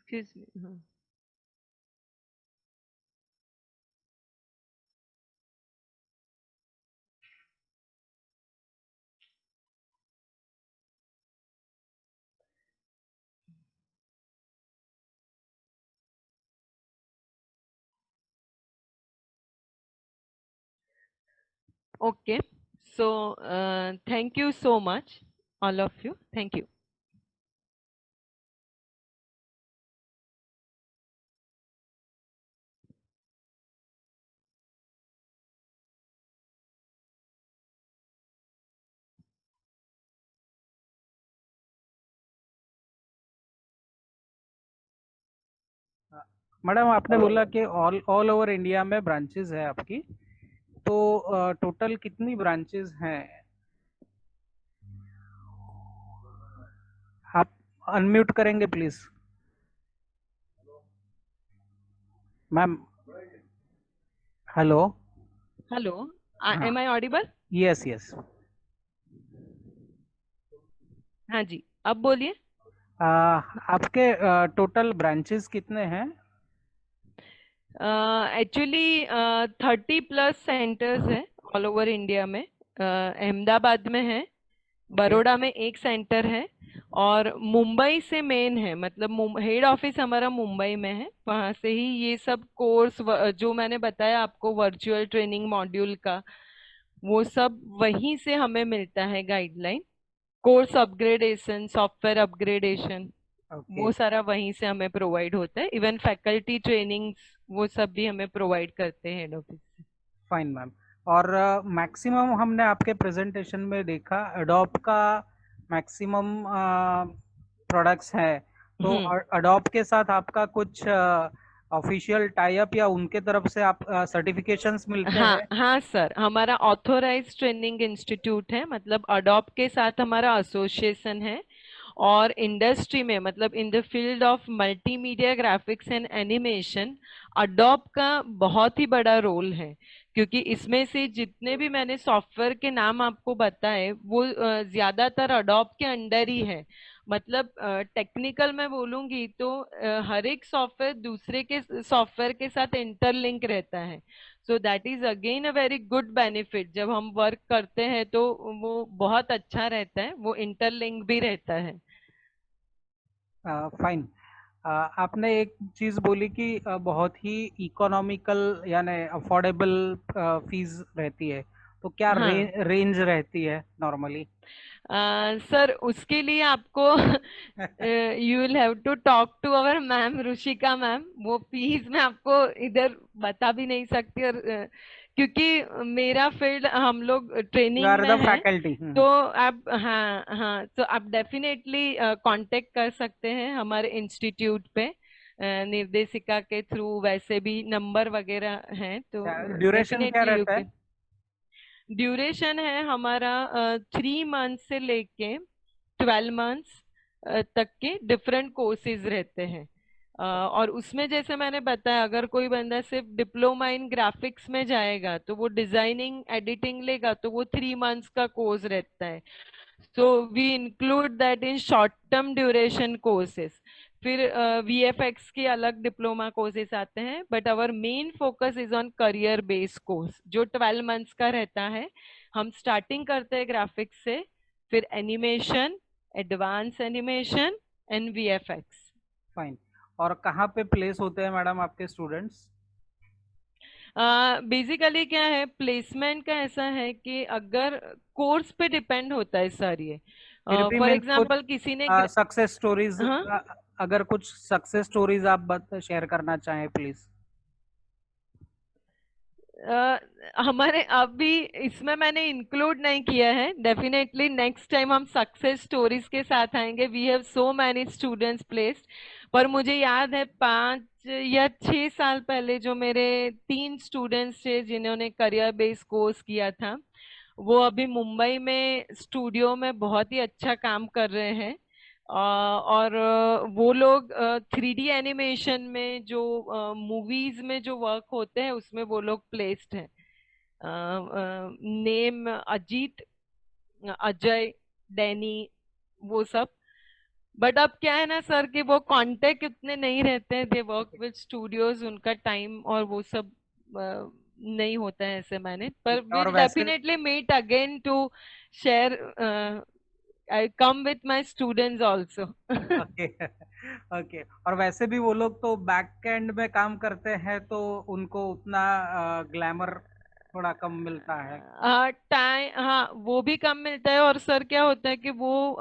[SPEAKER 5] Excuse me. Okay, so thank you so much, all of you. Thank you.
[SPEAKER 2] Madam आपने बोला कि ऑल ऑल ओवर इंडिया में ब्रांचेस है आपकी, तो टोटल कितनी ब्रांचेस हैं? आप अनम्यूट करेंगे प्लीज मैम। हेलो।
[SPEAKER 5] Hello,
[SPEAKER 2] हाँ,
[SPEAKER 5] am I audible?
[SPEAKER 2] Yes yes.
[SPEAKER 5] हाँ जी, अब बोलिए।
[SPEAKER 2] आपके टोटल ब्रांचेस कितने हैं?
[SPEAKER 5] एक्चुअली 30+ सेंटर्स हैं ऑल ओवर इंडिया में। अहमदाबाद में है, बड़ौदा में एक सेंटर है, और मुंबई से मेन है, मतलब हेड ऑफिस हमारा मुंबई में है। वहां से ही ये सब कोर्स जो मैंने बताया आपको वर्चुअल ट्रेनिंग मॉड्यूल का, वो सब वहीं से हमें मिलता है। Guideline, course upgradation, software upgradation,
[SPEAKER 2] okay,
[SPEAKER 5] वो सारा वहीं से हमें प्रोवाइड होता है। इवन फैकल्टी ट्रेनिंग्स वो सब भी हमें प्रोवाइड करते हैं हेड ऑफिस से।
[SPEAKER 2] Fine ma'am. और मैक्सिमम हमने आपके प्रेजेंटेशन में देखा अडोब का मैक्सिमम प्रोडक्ट्स है, तो अडोब के साथ आपका कुछ ऑफिशियल टाई अप या उनके तरफ से आप सर्टिफिकेशंस मिलते
[SPEAKER 5] हाँ
[SPEAKER 2] हैं?
[SPEAKER 5] हाँ सर, हमारा ऑथोराइज ट्रेनिंग इंस्टीट्यूट है, मतलब अडोब के साथ हमारा एसोसिएशन है। और इंडस्ट्री में, मतलब इन the field of multimedia graphics and animation, Adobe का बहुत ही बड़ा रोल है। क्योंकि इसमें से जितने भी मैंने सॉफ्टवेयर के नाम आपको बताए, वो ज्यादातर अडोब के अंडर ही है। मतलब टेक्निकल में बोलूंगी तो हर एक सॉफ्टवेयर दूसरे के सॉफ्टवेयर के साथ इंटरलिंक रहता है। So that is again a very good benefit. जब हम वर्क करते हैं तो वो बहुत अच्छा रहता है, वो इंटरलिंक भी रहता है।
[SPEAKER 2] फाइन। आपने एक चीज बोली कि बहुत ही इकोनॉमिकल यानी अफोर्डेबल फीस रहती है, तो क्या
[SPEAKER 5] हाँ
[SPEAKER 2] रेंज रहती है नॉर्मली?
[SPEAKER 5] सर, उसके लिए आपको you will have to talk to our ma'am Ruchika ma'am. वो फीस मैं आपको इधर बता भी नहीं सकती, और क्योंकि मेरा फील्ड, हम लोग
[SPEAKER 2] यू
[SPEAKER 5] ट्रेनिंग
[SPEAKER 2] आर
[SPEAKER 5] में
[SPEAKER 2] द
[SPEAKER 5] है।
[SPEAKER 2] फैकल्टी।
[SPEAKER 5] तो आप, हाँ हाँ, तो आप डेफिनेटली कांटेक्ट कर सकते हैं हमारे इंस्टीट्यूट पे। निर्देशिका के थ्रू वैसे भी नंबर वगैरह हैं, तो
[SPEAKER 2] ड्यूरेशन क्या
[SPEAKER 5] डेफिनेटली यू
[SPEAKER 2] रहता है?
[SPEAKER 5] कैन। ड्यूरेशन है हमारा 3 मंथ से लेके 12 मंथ्स तक के डिफरेंट कोर्सेज रहते हैं। और उसमें जैसे मैंने बताया, अगर कोई बंदा सिर्फ डिप्लोमा इन ग्राफिक्स में जाएगा तो वो डिजाइनिंग एडिटिंग लेगा, तो वो 3 मंथ्स का कोर्स रहता है। So we include that in short term duration courses. फिर VFX के अलग डिप्लोमा कोर्सेज आते हैं, but our main focus is on career based course, जो 12 मंथ्स का रहता है। हम स्टार्टिंग करते हैं ग्राफिक्स से, फिर animation, advance animation and VFX।
[SPEAKER 2] Fine. और कहाँ पे प्लेस होते हैं मैडम आपके स्टूडेंट्स?
[SPEAKER 5] बेसिकली क्या है, प्लेसमेंट का ऐसा है कि अगर कोर्स पे डिपेंड होता है सर ये।
[SPEAKER 2] फिर भी
[SPEAKER 5] फॉर
[SPEAKER 2] मीन्स कुछ
[SPEAKER 5] एग्जांपल किसी ने
[SPEAKER 2] सक्सेस स्टोरीज,
[SPEAKER 5] हाँ,
[SPEAKER 2] अगर कुछ सक्सेस स्टोरीज आप शेयर करना चाहें प्लीज।
[SPEAKER 5] हमारे अभी इसमें मैंने इंक्लूड नहीं किया है। डेफिनेटली नेक्स्ट टाइम हम सक्सेस स्टोरीज के साथ आएंगे। We have so many students placed. पर मुझे याद है 5 या 6 साल पहले जो मेरे 3 स्टूडेंट्स थे जिन्होंने करियर बेस्ड कोर्स किया था, वो अभी मुंबई में स्टूडियो में बहुत ही अच्छा काम कर रहे हैं। और वो लोग 3D एनिमेशन में, जो मूवीज में जो वर्क होते हैं उसमें वो लोग प्लेस्ड हैं। नेम अजीत, अजय, डैनी, वो सब। बट अब क्या है ना सर कि वो कांटेक्ट उतने नहीं रहते हैं, दे वर्क विद स्टूडियोज, उनका टाइम और वो सब नहीं होता है ऐसे मैनेज, पर
[SPEAKER 2] और
[SPEAKER 5] विल
[SPEAKER 2] वैसे
[SPEAKER 5] definitely meet again to share, I come with my students also.
[SPEAKER 2] Okay okay, और वैसे भी वो लोग तो बैक एंड में काम करते हैं, तो उनको उतना ग्लैमर थोड़ा कम मिलता है।
[SPEAKER 5] टाइम, हाँ वो भी कम मिलता है, और सर क्या होता है कि वो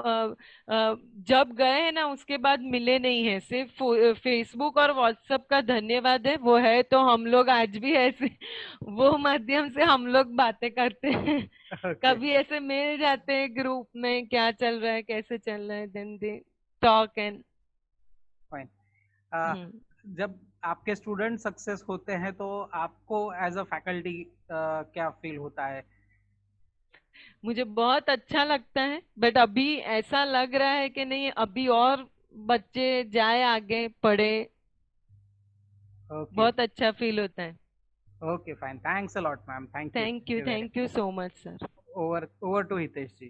[SPEAKER 5] जब गए हैं ना उसके बाद मिले नहीं है, सिर्फ फेसबुक और व्हाट्सएप का धन्यवाद है, वो है तो हम लोग आज भी ऐसे वो माध्यम से हम लोग बातें करते हैं।
[SPEAKER 2] ओके
[SPEAKER 5] कभी ऐसे मिल जाते हैं ग्रुप में, क्या चल रहा है कैसे चल रहा है, then they talk and.
[SPEAKER 2] Fine.
[SPEAKER 5] Hmm.
[SPEAKER 2] जब आपके स्टूडेंट सक्सेस होते हैं तो आपको एज अ फैकल्टी क्या फील होता है?
[SPEAKER 5] मुझे बहुत अच्छा लगता है, बट अभी ऐसा लग रहा है कि नहीं, अभी और बच्चे जाए आगे पढ़े,
[SPEAKER 2] ओके
[SPEAKER 5] बहुत अच्छा फील होता है।
[SPEAKER 2] Okay fine, thanks a lot ma'am,
[SPEAKER 5] thank
[SPEAKER 2] thank
[SPEAKER 5] you,
[SPEAKER 2] you very
[SPEAKER 5] thank you
[SPEAKER 2] much.
[SPEAKER 5] So much sir.
[SPEAKER 2] Over over to Hitesh ji.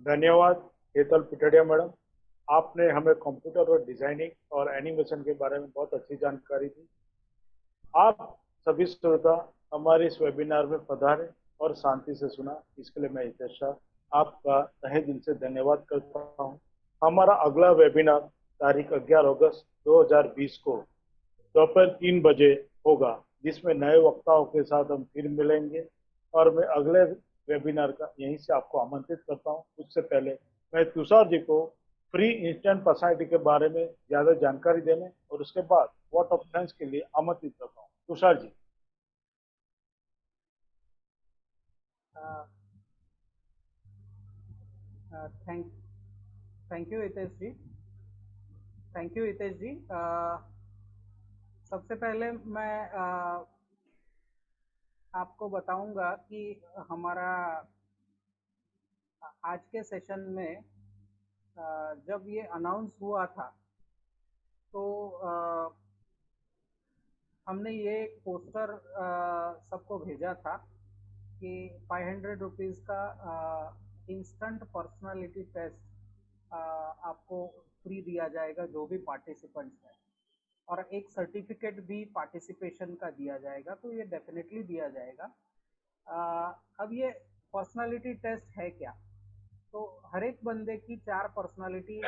[SPEAKER 1] धन्यवाद हेतल पिटड़िया मैडम। आपने हमें कंप्यूटर और डिजाइनिंग और एनिमेशन के बारे में बहुत अच्छी जानकारी दी। आप सभी श्रोता हमारे इस वेबिनार में पधारे और शांति से सुना, इसके लिए मैं हितेश शाह आपका तहे दिल से धन्यवाद करता हूँ। हमारा अगला वेबिनार तारीख 11 अगस्त 2020 को दोपहर 3 बजे होगा, जिसमें नए वक्ताओं के साथ हम फिर मिलेंगे। और मैं अगले वेबिनार का यहीं से आपको आमंत्रित करता हूँ। उससे पहले मैं तुषार जी को फ्री इंस्टेंट पर्सनालिटी के बारे में ज्यादा जानकारी देने और उसके बाद वोट ऑफ थैंक्स के लिए आमंत्रित करता हूँ। Tushar ji.
[SPEAKER 2] Thank thank you Hitesh ji, thank you Hitesh ji. सबसे पहले मैं आपको बताऊंगा कि हमारा आज के सेशन में जब ये अनाउंस हुआ था तो हमने ये एक पोस्टर सबको भेजा था कि 500 रुपीज़ का इंस्टेंट पर्सनालिटी टेस्ट आपको फ्री दिया जाएगा जो भी पार्टिसिपेंट्स हैं, और एक सर्टिफिकेट भी पार्टिसिपेशन का दिया जाएगा, तो ये डेफिनेटली दिया जाएगा। अब ये पर्सनालिटी टेस्ट है क्या? तो हर एक बंदे की चार पर्सनालिटी,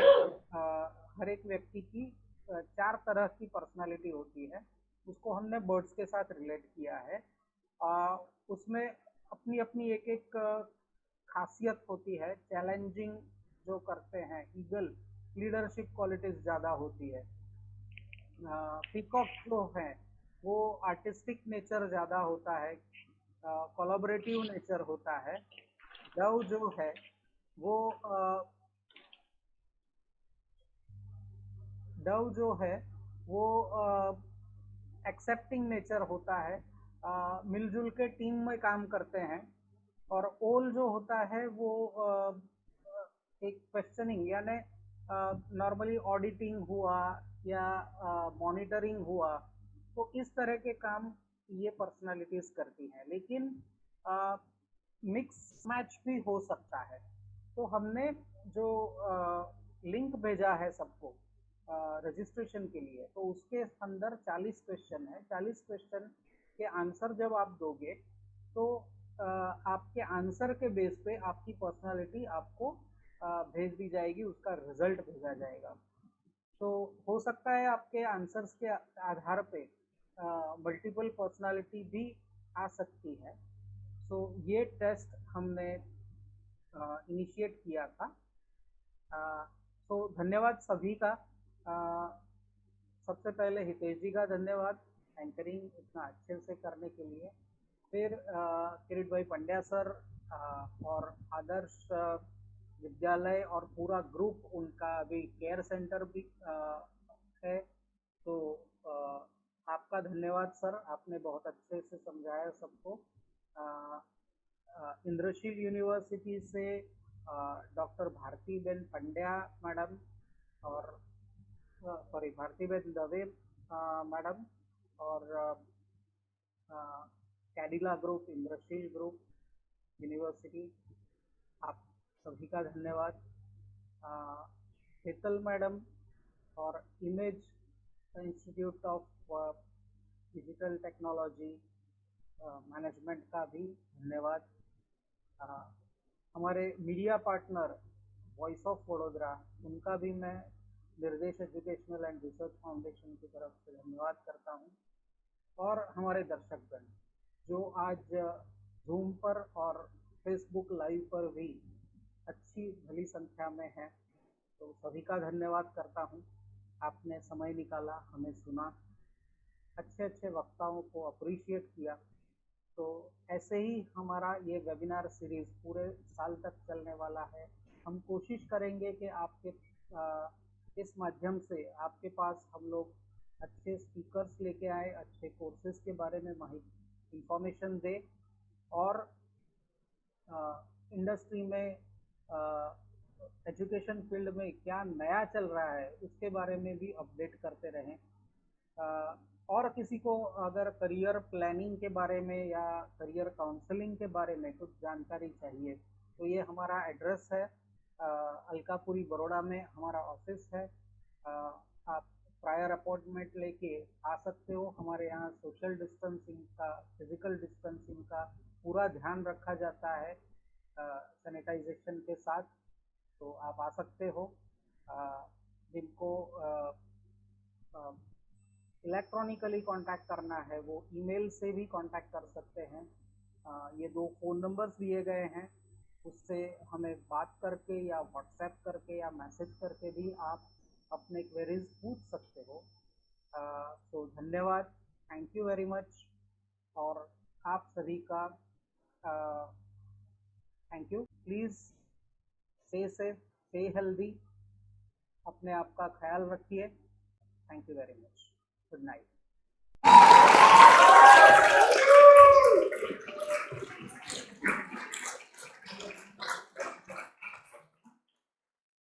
[SPEAKER 2] हर एक व्यक्ति की चार तरह की पर्सनालिटी होती है, उसको हमने बर्ड्स के साथ रिलेट किया है। उसमें अपनी अपनी एक एक खासियत होती है। चैलेंजिंग जो करते हैं ईगल, लीडरशिप क्वालिटीज ज़्यादा होती है। पीकॉक जो है वो आर्टिस्टिक नेचर ज़्यादा होता है, कोलैबोरेटिव नेचर होता है। डव जो है वो डव जो है वो एक्सेप्टिंग नेचर होता है, मिलजुल के टीम में काम करते हैं। और ओल जो होता है वो एक क्वेश्चनिंग, यानी नॉर्मली ऑडिटिंग हुआ या मॉनिटरिंग हुआ, तो इस तरह के काम ये पर्सनालिटीज करती हैं। लेकिन मिक्स मैच भी हो सकता है। तो हमने जो लिंक भेजा है सबको रजिस्ट्रेशन के लिए, तो उसके अंदर 40 क्वेश्चन है। 40 क्वेश्चन के आंसर जब आप दोगे तो आपके आंसर के बेस पे आपकी पर्सनालिटी आपको भेज दी जाएगी, उसका रिजल्ट भेजा जाएगा। तो हो सकता है आपके आंसर्स के आधार पे मल्टीपल पर्सनालिटी भी आ सकती है। तो ये टेस्ट हमने इनिशिएट किया था। तो धन्यवाद सभी का। सबसे पहले हितेश जी का धन्यवाद एंकरिंग इतना अच्छे से करने के लिए। फिर किरीट भाई पंड्या सर और आदर्श विद्यालय और पूरा ग्रुप, उनका अभी केयर सेंटर भी है। तो आपका धन्यवाद सर, आपने बहुत अच्छे से समझाया सबको। इंद्रशील यूनिवर्सिटी से डॉक्टर भारती बेन पंड्या मैडम, और सॉरी भारती बेन दवे मैडम, और Cadila group, Indrashil group University, सभी का धन्यवाद। हेतल मैडम और Image Institute of Digital Technology Management का भी धन्यवाद। हमारे media partner Voice of Vadodara, उनका भी मैं निर्देश एजुकेशनल एंड रिसर्च फाउंडेशन की तरफ से धन्यवाद करता हूं। और हमारे दर्शकगण जो आज जूम पर और फेसबुक लाइव पर भी अच्छी भली संख्या में है, तो सभी का धन्यवाद करता हूं। आपने समय निकाला, हमें सुना, अच्छे अच्छे वक्ताओं को अप्रिशिएट किया। तो ऐसे ही हमारा ये वेबिनार सीरीज पूरे साल तक चलने वाला है। हम कोशिश करेंगे कि आपके इस माध्यम से आपके पास हम लोग अच्छे स्पीकर्स लेके आए, अच्छे कोर्सेज के बारे में इंफॉर्मेशन दे और इंडस्ट्री में एजुकेशन फील्ड में क्या नया चल रहा है उसके बारे में भी अपडेट करते रहें। और किसी को अगर करियर प्लानिंग के बारे में या करियर काउंसलिंग के बारे में कुछ जानकारी चाहिए तो ये हमारा एड्रेस है, अलकापुरी बड़ौदा में हमारा ऑफिस है। आप प्रायर अपॉइंटमेंट लेके आ सकते हो। हमारे यहाँ सोशल डिस्टेंसिंग का, फिजिकल डिस्टेंसिंग का पूरा ध्यान रखा जाता है सैनिटाइजेशन के साथ। तो आप आ सकते हो। जिनको इलेक्ट्रॉनिकली कांटेक्ट करना है वो ईमेल से भी कांटेक्ट कर सकते हैं। ये 2 फ़ोन नंबर्स दिए गए हैं, उससे हमें बात करके या व्हाट्सएप करके या मैसेज करके भी आप अपने क्वेरीज पूछ सकते हो। तो धन्यवाद, थैंक यू वेरी मच। और आप सभी का thank you. Please stay safe, stay healthy, अपने आप का ख्याल रखिए। Thank you very much. Good night.